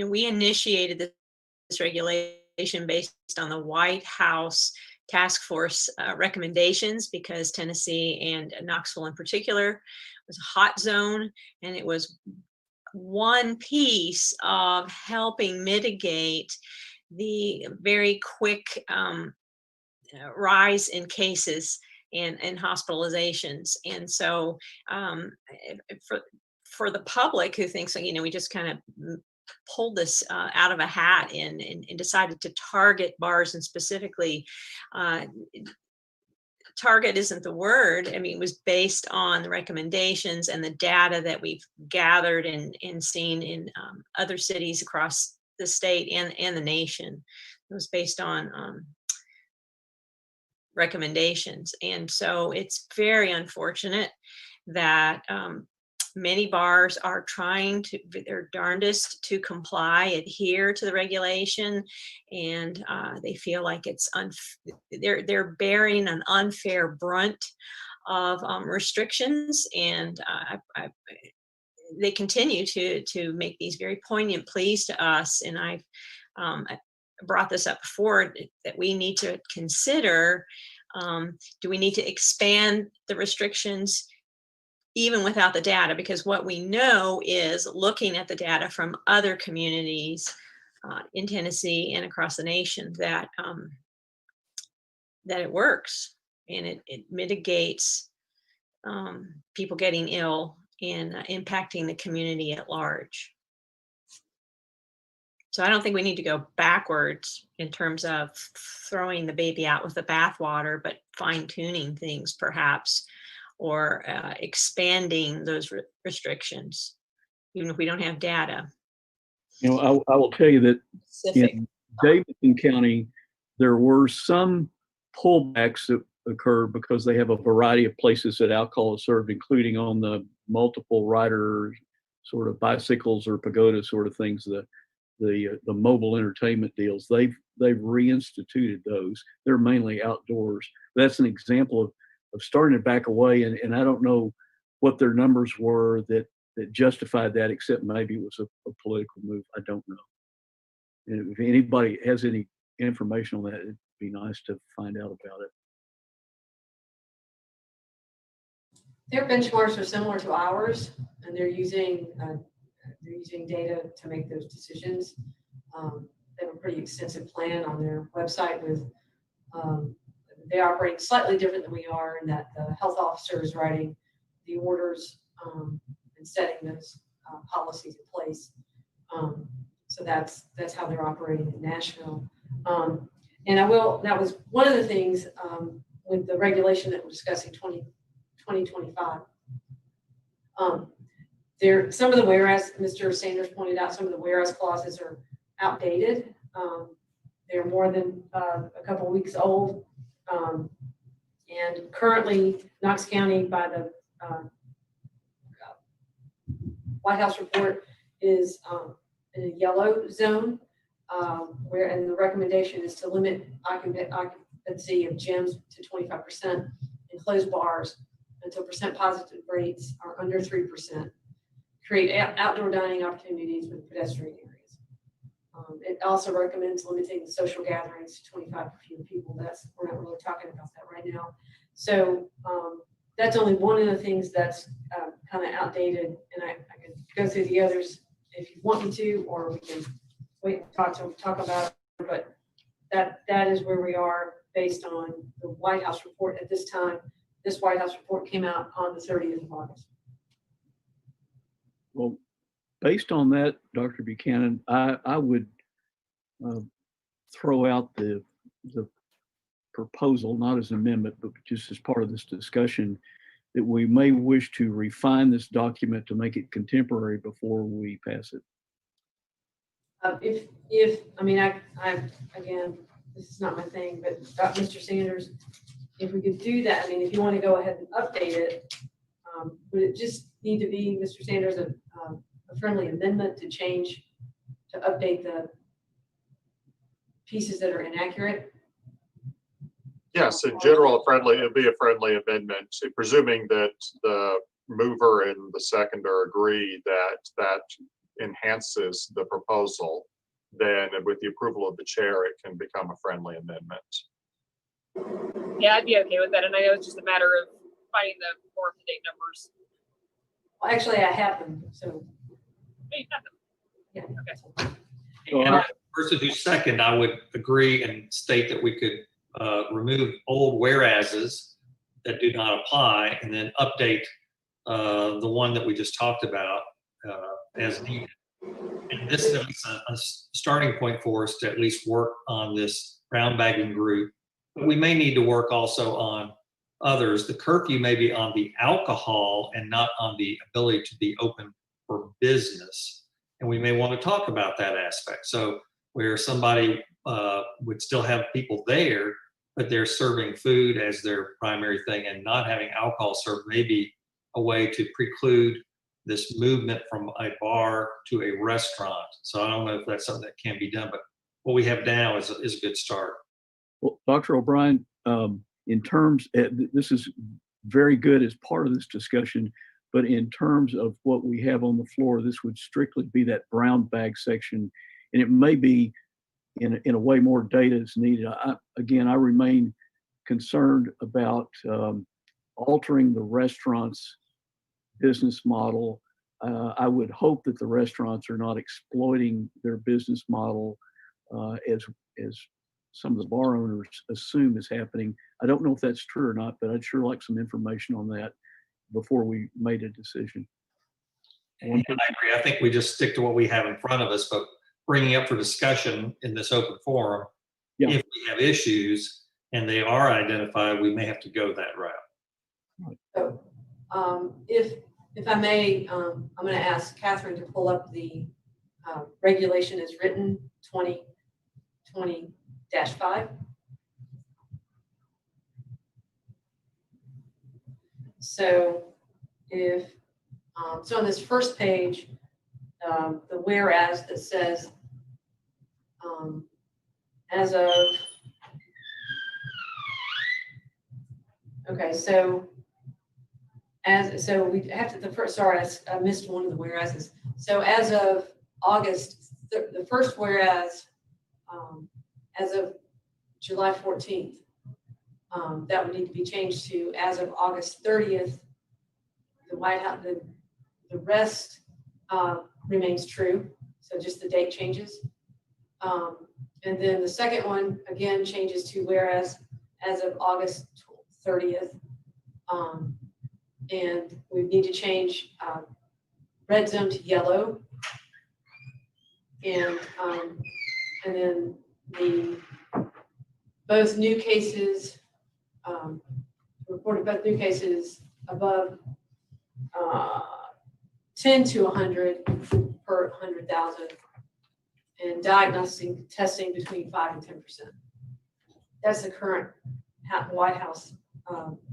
we initiated this regulation based on the White House task force recommendations, because Tennessee and Knoxville in particular was a hot zone, and it was one piece of helping mitigate the very quick rise in cases and hospitalizations. And so for the public who thinks, we just kind of pulled this out of a hat and decided to target bars, and specifically target isn't the word. I mean, it was based on the recommendations and the data that we've gathered and seen in other cities across the state and the nation. It was based on recommendations. And so it's very unfortunate that many bars are trying to their darndest to comply, adhere to the regulation, and they feel like it's they're bearing an unfair brunt of restrictions, and they continue to make these very poignant pleas to us. And I brought this up before, that we need to consider, do we need to expand the restrictions even without the data? Because what we know is, looking at the data from other communities in Tennessee and across the nation, that that it works, and it mitigates people getting ill and impacting the community at large. So I don't think we need to go backwards in terms of throwing the baby out with the bathwater, but fine-tuning things perhaps, or expanding those restrictions, even if we don't have data. You know, I will tell you that Specific. in Davidson County, there were some pullbacks that occurred because they have a variety of places that alcohol is served, including on the multiple rider sort of bicycles or pagoda sort of things, the mobile entertainment deals. They've reinstituted those. They're mainly outdoors. That's an example of starting to back away, and I don't know what their numbers were that justified that, except maybe it was a political move. I don't know. And if anybody has any information on that, it'd be nice to find out about it. Their benchmarks are similar to ours, and they're using data to make those decisions. They have a pretty extensive plan on their website with they operate slightly different than we are, in that the health officer is writing the orders and setting those policies in place. So that's how they're operating in Nashville. And that was one of the things with the regulation that we're discussing, 2025. Some of the whereas, Mr. Sanders pointed out, some of the whereas clauses are outdated. They're more than a couple of weeks old. And currently, Knox County, by the White House report, is in a yellow zone, and the recommendation is to limit occupancy of gyms to 25% and close bars until percent positive rates are under 3%. Create outdoor dining opportunities with pedestrian areas. It also recommends limiting social gatherings to 25 or fewer people. We're not really talking about that right now. So that's only one of the things that's kind of outdated, and I could go through the others if you want me to, or we can wait and talk about it. But that is where we are based on the White House report at this time. This White House report came out on the 30th of August. Well, based on that, Dr. Buchanan, I would throw out the proposal, not as an amendment, but just as part of this discussion, that we may wish to refine this document to make it contemporary before we pass it. Again, this is not my thing, but Mr. Sanders, if we could do that, if you want to go ahead and update it, would it just need to be, Mr. Sanders, a friendly amendment to update the pieces that are inaccurate? Yes, in general, it'd be a friendly amendment, presuming that the mover and the seconder agree that enhances the proposal. Then with the approval of the chair, it can become a friendly amendment. Yeah, I'd be okay with that. And I know it's just a matter of finding the more up-to-date numbers. Well, actually, I have them, so. Hey, you have them. Yeah. Okay. And as a person who's second, I would agree and state that we could remove old whereases that do not apply, and then update the one that we just talked about as needed. And this is at least a starting point for us to at least work on this brown bagging group. But we may need to work also on others. The curfew may be on the alcohol and not on the ability to be open for business. And we may want to talk about that aspect. So where somebody would still have people there, but they're serving food as their primary thing and not having alcohol served may be a way to preclude this movement from a bar to a restaurant. So I don't know if that's something that can be done, but what we have now is a good start. Well, Dr. O'Brien, in terms, this is very good as part of this discussion, but in terms of what we have on the floor, this would strictly be that brown bag section, and it may be in a way more data is needed. I remain concerned about altering the restaurant's business model. I would hope that the restaurants are not exploiting their business model as some of the bar owners assume is happening. I don't know if that's true or not, but I'd sure like some information on that before we made a decision. And I agree. I think we just stick to what we have in front of us, but bringing up for discussion in this open forum, if we have issues and they are identified, we may have to go that route. So, if I may, I'm going to ask Catherine to pull up the regulation as written 2020-5. So so on this first page, the whereas that says as of, okay, so we have to, sorry, I missed one of the whereases. So as of August, the first whereas, as of July 14th, that would need to be changed to as of August 30th. The White House, the rest remains true. So just the date changes. And then the second one again changes to whereas as of August 30th. And we need to change red zone to yellow. And then both new cases, reported both new cases above 10 to 100 per 100,000, and diagnostic testing between 5 and 10%. That's the current White House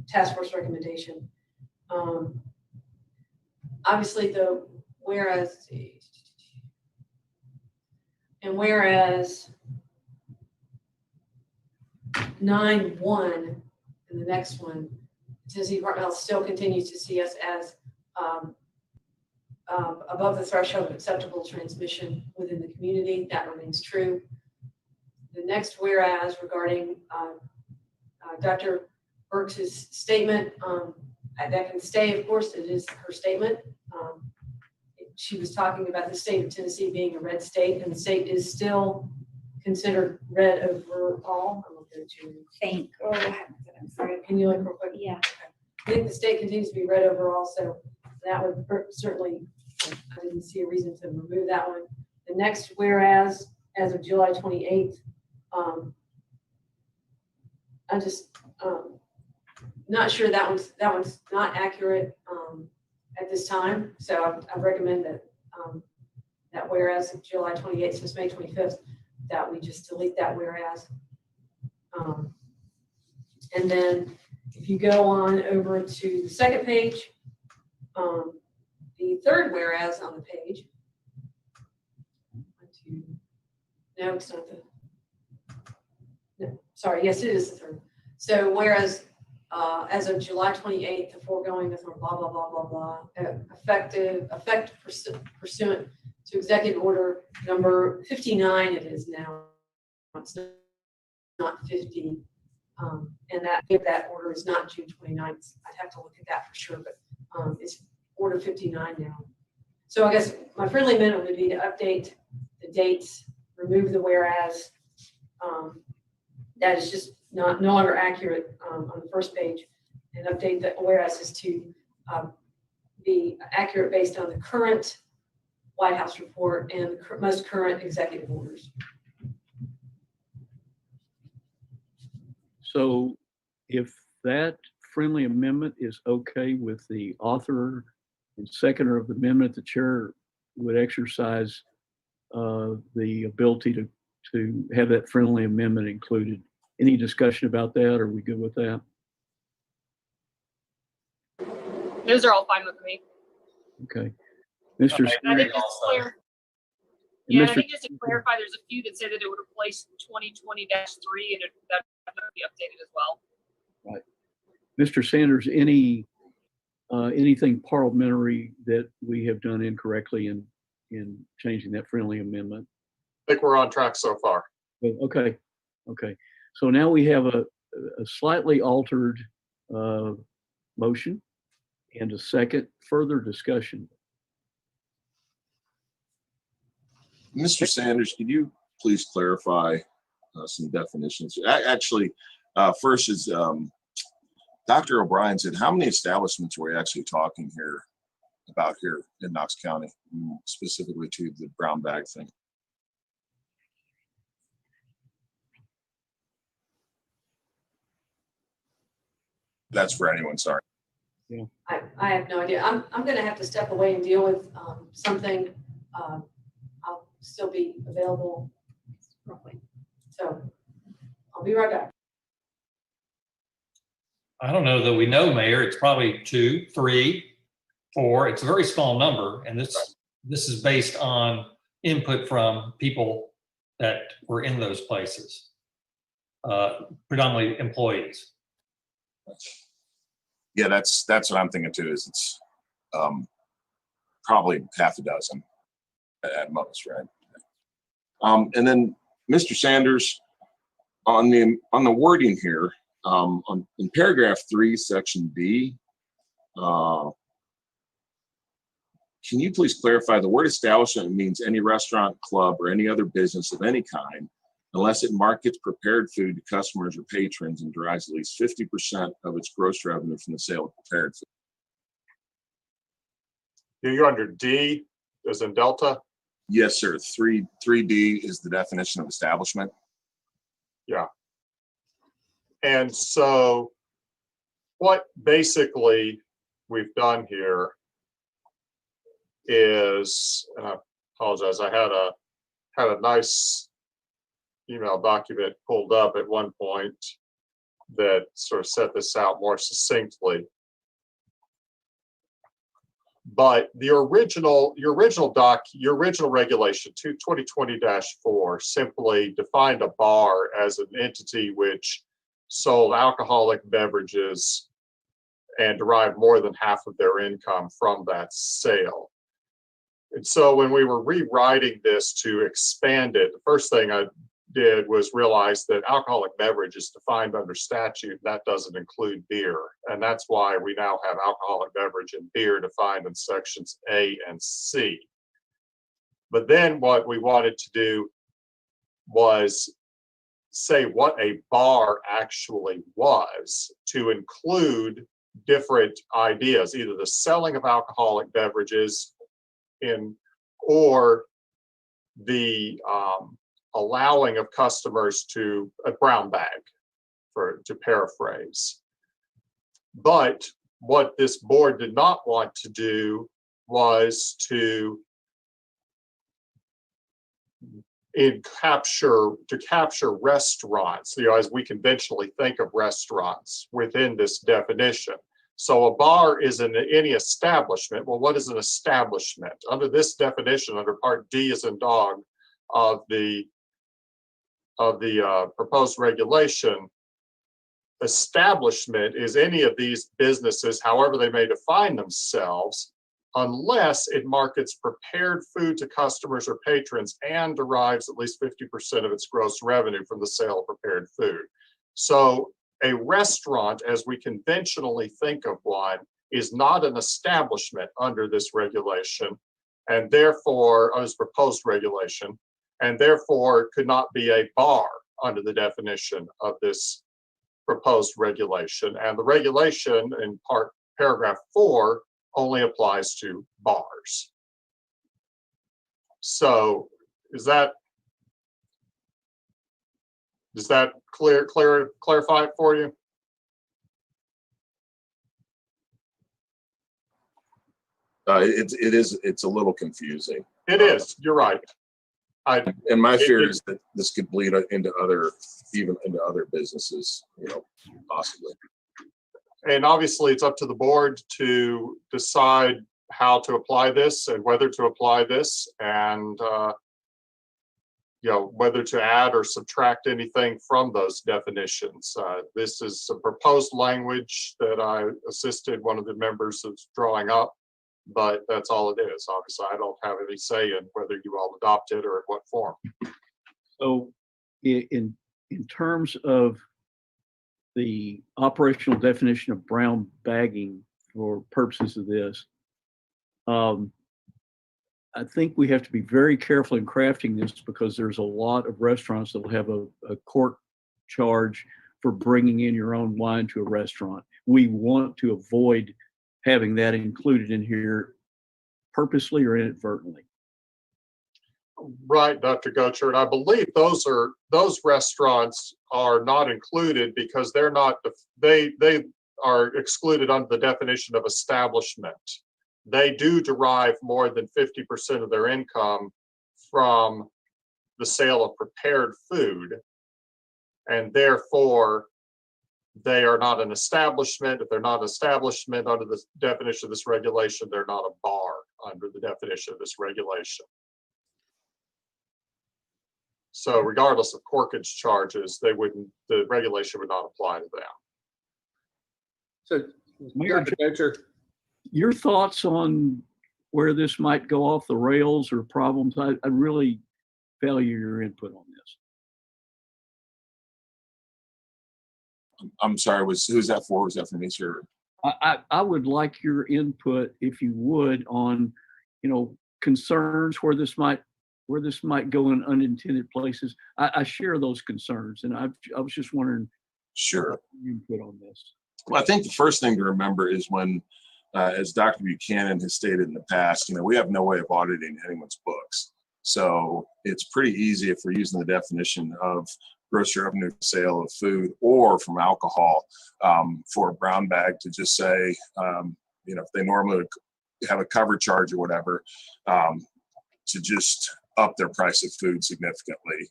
task force recommendation. Obviously, whereas 9.1 and the next one, Tennessee Department of Health still continues to see us as above the threshold of acceptable transmission within the community. That remains true. The next whereas regarding Dr. Burks' statement, that can stay, of course, it is her statement. She was talking about the state of Tennessee being a red state, and the state is still considered red overall. I'm looking at you. I'm sorry. Can you look real quick? Yeah. Okay. I think the state continues to be red overall, so that would certainly, I didn't see a reason to remove that one. The next whereas, as of July 28th, I'm just not sure that one's not accurate at this time. So I recommend that that whereas of July 28th since May 25th, that we just delete that whereas. And then if you go on over to the second page, the third whereas on the page, no, it's not sorry, yes, it is the third. So whereas as of July 28th, the foregoing is blah, blah, blah, blah, blah, effect pursuant to executive order number 59, it is now. It's not 50. And that order is not June 29th. I'd have to look at that for sure, but it's order 59 now. So I guess my friendly amendment would be to update the dates, remove the whereas. That is just no longer accurate on the first page, and update the whereas is to be accurate based on the current White House report and the most current executive orders. So if that friendly amendment is okay with the author and seconder of the amendment, the chair would exercise the ability to have that friendly amendment included. Any discussion about that? Are we good with that? Those are all fine with me. Okay. Mr. I think just to clear, yeah, I Mr. think just to clarify, there's a few that say that it would replace 2020-3 and that would be updated as well. Right. Mr. Sanders, anything parliamentary that we have done incorrectly in changing that friendly amendment? I think we're on track so far. Okay. So now we have a slightly altered motion and a second. Further discussion. Mr. Sanders, could you please clarify some definitions? Actually, first is Dr. O'Brien said, how many establishments are we actually talking here about here in Knox County, specifically to the brown bag thing? That's for anyone, sorry. Yeah. I have no idea. I'm going to have to step away and deal with something. I'll still be available. So I'll be right back. I don't know that we know, Mayor. It's probably 2, 3, 4. It's a very small number, and this is based on input from people that were in those places, predominantly employees. Yeah, that's what I'm thinking too. Is it's probably half a dozen at most, right? And then Mr. Sanders, on the wording here, in paragraph 3, section B, can you please clarify the word establishment means any restaurant, club, or any other business of any kind, unless it markets prepared food to customers or patrons and derives at least 50% of its gross revenue from the sale of prepared food. You're under D, as in Delta? Yes, sir. 3D is the definition of establishment. Yeah. And so what basically we've done here is, and I apologize, I had a nice email document pulled up at one point that sort of set this out more succinctly. But your original regulation 2020-4 simply defined a bar as an entity which sold alcoholic beverages and derived more than half of their income from that sale. And so when we were rewriting this to expand it, the first thing I did was realize that alcoholic beverage is defined under statute. That doesn't include beer. And that's why we now have alcoholic beverage and beer defined in sections A and C. But then what we wanted to do was say what a bar actually was, to include different ideas, either the selling of alcoholic beverages or the allowing of customers to a brown bag, to paraphrase. But what this board did not want to do was to capture restaurants, as we conventionally think of restaurants within this definition. So a bar is any establishment. Well, what is an establishment? Under this definition, under Part D as in dog of the proposed regulation, establishment is any of these businesses, however they may define themselves, unless it markets prepared food to customers or patrons and derives at least 50% of its gross revenue from the sale of prepared food. So a restaurant, as we conventionally think of one, is not an establishment under this regulation, and therefore, as proposed regulation, and therefore could not be a bar under the definition of this proposed regulation. And the regulation in paragraph 4 only applies to bars. So does that clarify it for you? It's a little confusing. It is, you're right. And my fear is that this could bleed into even into other businesses, possibly. And obviously it's up to the board to decide how to apply this and whether to apply this, and whether to add or subtract anything from those definitions. This is a proposed language that I assisted one of the members of drawing up, but that's all it is. Obviously, I don't have any say in whether you all adopt it or in what form. So in terms of the operational definition of brown bagging for purposes of this, I think we have to be very careful in crafting this, because there's a lot of restaurants that will have a court charge for bringing in your own wine to a restaurant. We want to avoid having that included in here purposely or inadvertently. Right, Dr. Gochert. I believe those restaurants are not included because they are excluded under the definition of establishment. They do derive more than 50% of their income from the sale of prepared food, and therefore they are not an establishment. If they're not an establishment under the definition of this regulation, they're not a bar under the definition of this regulation. So regardless of corkage charges, the regulation would not apply to them. So, Dr. Gochert, your thoughts on where this might go off the rails or problems? I really value your input on this. I'm sorry, who's that for? Was that for me, sir? I would like your input, if you would, on concerns where this might go in unintended places. I share those concerns, and I was just wondering. Sure. Your input on this. Well, I think the first thing to remember is when, as Dr. Buchanan has stated in the past, we have no way of auditing anyone's books. So it's pretty easy if we're using the definition of gross revenue sale of food or from alcohol for a brown bag to just say, if they normally have a cover charge or whatever, to just up their price of food significantly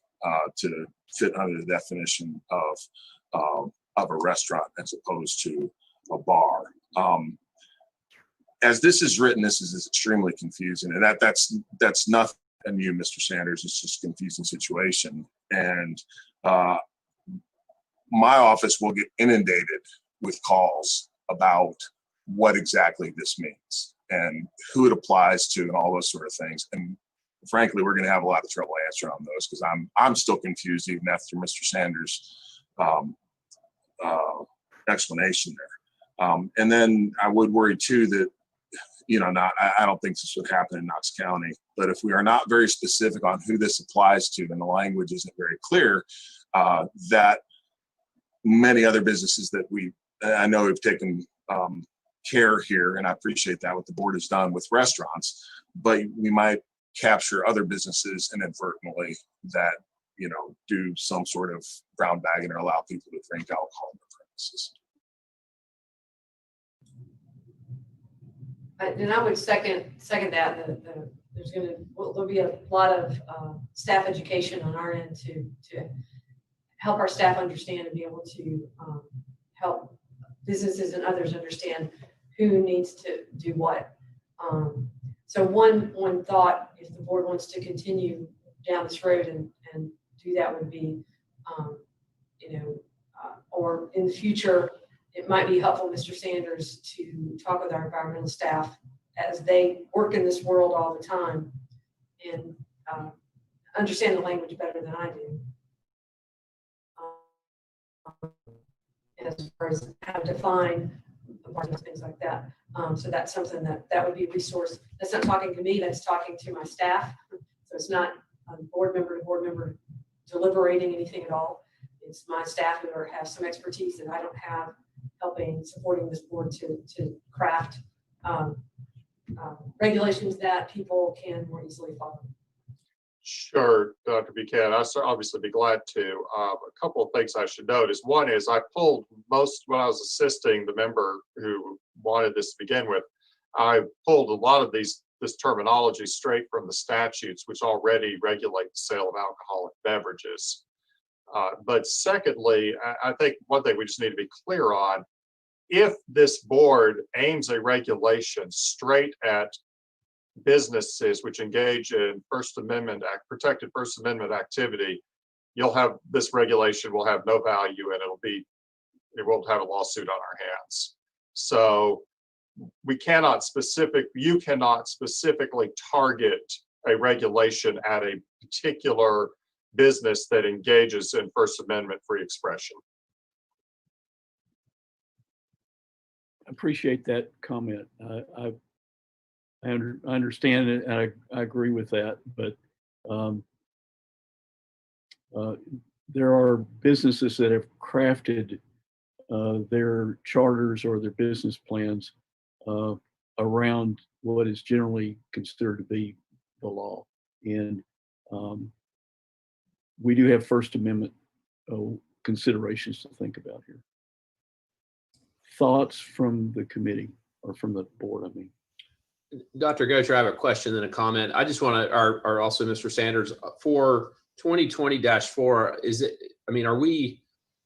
to fit under the definition of a restaurant as opposed to a bar. As this is written, this is extremely confusing, and that's nothing new, Mr. Sanders. It's just a confusing situation, and my office will get inundated with calls about what exactly this means and who it applies to and all those sort of things. And frankly, we're going to have a lot of trouble answering on those because I'm still confused even after Mr. Sanders' explanation there. And then I would worry too that, I don't think this would happen in Knox County, but if we are not very specific on who this applies to and the language isn't very clear, that many other businesses that I know have taken care here, and I appreciate that what the board has done with restaurants, but we might capture other businesses inadvertently that, do some sort of brown bagging or allow people to drink alcohol in their premises. And I would second that. There'll be a lot of staff education on our end to help our staff understand and be able to help businesses and others understand who needs to do what. So one thought, if the board wants to continue down this road and do that, would be, or in the future, it might be helpful, Mr. Sanders, to talk with our environmental staff as they work in this world all the time and understand the language better than I do. As far as how to define things like that. So that's something that would be a resource. That's not talking to me, that's talking to my staff. So it's not a board member to board member deliberating anything at all. It's my staff who have some expertise that I don't have, supporting this board to craft regulations that people can more easily follow. Sure, Dr. Buchanan, obviously be glad to. A couple of things I should note is one is I pulled when I was assisting the member who wanted this to begin with, I pulled a lot of this terminology straight from the statutes, which already regulate the sale of alcoholic beverages. But secondly, I think one thing we just need to be clear on, if this board aims a regulation straight at businesses which engage in protected First Amendment activity, this regulation will have no value and it won't have a lawsuit on our hands. So you cannot specifically target a regulation at a particular business that engages in First Amendment free expression. I appreciate that comment. I understand it, and I agree with that, but there are businesses that have crafted their charters or their business plans around what is generally considered to be the law. And we do have First Amendment considerations to think about here. Thoughts from the committee or from the board, I mean. Dr. Gosher, I have a question and a comment. I just want to, or also Mr. Sanders, for 2020-4,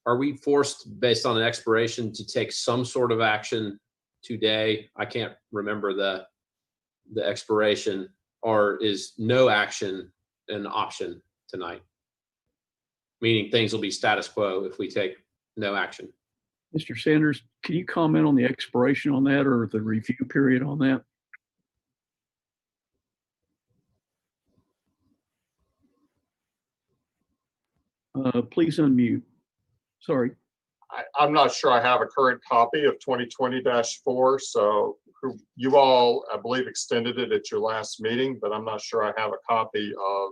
are we forced based on an expiration to take some sort of action today? I can't remember the expiration, or is no action an option tonight? Meaning things will be status quo if we take no action. Mr. Sanders, can you comment on the expiration on that or the review period on that? Please unmute. Sorry. I'm not sure I have a current copy of 2020-4, so you all, I believe, extended it at your last meeting, but I'm not sure I have a copy of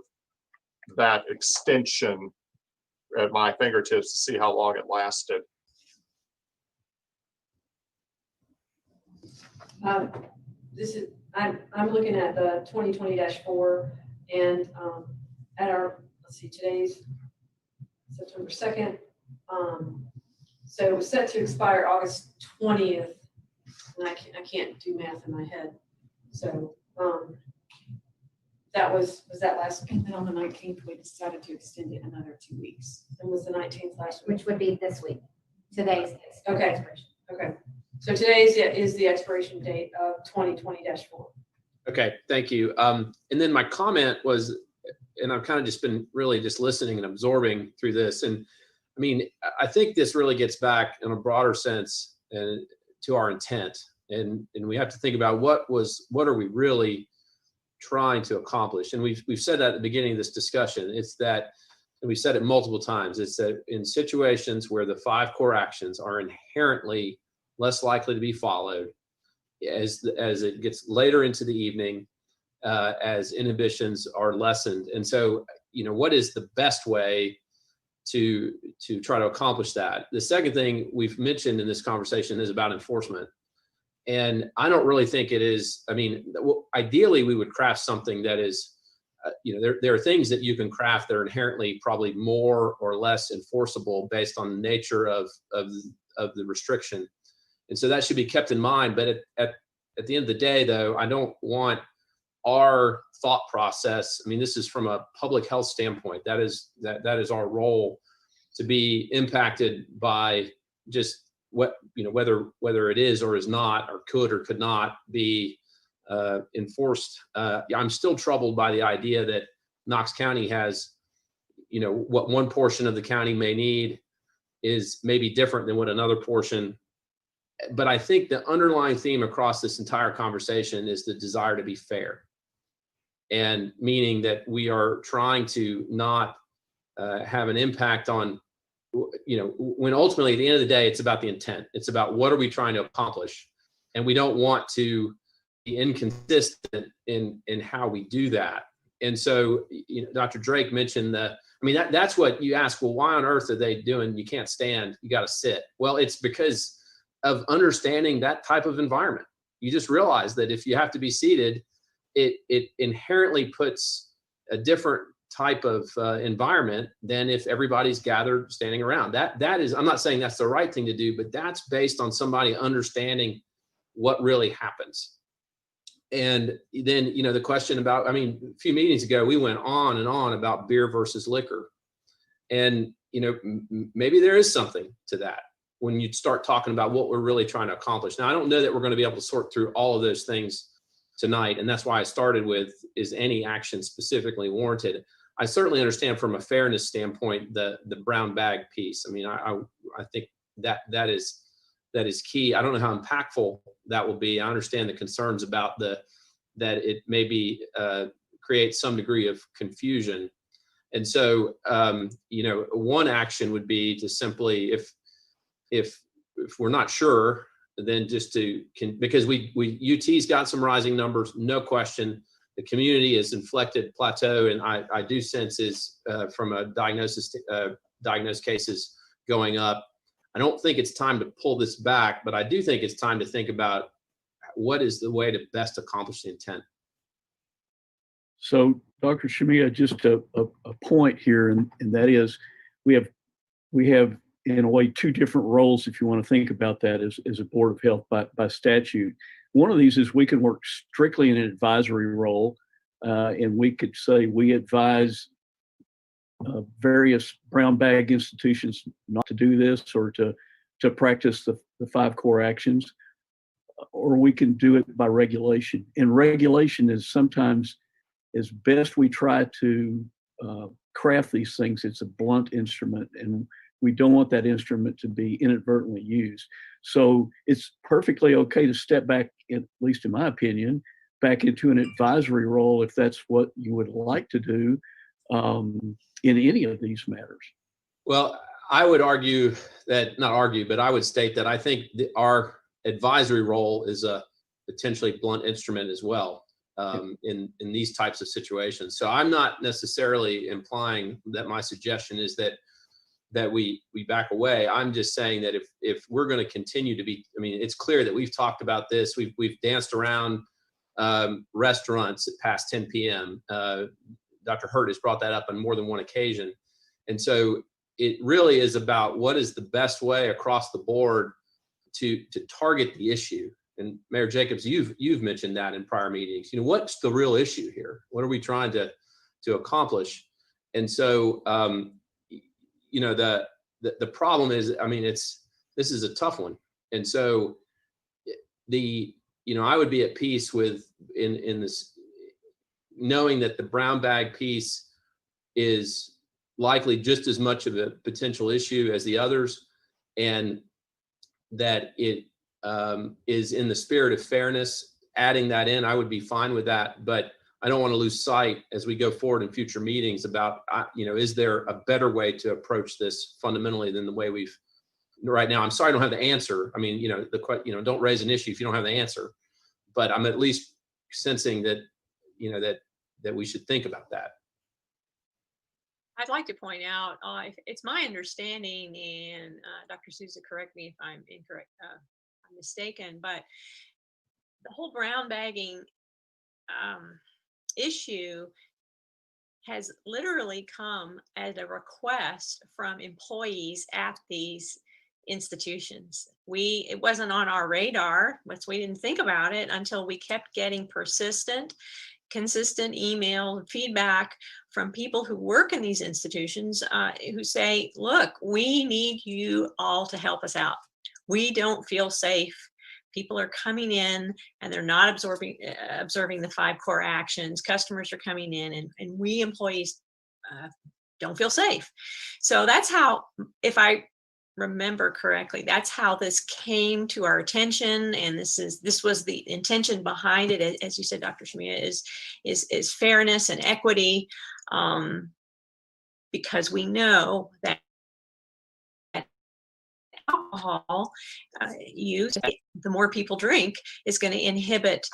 that extension at my fingertips to see how long it lasted. I'm looking at the 2020-4 and at our, let's see, today's September 2nd. So it was set to expire August 20th, and I can't do math in my head. So that was that last, and then on the 19th, we decided to extend it another 2 weeks. And was the 19th last week? Which would be this week. Today's Okay. Okay. So today's is the expiration date of 2020-4. Okay, thank you. And then my comment was, and I've kind of just been really just listening and absorbing through this. And I mean, I think this really gets back in a broader sense and to our intent. And we have to think about what are we really trying to accomplish? And we've said that at the beginning of this discussion. It's that, and we've said it multiple times, it's that in situations where the 5 core actions are inherently less likely to be followed as it gets later into the evening, as inhibitions are lessened. And so, what is the best way to try to accomplish that? The second thing we've mentioned in this conversation is about enforcement. And I don't really think it is, ideally we would craft something that is, there are things that you can craft that are inherently probably more or less enforceable based on the nature of the restriction. And so that should be kept in mind. But at the end of the day, though, I don't want our thought process. This is from a public health standpoint. That is our role, to be impacted by just whether it is or is not, or could or could not be enforced. I'm still troubled by the idea that Knox County has, what one portion of the county may need is maybe different than what another portion. But I think the underlying theme across this entire conversation is the desire to be fair. And meaning that we are trying to not have an impact on, when ultimately at the end of the day, it's about the intent. It's about what are we trying to accomplish? And we don't want to be inconsistent in how we do that. And so, Dr. Drake mentioned that's what you ask, well, why on earth are they doing, you can't stand, you got to sit? Well, it's because of understanding that type of environment. You just realize that if you have to be seated, it inherently puts a different type of environment than if everybody's gathered standing around. That is, I'm not saying that's the right thing to do, but that's based on somebody understanding what really happens. And then, the question about, a few meetings ago, we went on and on about beer versus liquor. And, maybe there is something to that when you start talking about what we're really trying to accomplish. Now, I don't know that we're going to be able to sort through all of those things tonight. And that's why I started with, is any action specifically warranted? I certainly understand from a fairness standpoint, the brown bag piece. I think that is key. I don't know how impactful that will be. I understand the concerns about that it maybe create some degree of confusion. And so, one action would be to simply, if we're not sure, then just because UT's got some rising numbers, no question. The community is inflected plateau, and I do sense is from a diagnosed cases going up. I don't think it's time to pull this back, but I do think it's time to think about what is the way to best accomplish the intent. So, Dr. Shamiya, just a point here, and that is, we have in a way two different roles, if you want to think about that, as a Board of Health by statute. One of these is we can work strictly in an advisory role, and we could say we advise various brown bag institutions not to do this or to practice the 5 core actions, or we can do it by regulation. And regulation is sometimes, as best we try to craft these things, it's a blunt instrument, and we don't want that instrument to be inadvertently used. So it's perfectly okay to step back, at least in my opinion, back into an advisory role if that's what you would like to do in any of these matters. Well, I would argue that, not argue, but I would state that I think our advisory role is a potentially blunt instrument as well in these types of situations. So I'm not necessarily implying that my suggestion is that we back away. I'm just saying that if we're going to continue to be, it's clear that we've talked about this. We've danced around restaurants at past 10 p.m. Dr. Hurt has brought that up on more than one occasion. And so it really is about what is the best way across the board to target the issue. And Mayor Jacobs, you've mentioned that in prior meetings. What's the real issue here? What are we trying to accomplish? And so, the problem is, this is a tough one. And so I would be at peace with in this, knowing that the brown bag piece is likely just as much of a potential issue as the others, and that it is in the spirit of fairness. Adding that in, I would be fine with that, but I don't want to lose sight as we go forward in future meetings about, is there a better way to approach this fundamentally than the way we've right now? I'm sorry, I don't have the answer. Don't raise an issue if you don't have the answer, but I'm at least sensing that, that we should think about that. I'd like to point out, it's my understanding, and Dr. Souza, correct me if I'm incorrect, I'm mistaken, but the whole brown bagging issue has literally come as a request from employees at these institutions. It wasn't on our radar, but we didn't think about it until we kept getting consistent email feedback from people who work in these institutions who say, look, we need you all to help us out. We don't feel safe. People are coming in and they're not observing the 5 core actions. Customers are coming in and we employees don't feel safe. So that's how, if I remember correctly, that's how this came to our attention. And this was the intention behind it, as you said, Dr. Shamiya, is fairness and equity, because we know that alcohol use, the more people drink, is going to inhibit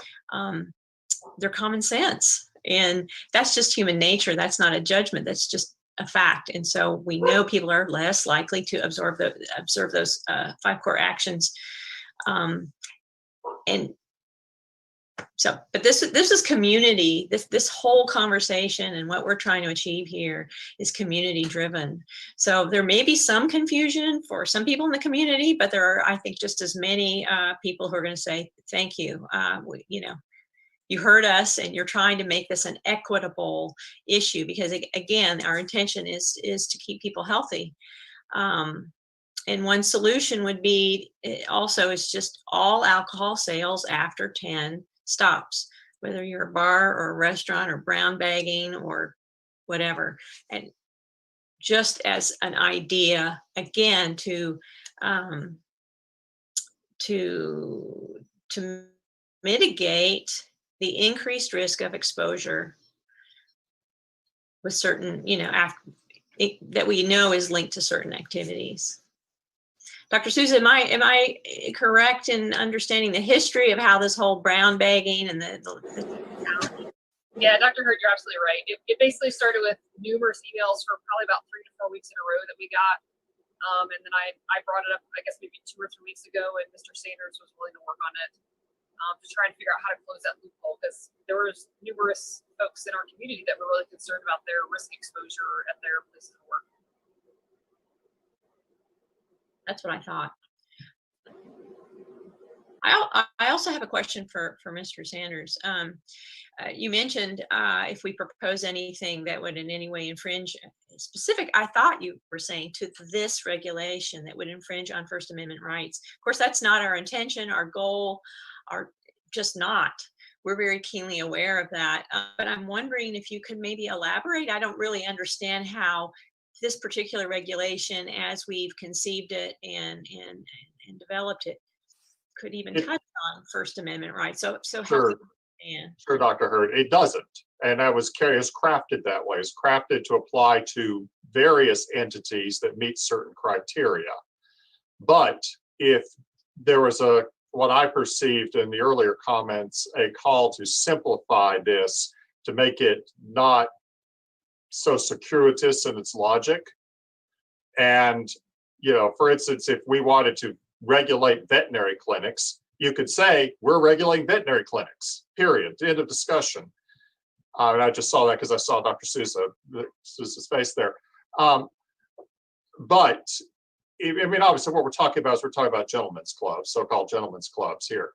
their common sense. And that's just human nature. That's not a judgment. That's just a fact. And so we know people are less likely to observe those 5 core actions. And So, but this is community. This whole conversation and what we're trying to achieve here is community driven. So there may be some confusion for some people in the community, but there are, I think, just as many people who are going to say thank you. You heard us, and you're trying to make this an equitable issue, because again, our intention is to keep people healthy. And one solution would be also is just all alcohol sales after 10 stops, whether you're a bar or a restaurant or brown bagging or whatever. And just as an idea, again, to mitigate the increased risk of exposure with certain, that we know is linked to certain activities. Dr. Souza, am I correct in understanding the history of how this whole brown bagging and the Yeah, Dr. Hurt, you're absolutely right. It basically started with numerous emails for probably about 3 to 4 weeks in a row that we got. And then I brought it up, I guess, maybe 2 or 3 weeks ago, and Mr. Sanders was willing to work on it to try and figure out how to close that loophole, because there was numerous folks in our community that were really concerned about their risk exposure at their places of work. That's what I thought. I also have a question for Mr. Sanders. You mentioned if we propose anything that would in any way infringe specific, I thought you were saying to this regulation that would infringe on First Amendment rights. Of course, that's not our intention. Our goal are just not. We're very keenly aware of that. But I'm wondering if you could maybe elaborate. I don't really understand how this particular regulation, as we've conceived it and developed it, could even touch on First Amendment rights. So Sure. And Sure, Dr. Hurd, it doesn't. And that was crafted that way. It's crafted to apply to various entities that meet certain criteria. But if there was what I perceived in the earlier comments, a call to simplify this, to make it not so circuitous in its logic. And, for instance, if we wanted to regulate veterinary clinics, you could say, we're regulating veterinary clinics, period, end of discussion. And I just saw that because I saw Dr. Sousa's face there. But, obviously what we're talking about is gentlemen's clubs, so-called gentlemen's clubs here.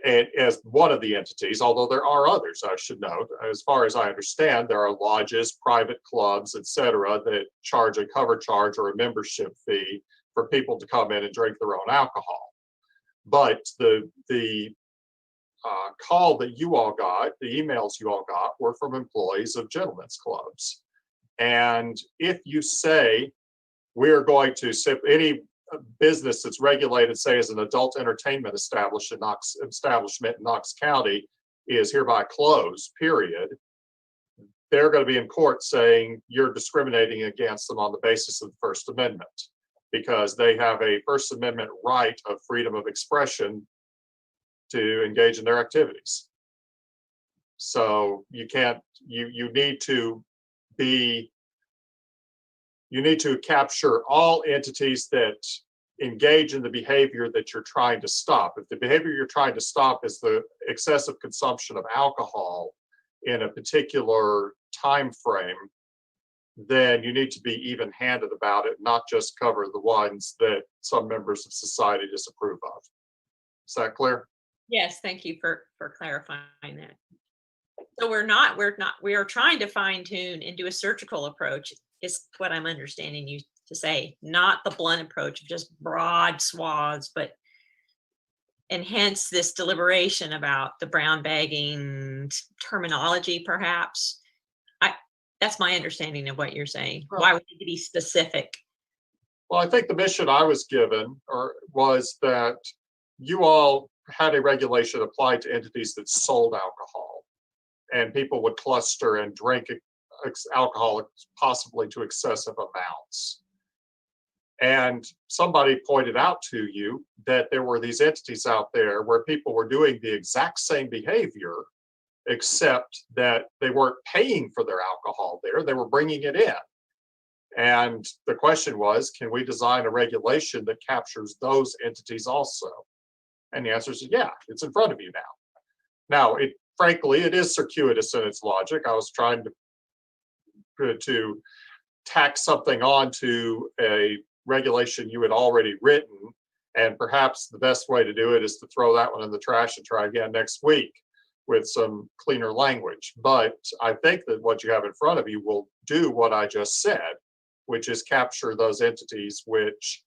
And as one of the entities, although there are others, I should note, as far as I understand, there are lodges, private clubs, et cetera, that charge a cover charge or a membership fee for people to come in and drink their own alcohol. But the call that you all got, the emails you all got, were from employees of gentlemen's clubs. And if you say we're going to any business that's regulated, say, as an adult entertainment establishment in Knox County is hereby closed, period, they're going to be in court saying you're discriminating against them on the basis of the First Amendment, because they have a First Amendment right of freedom of expression to engage in their activities. So you can't, you need to capture all entities that engage in the behavior that you're trying to stop. If the behavior you're trying to stop is the excessive consumption of alcohol in a particular time frame, then you need to be even-handed about it, not just cover the ones that some members of society disapprove of. Is that clear? yes, thank you for clarifying that. So we are trying to fine tune and do a surgical approach, is what I'm understanding you to say, not the blunt approach of just broad swaths, and hence this deliberation about the brown bagging terminology, perhaps. That's my understanding of what you're saying. Well, why would you be specific? Well, I think the mission I was given was that you all had a regulation applied to entities that sold alcohol, and people would cluster and drink alcohol possibly to excessive amounts. And somebody pointed out to you that there were these entities out there where people were doing the exact same behavior, except that they weren't paying for their alcohol there, they were bringing it in. And the question was, can we design a regulation that captures those entities also? And the answer is yeah, it's in front of you now. Now, frankly, it is circuitous in its logic. I was trying to tack something onto a regulation you had already written, and perhaps the best way to do it is to throw that one in the trash and try again next week with some cleaner language. But I think that what you have in front of you will do what I just said, which is capture those entities which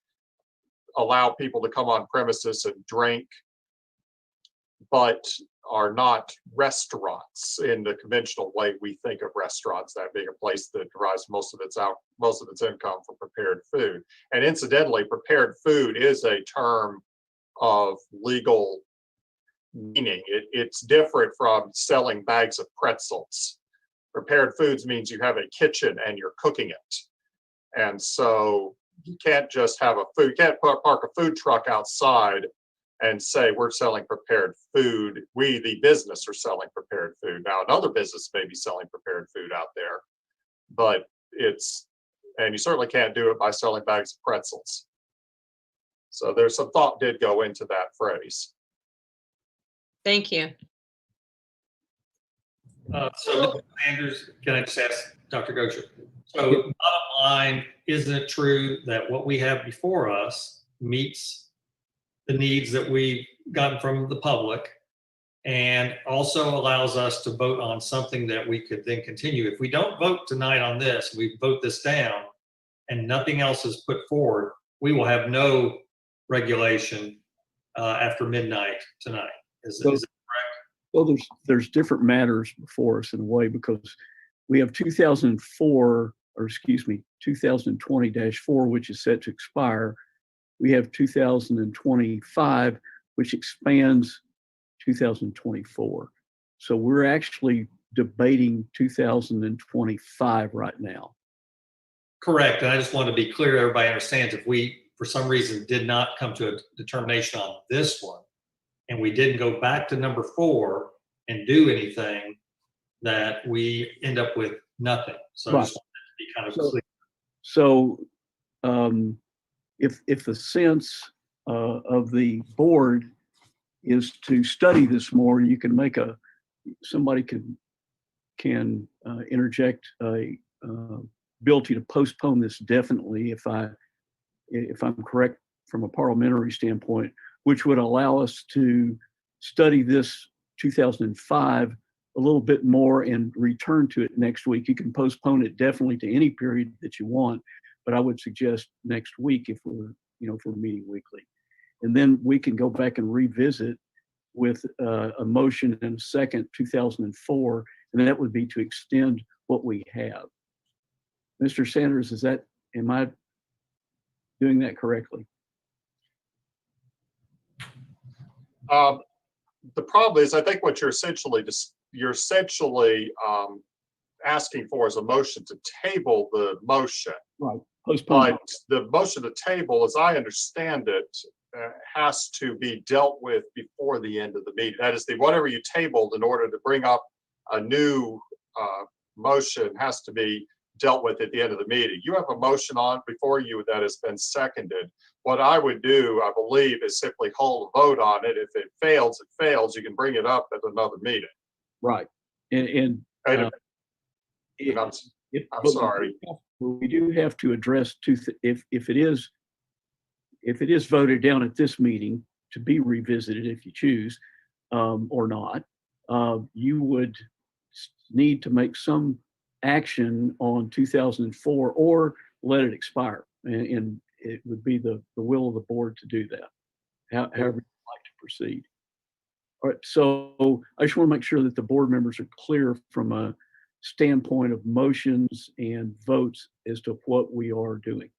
allow people to come on premises and drink, but are not restaurants in the conventional way we think of restaurants, that being a place that derives most of its income from prepared food. And incidentally, prepared food is a term of legal meaning. It's different from selling bags of pretzels. Prepared foods means you have a kitchen and you're cooking it. And so you can't just have you can't park a food truck outside and say, we're selling prepared food. We, the business, are selling prepared food. Now, another business may be selling prepared food out there, but and you certainly can't do it by selling bags of pretzels. So there's some thought did go into that phrase. Thank you. So, Mr. Sanders, can I just ask Dr. Gocher? So, bottom line, isn't it true that what we have before us meets the needs that we've gotten from the public and also allows us to vote on something that we could then continue? If we don't vote tonight on this, we vote this down and nothing else is put forward, we will have no regulation after midnight tonight. Is it correct? Well, there's different matters before us in a way, because we have 2020-4, which is set to expire. We have 2025, which expands 2024. So we're actually debating 2025 right now. Correct. And I just want to be clear, everybody understands, if we, for some reason, did not come to a determination on this one, and we didn't go back to number 4 and do anything, that we end up with nothing. So I just want that to be kind of clear. So if the sense of the board is to study this more, you can make somebody can interject a ability to postpone this definitely, if I'm correct from a parliamentary standpoint, which would allow us to study this 2005 a little bit more and return to it next week. You can postpone it definitely to any period that you want, but I would suggest next week if we're meeting weekly. And then we can go back and revisit with a motion and a second 2004, and that would be to extend what we have. Mr. Sanders, am I doing that correctly? The problem is, I think what you're essentially asking for is a motion to table the motion. Right. Postpone. But the motion to table, as I understand it, has to be dealt with before the end of the meeting. That is, whatever you tabled in order to bring up a new motion has to be dealt with at the end of the meeting. You have a motion on before you that has been seconded. What I would do, I believe, is simply hold a vote on it. If it fails, it fails. You can bring it up at another meeting. Right. I'm sorry. We do have to address if it is voted down at this meeting to be revisited, if you choose, or not, you would need to make some action on 2004 or let it expire, and it would be the will of the board to do that, however you'd like to proceed. All right, so I just want to make sure that the board members are clear from a standpoint of motions and votes as to what we are doing.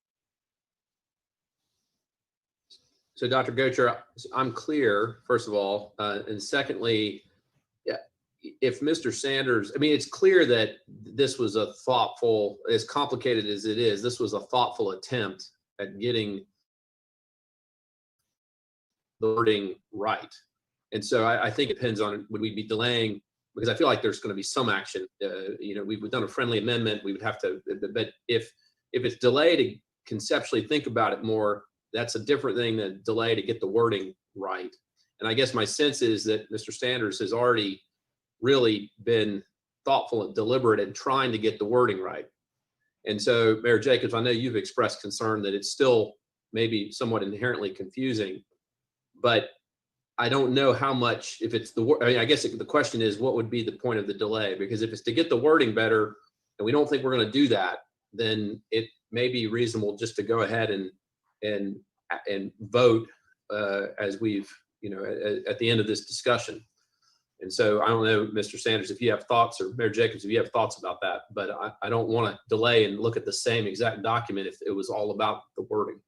So Dr. Gocher, I'm clear, first of all, and secondly, if Mr. Sanders, it's clear that this was a thoughtful, as complicated as it is, this was a thoughtful attempt at getting the wording right. And so I think it depends on, would we be delaying, because I feel like there's going to be some action. We've done a friendly amendment. We would have to, but if it's delay to conceptually think about it more, that's a different thing than delay to get the wording right. And I guess my sense is that Mr. Sanders has already really been thoughtful and deliberate in trying to get the wording right. And so, Mayor Jacobs, I know you've expressed concern that it's still maybe somewhat inherently confusing, but I don't know how much, if it's I mean, I guess the question is, what would be the point of the delay? Because if it's to get the wording better, and we don't think we're going to do that, then it may be reasonable just to go ahead and vote as we've, at the end of this discussion. And so I don't know, Mr. Sanders, if you have thoughts, or Mayor Jacobs, if you have thoughts about that, but I don't want to delay and look at the same exact document if it was all about the wording.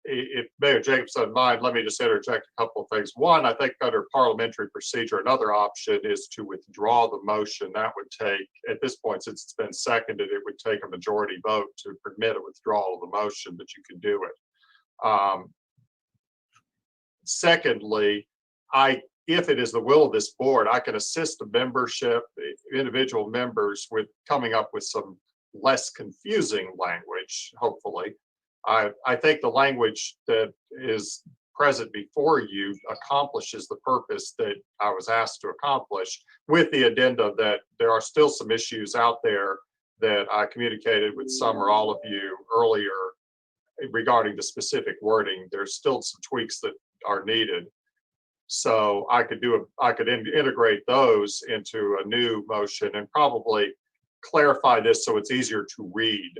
If Mayor Jacobs doesn't mind, let me just interject a couple of things. One, I think under parliamentary procedure, another option is to withdraw the motion. That would take, at this point, since it's been seconded, it would take a majority vote to permit a withdrawal of the motion, but you can do it. Secondly, if it is the will of this board, I can assist the membership, individual members, with coming up with some less confusing language, hopefully. I think the language that is present before you accomplishes the purpose that I was asked to accomplish, with the addenda that there are still some issues out there that I communicated with some or all of you earlier regarding the specific wording. There's still some tweaks that are needed. So I could integrate those into a new motion and probably clarify this so it's easier to read.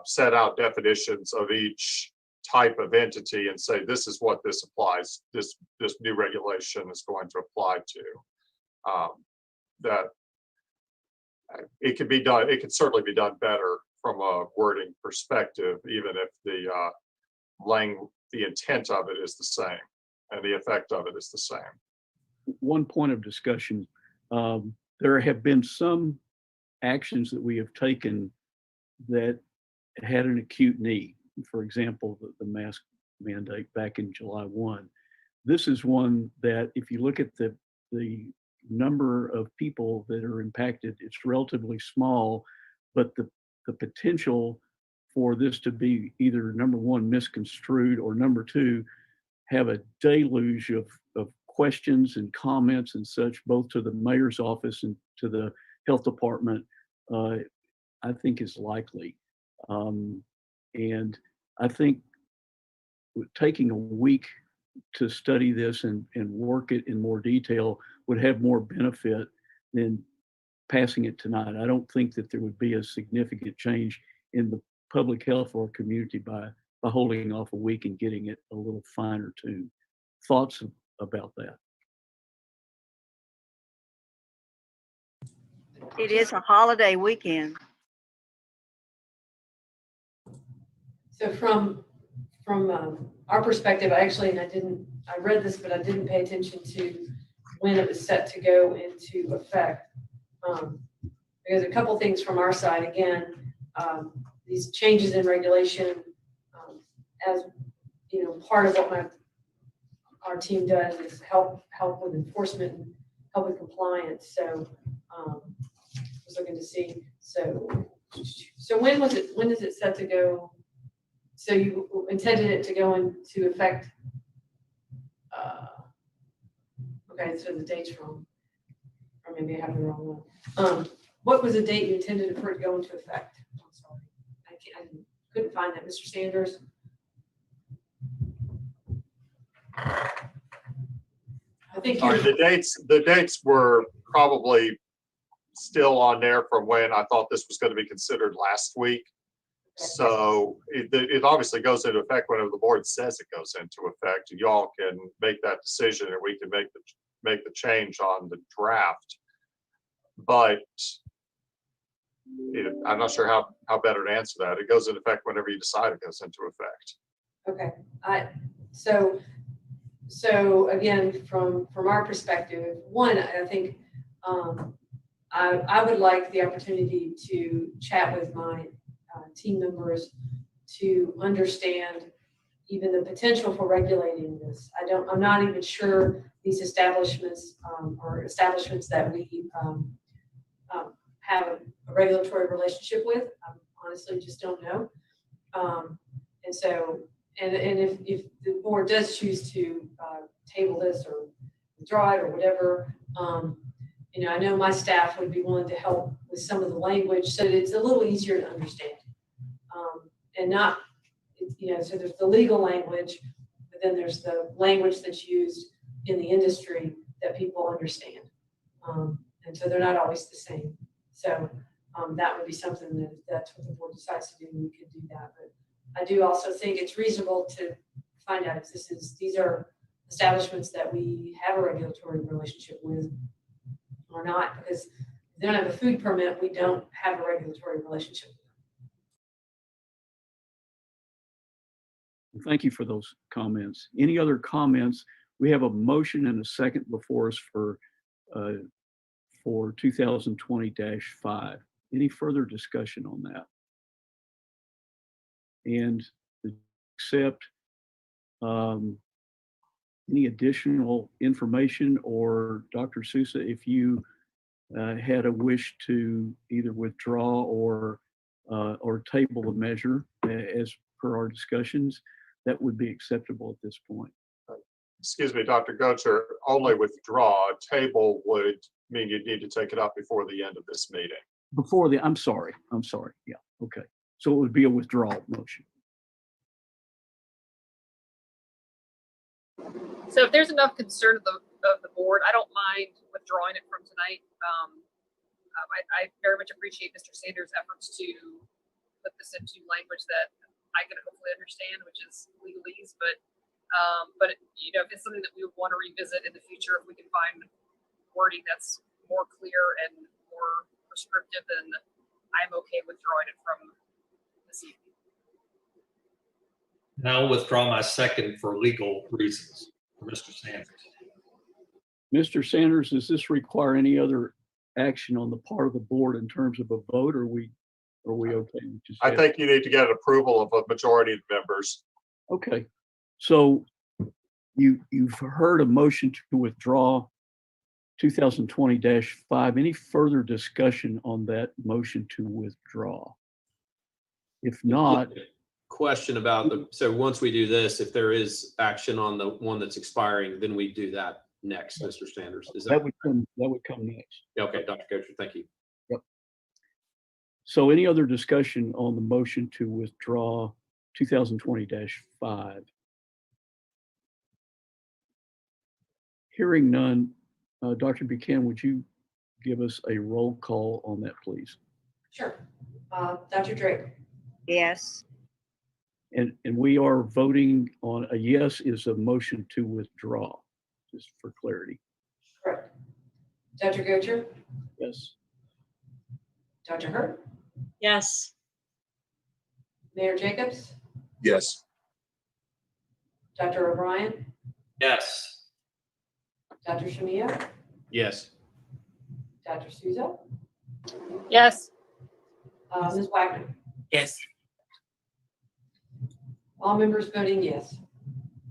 Set out definitions of each type of entity and say, this is what this applies, this new regulation is going to apply to. That it could be done, it could certainly be done better from a wording perspective, even if the intent of it is the same and the effect of it is the same. One point of discussion, there have been some actions that we have taken that had an acute need. For example, the mask mandate back in July 1. This is one that, if you look at the number of people that are impacted, it's relatively small, but the potential for this to be either, number one, misconstrued, or number two, have a deluge of questions and comments and such, both to the mayor's office and to the health department, I think is likely. And I think taking a week to study this and work it in more detail would have more benefit than passing it tonight. I don't think that there would be a significant change in the public health or community by holding off a week and getting it a little finer tuned. Thoughts about that? It is a holiday weekend. So from our perspective, I read this, but I didn't pay attention to when it was set to go into effect. There's a couple things from our side. Again, these changes in regulation, as you know, part of what our team does is help with enforcement and help with compliance. So I was looking to see. So when is it set to go? So you intended it to go into effect? Okay, so the date's wrong, or maybe I have the wrong one. What was the date you intended for it to go into effect? I'm sorry, I couldn't find that, Mr. Sanders. I think the dates were probably still on there from when I thought this was going to be considered last week. So it obviously goes into effect whenever the board says it goes into effect. You all can make that decision, and we can make the change on the draft. But I'm not sure how better to answer that. It goes into effect whenever you decide it goes into effect. Okay. So again, from our perspective, one, I think I would like the opportunity to chat with my team members to understand even the potential for regulating this. I'm not even sure these establishments are establishments that we have a regulatory relationship with. I honestly just don't know. And so, and if the board does choose to table this or withdraw it or whatever. You know, I know my staff would be willing to help with some of the language so that it's a little easier to understand. And not, you know, so there's the legal language, but then there's the language that's used in the industry that people understand. And so they're not always the same. So that would be something that if that's what the board decides to do, we could do that. But I do also think it's reasonable to find out if these are establishments that we have a regulatory relationship with or not, because if they don't have a food permit, we don't have a regulatory relationship with them. Thank you for those comments. Any other comments? We have a motion and a second before us for 2020-5. Any further discussion on that? And accept any additional information, or Dr. Sousa, if you had a wish to either withdraw or table the measure as per our discussions, that would be acceptable at this point. Excuse me, Dr. Goetzer, only withdraw. Table would mean you'd need to take it up before the end of this meeting. Before the, I'm sorry. Yeah, okay. So it would be a withdrawal motion. So if there's enough concern of the board, I don't mind withdrawing it from tonight. I very much appreciate Mr. Sanders' efforts to put this into language that I can hopefully understand, which is legalese. But you know, if it's something that we would want to revisit in the future, if we can find wording that's more clear and more prescriptive, then I'm okay withdrawing it from this evening. And I'll withdraw my second for legal reasons for Mr. Sanders. Mr. Sanders, does this require any other action on the part of the board in terms of a vote, or are we okay? I think you need to get approval of a majority of members. Okay, so you've heard a motion to withdraw 2020-5. Any further discussion on that motion to withdraw? If not, Question about so once we do this, if there is action on the one that's expiring, then we do that next, Mr. Sanders. Is that would come next. Okay, Dr. Goetzer, thank you. Yep. So any other discussion on the motion to withdraw 2020-5? Hearing none, Dr. Buchanan, would you give us a roll call on that, please? Sure. Dr. Drake. Yes. And we are voting on a yes is a motion to withdraw, just for clarity. Correct. Dr. Goetzer. Yes. Dr. Hurt. Yes. Mayor Jacobs. Yes. Dr. O'Brien. Yes. Dr. Shamia. Yes. Dr. Souza. Yes. Ms. Wagner. Yes. All members voting yes.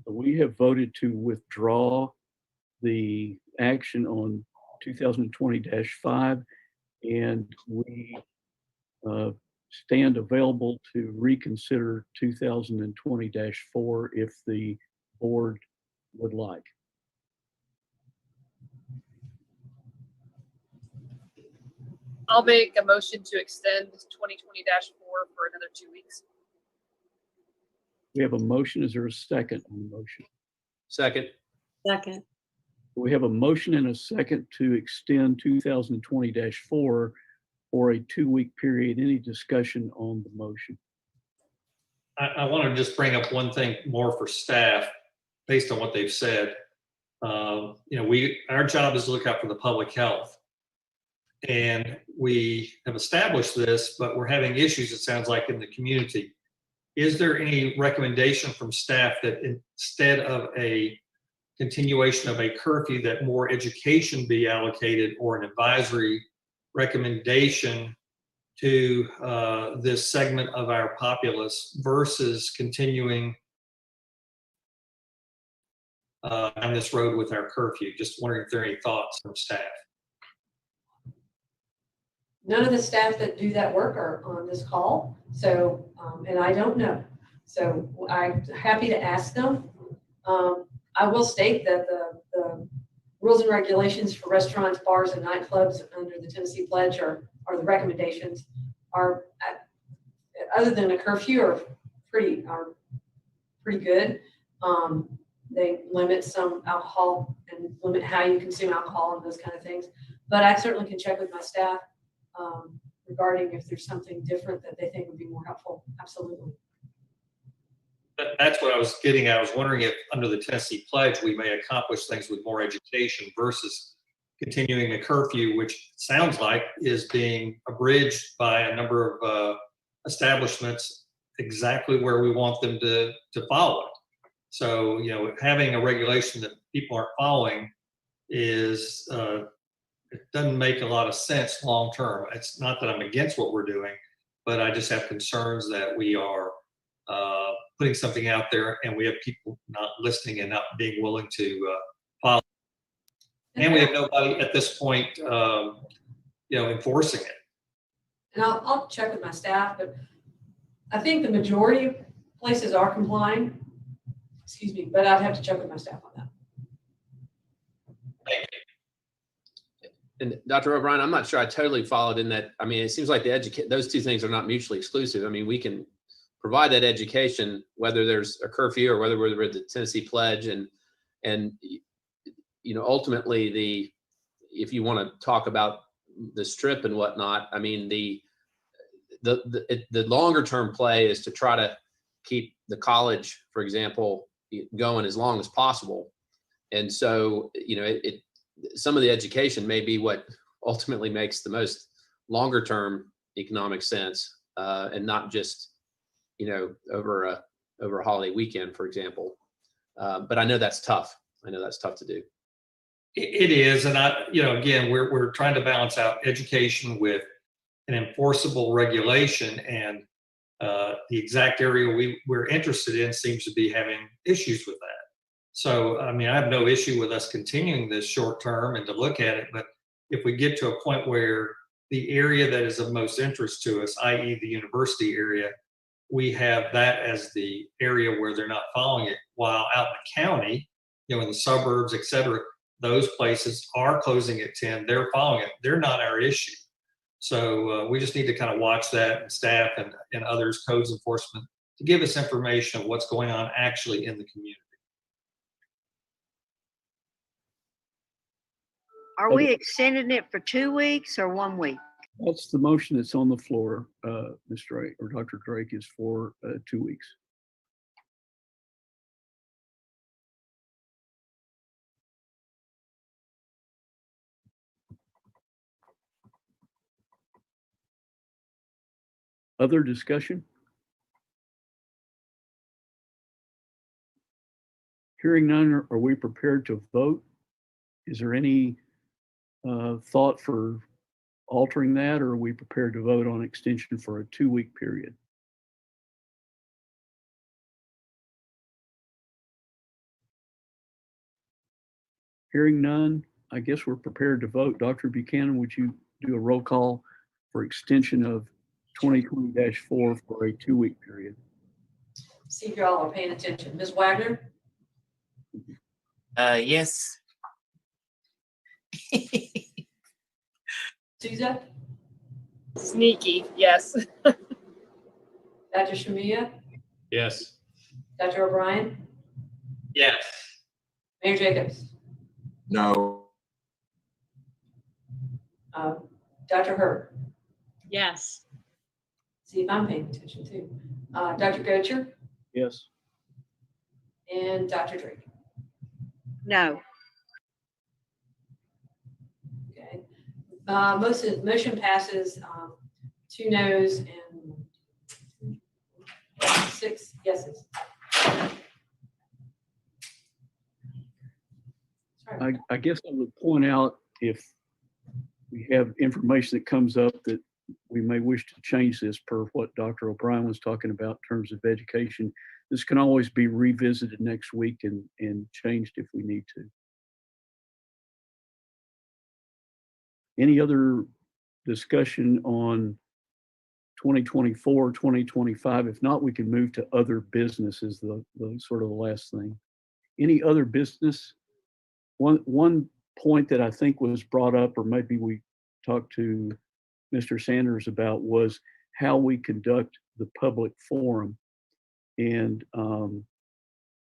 We have voted to withdraw the action on 2020-5, and we stand available to reconsider 2020-4 if the board would like. I'll make a motion to extend 2020-4 for another 2 weeks. We have a motion. Is there a second on the motion? Second. Second. We have a motion and a second to extend 2020-4 for a 2-week period. Any discussion on the motion? I want to just bring up one thing more for staff based on what they've said. You know, our job is to look out for the public health. And we have established this, but we're having issues, it sounds like, in the community. Is there any recommendation from staff that instead of a continuation of a curfew, that more education be allocated, or an advisory recommendation to this segment of our populace versus continuing on this road with our curfew? Just wondering if there are any thoughts from staff. None of the staff that do that work are on this call, so, and I don't know. So I'm happy to ask them. I will state that the rules and regulations for restaurants, bars, and nightclubs under the Tennessee Pledge are the recommendations are, other than a curfew, are pretty good. They limit some alcohol and limit how you consume alcohol and those kind of things. But I certainly can check with my staff regarding if there's something different that they think would be more helpful. Absolutely. That's what I was getting at. I was wondering if under the Tennessee Pledge, we may accomplish things with more education versus continuing a curfew, which sounds like is being abridged by a number of establishments exactly where we want them to follow it. So, you know, having a regulation that people aren't following is, it doesn't make a lot of sense long term. It's not that I'm against what we're doing, but I just have concerns that we are putting something out there and we have people not listening and not being willing to follow. And we have nobody at this point, you know, enforcing it. And I'll check with my staff, but I think the majority of places are complying. Excuse me, but I'd have to check with my staff on that. And Dr. O'Brien, I'm not sure I totally followed in that. I mean, it seems like those two things are not mutually exclusive. I mean, we can provide that education, whether there's a curfew or whether we're at the Tennessee Pledge, and you know, ultimately if you want to talk about the strip and whatnot, I mean, the longer term play is to try to keep the college, for example, going as long as possible. And so, you know, some of the education may be what ultimately makes the most longer term economic sense, and not just, you know, over a holiday weekend, for example. But I know that's tough. I know that's tough to do. It is, and you know, again, we're trying to balance out education with an enforceable regulation, and the exact area we're interested in seems to be having issues with that. So, I mean, I have no issue with us continuing this short term and to look at it, but if we get to a point where the area that is of most interest to us, i.e. the university area, we have that as the area where they're not following it, while out in the county, you know, in the suburbs, et cetera, those places are closing at 10, they're following it, they're not our issue. So we just need to kind of watch that, and staff and others, codes enforcement, to give us information of what's going on actually in the community. Are we extending it for 2 weeks or 1 week? That's the motion that's on the floor, Ms. Drake, or Dr. Drake, is for 2 weeks. Other discussion? Hearing none, are we prepared to vote? Is there any thought for altering that, or are we prepared to vote on extension for a 2-week period? Hearing none, I guess we're prepared to vote. Dr. Buchanan, would you do a roll call for extension of 2020-4 for a 2-week period? See if y'all are paying attention. Ms. Wagner? Yes. Souza? Sneaky, yes. Dr. Shamia? Yes. Dr. O'Brien? Yes. Mayor Jacobs? No. Dr. Herb? Yes. See if I'm paying attention too. Dr. Gocher? Yes. And Dr. Drake? No. Okay. Motion passes 2 noes and 6 yeses. I guess I would point out, if we have information that comes up that we may wish to change this per what Dr. O'Brien was talking about in terms of education, this can always be revisited next week and changed if we need to. Any other discussion on 2024, 2025? If not, we can move to other businesses, the sort of the last thing. any other business? One point that I think was brought up, or maybe we talked to Mr. Sanders about, was how we conduct the public forum. And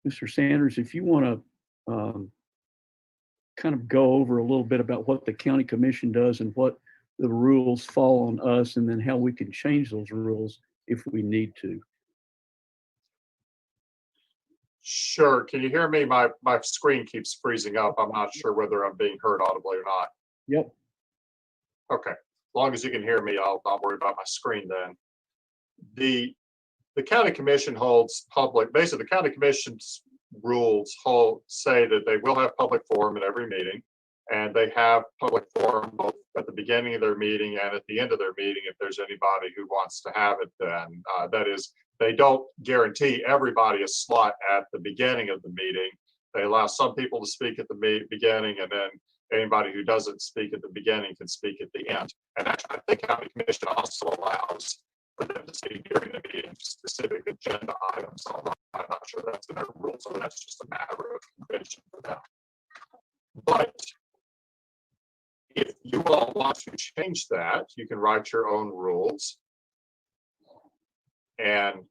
Mr. Sanders, if you want to kind of go over a little bit about what the county commission does and what the rules fall on us, and then how we can change those rules if we need to. Sure. Can you hear me? My screen keeps freezing up. I'm not sure whether I'm being heard audibly or not. Yep. Okay. As long as you can hear me, I'll not worry about my screen then. The county commission holds public, basically the county commission's rules say that they will have public forum at every meeting, and they have public forum both at the beginning of their meeting and at the end of their meeting if there's anybody who wants to have it then. That is, they don't guarantee everybody a slot at the beginning of the meeting. They allow some people to speak at the beginning, and then anybody who doesn't speak at the beginning can speak at the end. And actually, I think county commission also allows for them to speak during the meeting specific agenda items. I'm not sure that's in their rules, so that's just a matter of convention for them. But if you all want to change that, you can write your own rules. And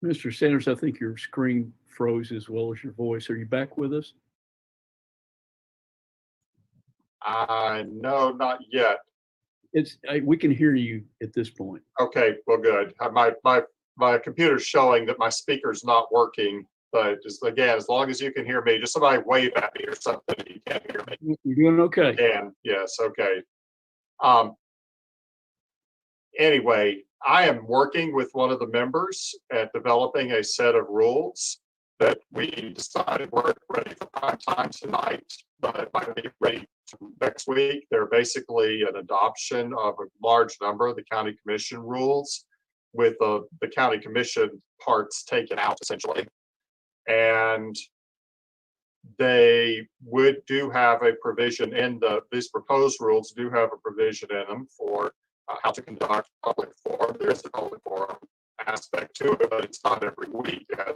Mr. Sanders, I think your screen froze as well as your voice. Are you back with us? no, not yet. We can hear you at this point. Okay, well, good. My computer's showing that my speaker's not working, but just again, as long as you can hear me, just somebody wave at me or something if you can't hear me. You're doing okay. And yes, okay. Anyway, I am working with one of the members at developing a set of rules that we decided weren't ready for prime time tonight, but it might be ready next week. They're basically an adoption of a large number of the county commission rules, with the county commission parts taken out essentially. And they do have a provision in these proposed rules do have a provision in them for how to conduct public forum. There is a public forum aspect to it, but it's not every week as